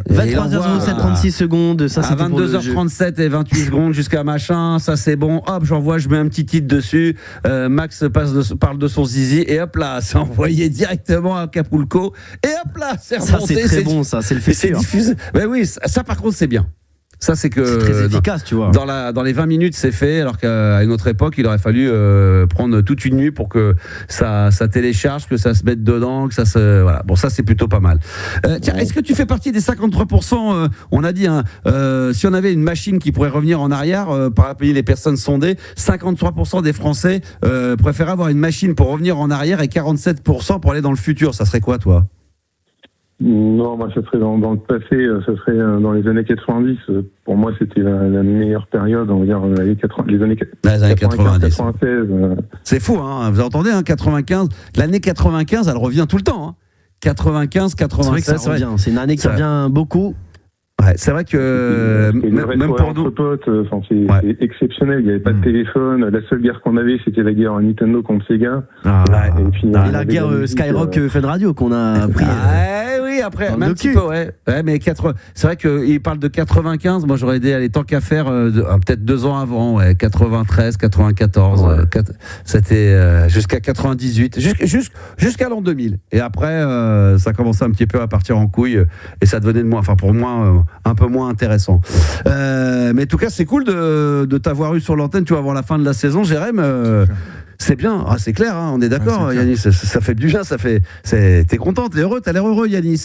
E: 23h07, 36 secondes. Ça,
B: à 22h37 et 28 secondes jusqu'à machin, ça c'est bon. Hop, j'envoie, je mets un petit titre dessus. Max parle de son zizi et hop là, c'est envoyé directement à Acapulco. Et hop là, c'est remonté.
E: Ça c'est très bon, ça, c'est le fait.
B: C'est diffusé. Mais oui, ça par contre c'est bien. Ça c'est que
E: c'est très efficace, tu vois.
B: Dans les 20 minutes c'est fait, alors qu'à une autre époque il aurait fallu prendre toute une nuit pour que ça télécharge, que ça se mette dedans, que ça se voilà. Bon, ça c'est plutôt pas mal. Tiens, est-ce que tu fais partie des 53%? On a dit si on avait une machine qui pourrait revenir en arrière parmi les personnes sondées, 53% des Français préféraient avoir une machine pour revenir en arrière et 47% pour aller dans le futur. Ça serait quoi, toi?
M: Non, moi, ça serait dans le passé, ça serait dans les années 90. Pour moi, c'était la meilleure période, on va dire, les années 90. 96.
B: C'est fou, hein, vous entendez, 95. L'année 95, elle revient tout le temps. 95, 96.
E: C'est vrai que ça revient. C'est une année qui revient beaucoup.
B: Ouais, c'est vrai que même pour nous,
M: potes, c'est exceptionnel. Il n'y avait pas de téléphone. La seule guerre qu'on avait, c'était la guerre Nintendo contre Sega.
E: Et puis, la guerre Skyrock Fun Radio qu'on a pris.
B: Oui, après, même un petit peu, mais c'est vrai qu'il parle de 95. Moi, j'aurais aidé, tant qu'à faire, peut-être 2 ans avant, 93, 94. C'était jusqu'à 98, jusqu'à l'an 2000. Et après, ça commençait un petit peu à partir en couille et ça devenait pour moi, un peu moins intéressant. Mais en tout cas, c'est cool de t'avoir eu sur l'antenne, tu vois, avant la fin de la saison, Jérém. C'est bien, c'est clair, on est d'accord, Yanis. Ça fait du bien, t'es content, t'es heureux, t'as l'air heureux, Yanis.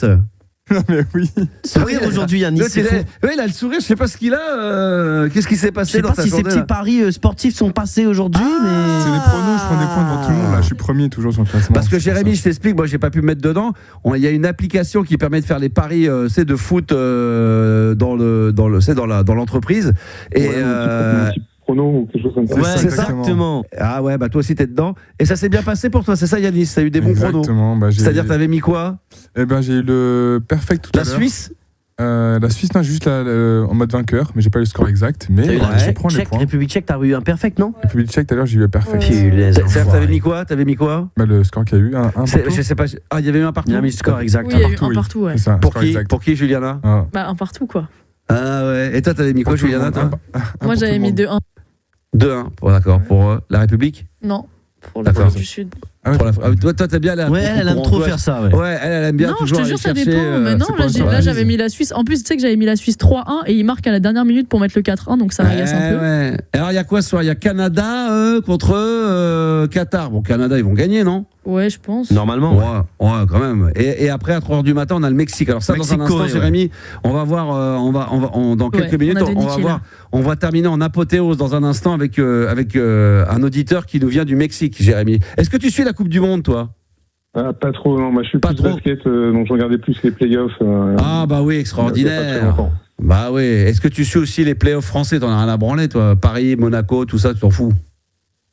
D: Non mais oui.
E: Sourire aujourd'hui, Yannis.
B: Oui, il a le sourire. Je sais pas ce qu'il a. Qu'est-ce qui s'est passé dans ta journée?
E: Je sais pas si ces petits paris sportifs sont passés aujourd'hui, mais.
D: C'est les pronos, je prends des points devant tout le monde. Là, je suis premier toujours sur le classement.
B: Parce que Jérémy, je t'explique, moi j'ai pas pu me mettre dedans. Il y a une application qui permet de faire les paris, de foot dans l'entreprise. Et
M: pronos ou quelque chose comme ça.
E: Ouais, exactement.
B: Ah ouais, bah toi aussi t'es dedans. Et ça s'est bien passé pour toi, c'est ça Yannis? T'as eu des bons pronos?
D: Exactement.
B: C'est-à-dire t'avais mis quoi?
D: Eh ben j'ai eu le perfect tout à l'heure.
B: La Suisse?
D: La Suisse, non, juste en mode vainqueur, mais j'ai pas eu le score exact. Mais je prends les points.
E: République tchèque, t'as eu un perfect, non?
D: République tchèque, tout à l'heure, j'ai eu un perfect.
B: T'avais mis quoi?
D: Le score qu'il y a eu, un partout.
B: Je sais pas. Ah, il y avait eu un partout.
E: Il a mis le score exact.
C: Oui, il y a eu un partout, ouais.
D: Ça,
B: pour qui, Juliana?
C: Bah, un partout, quoi.
B: Ah ouais. Et toi, t'avais mis quoi, Juliana?
C: Moi, j'avais mis 2-1.
B: 2-1, d'accord. Pour la République?
C: Non, pour l'Afrique du Sud.
B: Toi, t'as bien la.
E: Ouais, elle aime trop faire ça.
B: Ouais, elle aime bien.
C: Non,
B: toujours
C: je te jure, ça
B: chercher,
C: dépend. Mais non, là, j'avais mis la Suisse. En plus, tu sais que j'avais mis la Suisse 3-1 et il marque à la dernière minute pour mettre le 4-1, donc ça m'agace un peu.
B: Ouais. Alors, il y a quoi ce soir? Il y a Canada contre Qatar. Bon, Canada, ils vont gagner, non?
C: Ouais, je pense.
E: Normalement.
B: Ouais, quand même. Et après, à 3h du matin, on a le Mexique. Alors, ça, Mexique, dans un instant, Corée, Jérémy, on va voir. dans quelques minutes, on va terminer en apothéose dans un instant avec un auditeur qui nous vient du Mexique, Jérémy. Est-ce que tu suis la Coupe du Monde, toi?
M: Pas trop, non. Moi, je suis plus basket, donc je regardais plus les playoffs.
B: Ah, bah oui, extraordinaire. Bah oui. Est-ce que tu suis aussi les playoffs français? T'en as rien à branler, toi? Paris, Monaco, tout ça, tu t'en fous?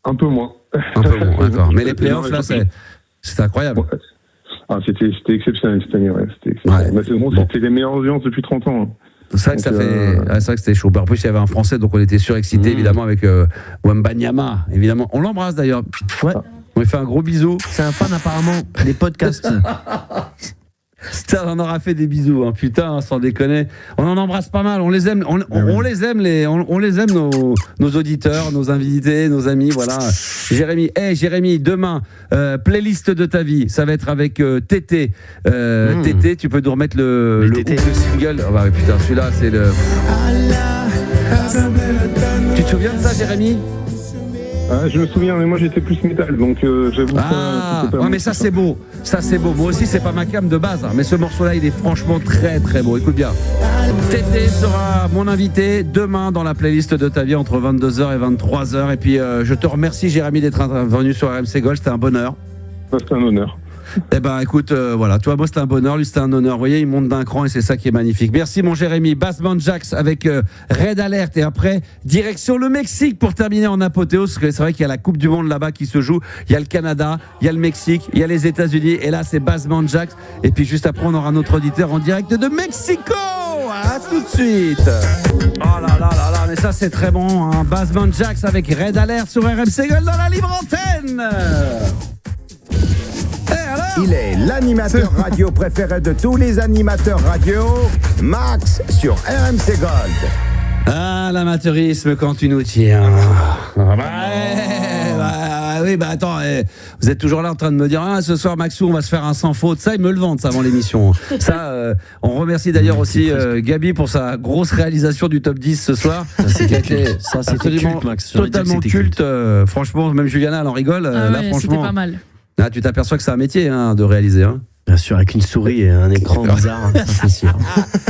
M: Un peu moins.
B: Un peu moins, d'accord. Mais les playoffs, là, c'est incroyable.
M: Ouais. Ah, c'était exceptionnel cette année, ouais. C'était les meilleures audiences depuis 30 ans. Hein.
B: C'est vrai que c'est vrai que c'était chaud. En plus, il y avait un Français, donc on était surexcités, évidemment, avec Wembanyama, évidemment. On l'embrasse d'ailleurs.
E: Ouais.
B: On lui fait un gros bisou.
E: C'est un fan apparemment des podcasts.
B: Putain, on en aura fait des bisous, hein. Putain, sans déconner. On en embrasse pas mal. On les aime. On les aime nos auditeurs, nos invités, nos amis. Voilà. Jérémy, demain, playlist de ta vie. Ça va être avec Tété. Tété, tu peux nous remettre le single. Oh bah putain, celui-là, c'est le. Tu te souviens de ça, Jérémy?
M: Je me souviens, mais moi j'étais plus métal, donc j'avoue
B: ouais, mais ça c'est beau. Ça c'est beau. Moi aussi, c'est pas ma cam de base, hein, mais ce morceau-là, il est franchement très très beau. Écoute bien. Tété sera mon invité demain dans la playlist de ta vie entre 22h et 23h. Et puis, je te remercie, Jérémy, d'être venu sur RMC Gold. C'était un bonheur.
M: C'était un honneur.
B: Eh ben écoute, voilà, toi, moi c'était un bonheur, lui c'était un honneur. Vous voyez, il monte d'un cran et c'est ça qui est magnifique. Merci mon Jérémy. Bassman Jax avec Red Alert et après direction le Mexique pour terminer en apothéose. Parce que c'est vrai qu'il y a la Coupe du Monde là-bas qui se joue. Il y a le Canada, il y a le Mexique, il y a les États-Unis et là c'est Bassman Jax. Et puis juste après on aura notre auditeur en direct de Mexico. À tout de suite. Oh là là là là, mais ça c'est très bon, hein. Bassman Jax avec Red Alert sur RMC Gold dans la libre antenne.
A: Il est l'animateur radio préféré de tous les animateurs radio, Max sur RMC Gold.
B: Ah, l'amateurisme quand tu nous tiens. Oui, bah attends, vous êtes toujours là en train de me dire ce soir Maxou on va se faire un sans faute. Ça ils me le vendent ça avant l'émission. Ça on remercie d'ailleurs aussi Gabi pour sa grosse réalisation du top 10 ce soir.
E: C'est absolument culte, Max.
B: Totalement culte. Franchement, même Juliana elle en rigole. Là franchement,
C: c'était pas mal.
B: Là, tu t'aperçois que c'est un métier de réaliser. Hein.
E: Bien sûr, avec une souris et un écran bizarre, ça c'est sûr.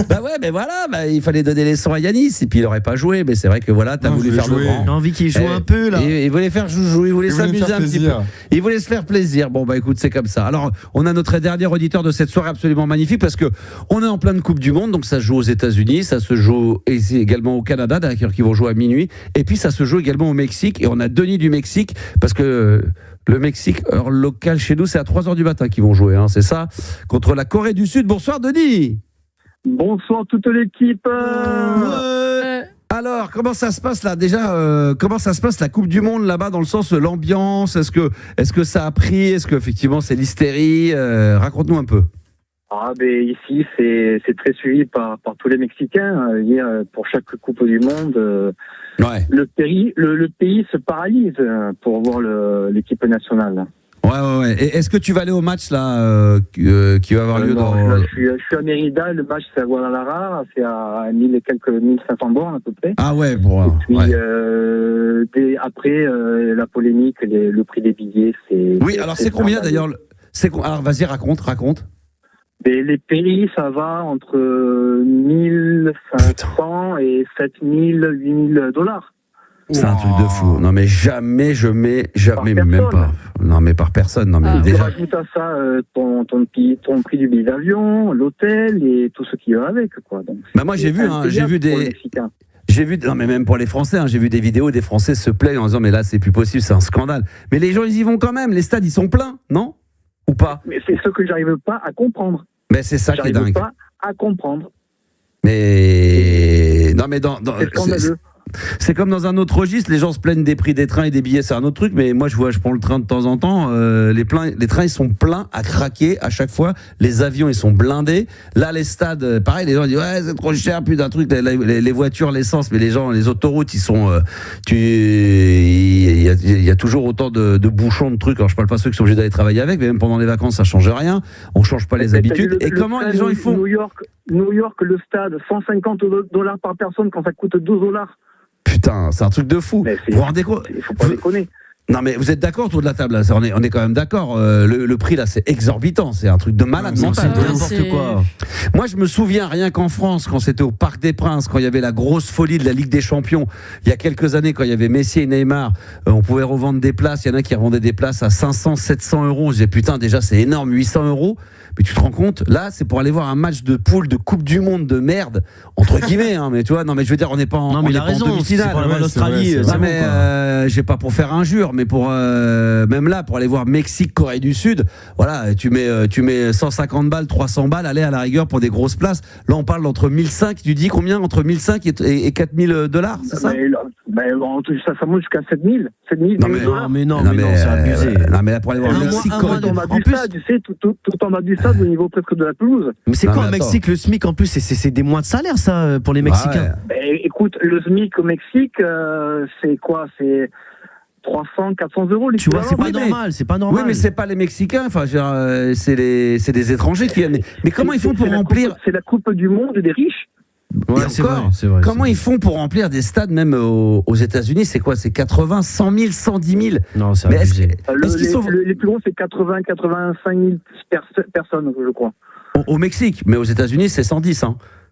B: Bah ouais, mais voilà, il fallait donner les sons à Yanis et puis il aurait pas joué. Mais c'est vrai que voilà, t'as voulu faire le grand.
E: J'ai envie qu'il joue un peu là.
B: Il voulait faire joujou, il voulait s'amuser un petit peu. Il voulait se faire plaisir. Bon bah écoute, c'est comme ça. Alors, on a notre dernier auditeur de cette soirée absolument magnifique parce que on est en pleine Coupe du Monde, donc ça se joue aux États-Unis, ça se joue également au Canada, d'ailleurs qui vont jouer à minuit, et puis ça se joue également au Mexique. Et on a Denis du Mexique parce que le Mexique, heure locale chez nous, c'est à 3h du matin qu'ils vont jouer, hein, c'est ça, contre la Corée du Sud. Bonsoir Denis.
N: Bonsoir toute l'équipe.
B: Alors, comment ça se passe là? Déjà, comment ça se passe la Coupe du Monde là-bas, dans le sens l'ambiance? Est-ce que ça a pris? Est-ce qu'effectivement c'est l'hystérie? Raconte-nous un peu.
N: Ici, c'est très suivi par tous les Mexicains. Pour chaque Coupe du Monde, le pays se paralyse pour voir l'équipe nationale.
B: Ouais. Et est-ce que tu vas aller au match là qui va avoir lieu dans...
N: Je suis à Mérida. Le match c'est à Guadalajara. C'est à 1500 bornes à peu près.
B: Ah ouais, bon.
N: Et puis après la polémique, le prix des billets, c'est.
B: Oui, alors c'est combien d'ailleurs? Alors vas-y, raconte.
N: Les péris, ça va entre 1500 et 7000, 8000 dollars.
B: C'est un truc de fou. Non, mais jamais je mets, même pas. Non, mais par personne. Non, mais déjà.
N: Tu rajoutes à ça ton prix du billet d'avion, l'hôtel et tout ce qui va avec, quoi. Donc,
B: moi, j'ai vu des. Non, mais même pour les Français, j'ai vu des vidéos des Français se plaignent en disant mais là c'est plus possible, c'est un scandale. Mais les gens ils y vont quand même, les stades ils sont pleins, non? Ou pas?
N: Mais c'est ce que j'arrive pas à comprendre.
B: Mais c'est ça qui est dingue.
N: J'arrive pas à comprendre.
B: Mais non, mais
N: c'est scandaleux.
B: C'est comme dans un autre registre, les gens se plaignent des prix des trains et des billets, c'est un autre truc, mais moi je prends le train de temps en temps, les trains ils sont pleins à craquer à chaque fois, les avions ils sont blindés, là les stades, pareil, les gens disent ouais c'est trop cher, plus d'un truc, les voitures, l'essence, mais les autoroutes ils sont, il y a toujours autant de bouchons, de trucs, alors je parle pas ceux qui sont obligés d'aller travailler avec, mais même pendant les vacances ça change rien, on change pas les habitudes, et comment les gens ils font
N: New York, le stade, $150 par personne quand ça coûte $12.
B: Putain, c'est un truc de fou.
N: Vous vous rendez compte ? Il faut pas déconner.
B: Non mais vous êtes d'accord autour de la table là, on est quand même d'accord, le prix là c'est exorbitant, c'est un truc de malade mental, n'importe quoi. Moi je me souviens rien qu'en France quand c'était au Parc des Princes, quand il y avait la grosse folie de la Ligue des Champions, il y a quelques années quand il y avait Messi et Neymar, on pouvait revendre des places, il y en a qui revendaient des places à 500, 700 euros, je disais putain déjà c'est énorme, 800 euros, mais tu te rends compte, là c'est pour aller voir un match de poule de Coupe du Monde de merde, entre guillemets, mais tu vois, non mais je veux dire on n'est pas en demi-finale,
E: c'est pour la Australie,
B: j'ai pas pour faire injure, mais pour même là pour aller voir Mexique Corée du Sud, voilà, tu mets 150 balles, 300 balles, aller à la rigueur pour des grosses places. Là on parle d'entre 1500, tu dis combien, entre 1500 et $4000, c'est ça?
N: Ça monte jusqu'à 7000
E: non, c'est abusé.
B: Non mais là pour aller voir Mexique Corée du Sud,
N: en plus tu sais tout en bas du stade au niveau presque de la pelouse.
E: Mais c'est quoi au Mexique le SMIC en plus, c'est des mois de salaire ça pour les Mexicains.
N: Écoute, le SMIC au Mexique c'est quoi, c'est 300, 400 euros.
E: Tu vois, c'est pas normal.
B: Oui, mais c'est pas les Mexicains. Enfin, c'est des étrangers qui viennent. Mais comment ils font pour remplir?
N: C'est la Coupe du Monde des riches.
B: Ouais, c'est vrai. Comment ils font pour remplir des stades même aux États-Unis? C'est quoi? C'est 80, 100 000, 110 000?
E: Non, c'est abusé.
N: Les plus gros, c'est 80, 85 000 personnes, je crois.
B: Au Mexique, mais aux États-Unis, c'est 110.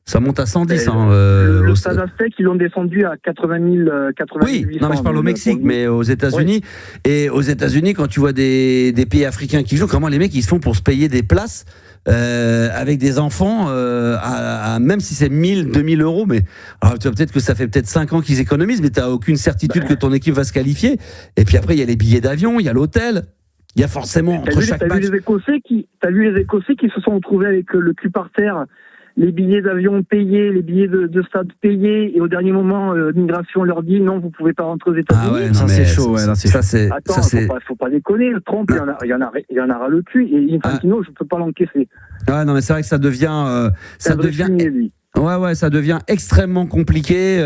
B: Ça monte à 110.
N: Le stade Aztec, ils l'ont descendu à 80 000, 80
B: oui,
N: 800,
B: non, mais je parle au Mexique, mais aux États-Unis. Oui. Et aux États-Unis, quand tu vois des pays africains qui jouent, comment les mecs ils se font pour se payer des places avec des enfants, même si c'est 1000, 2000 euros, mais alors, tu vois peut-être que ça fait peut-être 5 ans qu'ils économisent, mais tu n'as aucune certitude que ton équipe va se qualifier. Et puis après, il y a les billets d'avion, il y a l'hôtel. Il y a forcément entre chaque match.
N: T'as vu les Écossais qui se sont retrouvés avec le cul par terre, les billets d'avion payés, les billets de stade payés, et au dernier moment, l'immigration leur dit non, vous pouvez pas rentrer aux États-Unis.
B: Ah ouais, ça c'est chaud.
N: Attends, faut pas déconner. Trump, il y en a ras le cul, et Infantino, je peux pas l'encaisser.
B: Ouais, non, mais c'est vrai que ça devient, ça devient extrêmement compliqué.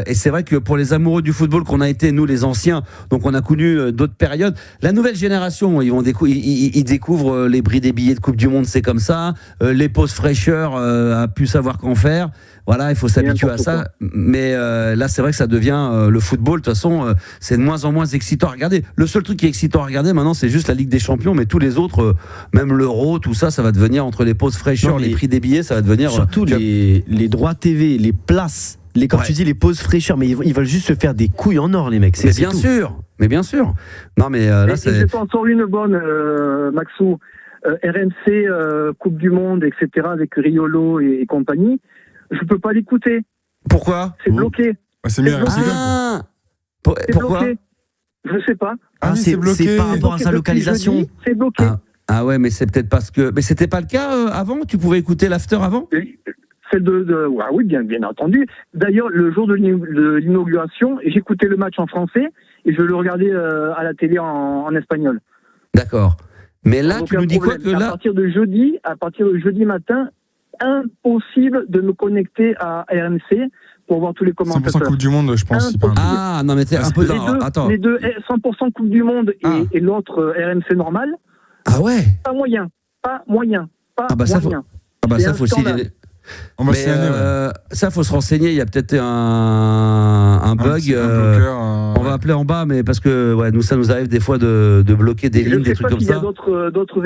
B: Et c'est vrai que pour les amoureux du football qu'on a été, nous les anciens, donc on a connu d'autres périodes. La nouvelle génération, ils découvrent les prix des billets de Coupe du Monde, c'est comme ça. Les pauses fraîcheurs, a pu savoir qu'en faire. Voilà, il faut s'habituer à ça. Mais là, c'est vrai que ça devient le football. De toute façon, c'est de moins en moins excitant à regarder. Le seul truc qui est excitant à regarder maintenant, c'est juste la Ligue des Champions. Mais tous les autres, même l'Euro, tout ça, ça va devenir entre les pauses fraîcheurs, les prix des billets, ça va devenir
E: surtout les droits TV, les places. Quand tu dis les pauses fraîcheurs, mais ils veulent juste se faire des couilles en or, les mecs.
B: Mais bien sûr. Non, mais là, c'est.
N: Je t'en sors une bonne, Maxou. RMC, Coupe du Monde, etc., avec Riolo et compagnie. Je peux pas l'écouter.
B: Pourquoi?
N: C'est bloqué.
D: C'est mieux.
B: Pourquoi?
N: Bloqué. Je sais pas.
E: C'est bloqué. C'est par rapport à sa localisation.
N: C'est bloqué.
B: Ah ouais, mais c'est peut-être parce que. Mais c'était pas le cas avant? Tu pouvais écouter l'after avant?
N: Oui, bien entendu. D'ailleurs, le jour de l'inauguration, j'écoutais le match en français et je le regardais à la télé en espagnol.
B: D'accord. Mais là, donc, tu nous dis quoi que là?
N: À partir de jeudi matin, impossible de me connecter à RMC pour voir tous les commentateurs.
D: 100% Coupe du Monde, je pense.
B: Ah non, mais t'es un peu
N: attends. Les deux 100% Coupe du Monde et l'autre RMC normal.
B: Ah ouais.
N: Pas moyen.
B: Ça faut
D: On va signaler,
B: ça, faut se renseigner. Il y a peut-être un bug. On va appeler en bas, mais parce que ça nous arrive des fois de bloquer des lignes, des trucs comme ça.
N: Il y a d'autres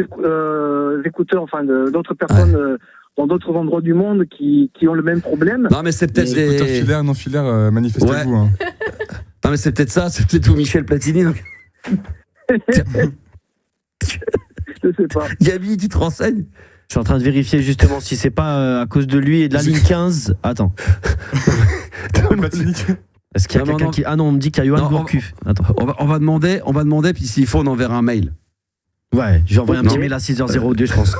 N: écouteurs, enfin d'autres personnes dans d'autres endroits du monde qui ont le même problème.
B: Non, mais c'est peut-être
D: des écouteurs filaires, non filaires. Manifestez-vous. Hein.
B: Non, mais c'est peut-être ça. C'est peut-être où Michel Platini. Donc...
N: Je sais pas.
B: Gabi, tu te renseignes?
E: Je suis en train de vérifier justement si c'est pas à cause de lui et de la ligne 15. Attends. Est-ce qu'il y a quelqu'un qui... Ah non, on me dit qu'il y a Yoann Gourcuff. Attends.
B: On va demander, puis s'il faut, on enverra un mail.
E: Ouais, j'ai envoyé un petit mail à 6h02, je pense.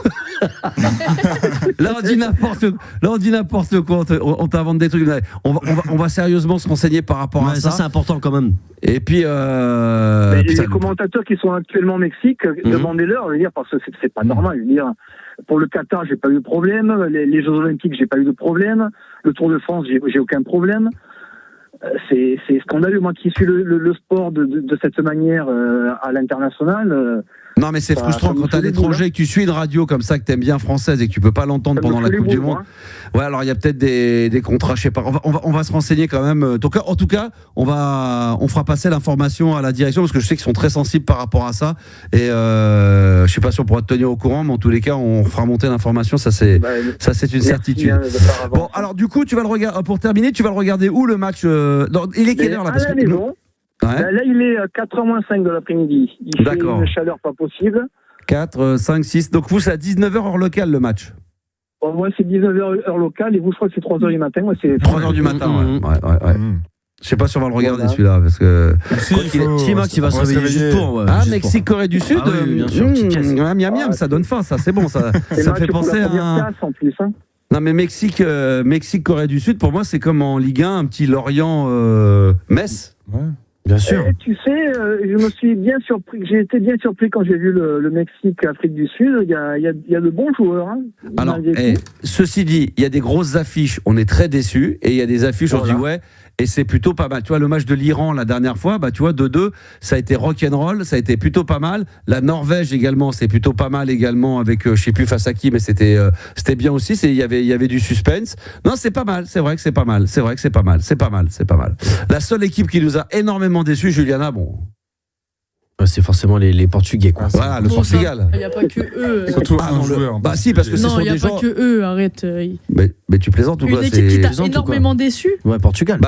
B: Là, on dit n'importe quoi. On t'invente des trucs. On va sérieusement se renseigner par rapport à ça.
E: Ça, c'est important quand même.
B: Et puis,
N: les commentateurs qui sont actuellement au Mexique, demandez-leur, je veux dire, parce que c'est pas normal. Je veux dire, pour le Qatar, j'ai pas eu de problème. Les Jeux Olympiques, j'ai pas eu de problème. Le Tour de France, j'ai aucun problème. C'est scandaleux. Moi qui suis le sport de cette manière à l'international.
B: Non, mais c'est frustrant quand t'es à l'étranger, que tu suis une radio comme ça, que t'aimes bien française et que tu peux pas l'entendre pendant la Coupe du Monde. Ouais, alors il y a peut-être des contrats, je sais pas. On va se renseigner quand même. En tout cas, on fera passer l'information à la direction parce que je sais qu'ils sont très sensibles par rapport à ça. Et je sais pas si on pourra te tenir au courant, mais en tous les cas, on fera monter l'information. Ça, c'est une certitude. Bon, alors du coup, tu vas le regarder. Pour terminer, tu vas le regarder où le match il est quelle heure là?
N: À la maison. Ouais. Là, il est 4h-5 de l'après-midi. Il fait une chaleur pas possible.
B: 4, 5, 6. Donc vous, c'est à 19h heure locale le match?
N: Moi, c'est 19h heure locale et vous, je crois que c'est 3h du matin. Moi, c'est
B: 3h du matin, ouais. Je sais pas si on va le regarder celui-là parce que.
E: Si Max, il va se réveiller juste pour.
B: Mexique, Corée du Sud.
E: Oui, bien sûr.
B: Miam, ça donne faim, ça, c'est bon. Ça fait penser à. Non, mais Mexique, Corée du Sud, pour moi, c'est comme en Ligue 1, un petit Lorient-Metz.
D: Ouais.
B: Bien sûr.
N: Tu sais, je me suis bien surpris. J'ai été bien surpris quand j'ai vu le Mexique, Afrique du Sud. Il y a de bons joueurs. Hein,
B: alors, ceci dit, il y a des grosses affiches. On est très déçus. Et il y a des affiches, on se dit ouais. Et c'est plutôt pas mal. Tu vois, le match de l'Iran la dernière fois, tu vois, 2-2, ça a été rock'n'roll, ça a été plutôt pas mal. La Norvège également, c'est plutôt pas mal également avec, je sais plus face à qui, mais c'était bien aussi. Il y avait du suspense. Non, c'est pas mal. C'est vrai que c'est pas mal. C'est pas mal. La seule équipe qui nous a énormément déçus, Juliana, bon.
E: C'est forcément les Portugais, quoi.
B: Voilà, le Portugal.
C: Il n'y a pas que eux.
D: Surtout un joueur.
B: Bah si, parce que ce sont des gens.
C: Non, il n'y a pas que eux, arrête.
B: Mais tu plaisantes ou quoi?
C: Une équipe qui t'a énormément déçu.
E: Ouais, Portugal.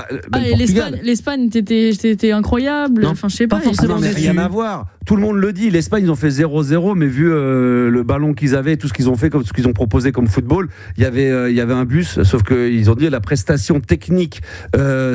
C: Et l'Espagne, c'était incroyable. Enfin, je sais pas.
B: Forcément, mais rien à voir. Tout le monde le dit. L'Espagne, ils ont fait 0-0, mais vu le ballon qu'ils avaient, tout ce qu'ils ont fait, comme ce qu'ils ont proposé comme football, il y avait un bus. Sauf qu'ils ont dit la prestation technique,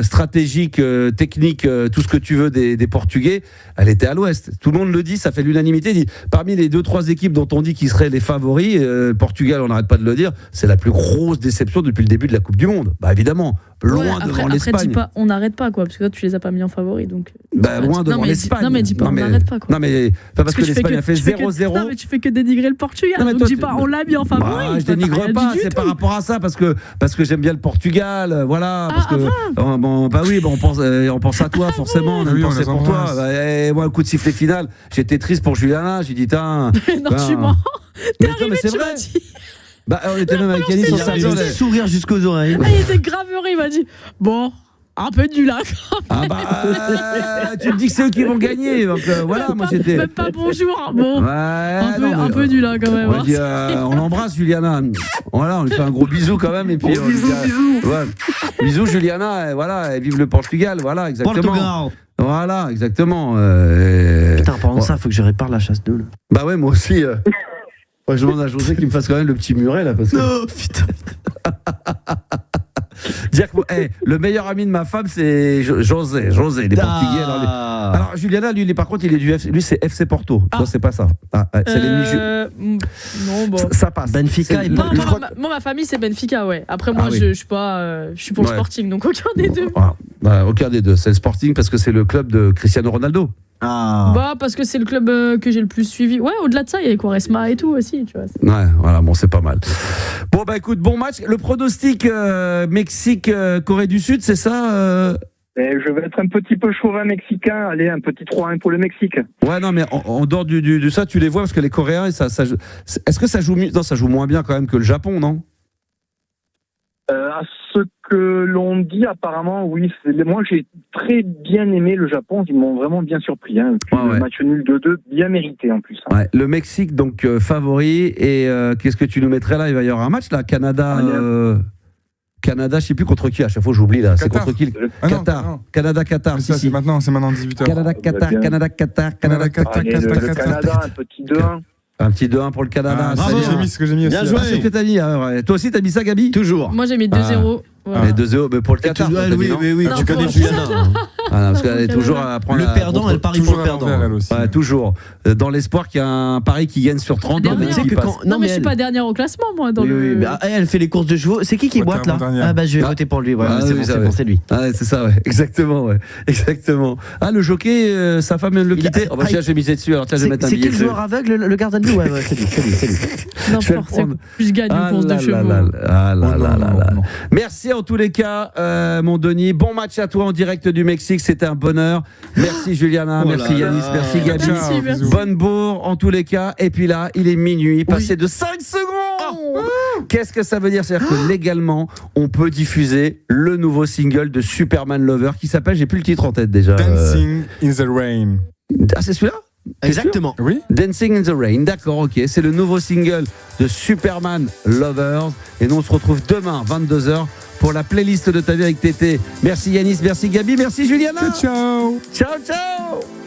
B: stratégique, technique, tout ce que tu veux des Portugais, elle était à l'Ouest. Tout le monde le dit, ça fait l'unanimité. Parmi les 2-3 équipes dont on dit qu'ils seraient les favoris, Portugal, on n'arrête pas de le dire, c'est la plus grosse déception depuis le début de la Coupe du Monde. Bah évidemment, loin devant l'Espagne.
C: Après, dis pas, on n'arrête pas, quoi, parce que toi, tu les as pas mis en favoris. Donc...
B: loin devant l'Espagne.
C: Non, mais dis pas, on n'arrête pas, quoi.
B: Non, mais pas parce que l'Espagne a fait 0-0.
C: Non, mais tu fais que dénigrer le Portugal. Donc dis pas, on l'a mis en favoris.
B: Je dénigre pas, c'est par rapport à ça, parce que j'aime bien le Portugal, voilà. On pense à toi, forcément. On pensait pour toi. Moi, le coup de sifflet final, j'étais triste pour Juliana. J'ai dit,
C: non, tu mens. T'es arrivé, tu m'as dit.
B: On était même avec Yannis,
E: on sourire jusqu'aux oreilles.
C: Il était grave heureux, il m'a dit bon, un peu du lac.
B: Tu me dis que c'est eux qui vont gagner, donc voilà, moi j'étais.
C: Même pas bonjour, bon. Un peu du lac quand même.
B: On embrasse Juliana. Voilà, on lui fait un gros bisou quand même et puis. Bisous Juliana, voilà, vive le Portugal, voilà, exactement.
E: Portugal.
B: Voilà, exactement.
E: Putain, en parlant de ça, faut que je répare la chasse d'eau.
B: Bah ouais, moi aussi. Je demande à José qu'il me fasse quand même le petit muret là parce que.
E: Non, putain.
B: Dire que le meilleur ami de ma femme c'est José, les Portugais. Alors Juliana, lui par contre, il est du FC, lui c'est FC Porto. Toi c'est pas ça. C'est l'ennemi.
C: Non, bon.
B: Ça passe.
E: Benfica.
C: Moi ma famille c'est Benfica, ouais. Après moi je suis pas, je suis pour le Sporting, donc aucun des deux.
B: Aucun des deux. C'est le Sporting parce que c'est le club de Cristiano Ronaldo.
C: Parce que c'est le club que j'ai le plus suivi. Ouais, au-delà de ça, il y a Quaresma et tout aussi, tu vois.
B: Ouais, voilà, bon, c'est pas mal. Bon, écoute, bon match. Le pronostic Mexique, Corée du Sud, c'est ça
N: Je vais être un petit peu chauvin mexicain. Allez, un petit 3-1 pour le Mexique.
B: Ouais, non, mais en dehors de ça, tu les vois parce que les Coréens, est-ce que ça joue mieux? Non, ça joue moins bien quand même que le Japon, non?
N: que l'on dit apparemment, oui. Moi, j'ai très bien aimé le Japon. Ils m'ont vraiment bien surpris. Hein. Le match nul 2-2, bien mérité en plus. Hein.
B: Ouais, le Mexique, donc favori. Et qu'est-ce que tu nous mettrais là? Il va y avoir un match là, Canada. Canada, je sais plus contre qui. À chaque fois, j'oublie là. C'est contre qui? Qatar. Canada-Qatar.
D: Ça, c'est maintenant 18h.
B: Canada-Qatar.
N: Le Canada, un petit 2-1.
B: Un petit 2-1 pour le Canada.
D: J'ai mis ce que j'ai mis aussi.
B: Bien joué. C'est ce que t'as mis. Toi aussi, t'as mis ça, Gabi?
E: Toujours.
C: Moi, j'ai mis 2-0.
B: Voilà. Mais 2-0 mais pour le Qatar.
E: Oui, tu connais Juliana.
B: Parce qu'elle est toujours à prendre
E: le perdant, elle parie pour le perdant.
B: Ouais, toujours. Dans l'espoir qu'il y a un pari qui gagne sur 30.
C: Non, mais je suis pas dernière au classement, moi.
E: Elle fait les courses de chevaux. C'est qui boite là? Ah, bah, je vais voter pour lui. C'est lui.
B: C'est ça, ouais. Exactement. Ah, le jockey, sa femme vient de le quitter. Oh, bah, tiens, j'ai misé dessus. Alors, tiens, je vais mettre un billet.
E: C'est quel joueur aveugle, le gardien de but? Ouais, c'est lui.
C: N'importe quoi. Je gagne une course de chevaux.
B: Ah là. Merci en tous les cas, mon Denis. Bon match à toi en direct du Mexique. C'était un bonheur. Merci Juliana, merci Yanis, merci Gabi.
C: Merci.
B: Bonne bourre en tous les cas. Et puis là, il est minuit, passé de 5 secondes. Qu'est-ce que ça veut dire? C'est-à-dire que légalement, on peut diffuser le nouveau single de Superman Lover qui s'appelle, j'ai plus le titre en tête déjà.
D: Dancing in the Rain.
B: Ah, c'est celui-là?
E: Exactement.
D: Oui.
B: Dancing in the Rain, d'accord, ok. C'est le nouveau single de Superman Lovers. Et nous, on se retrouve demain, 22h, pour la playlist de ta vie avec Tété. Merci Yanis, merci Gabi, merci Juliana.
D: Ciao.
B: Ciao.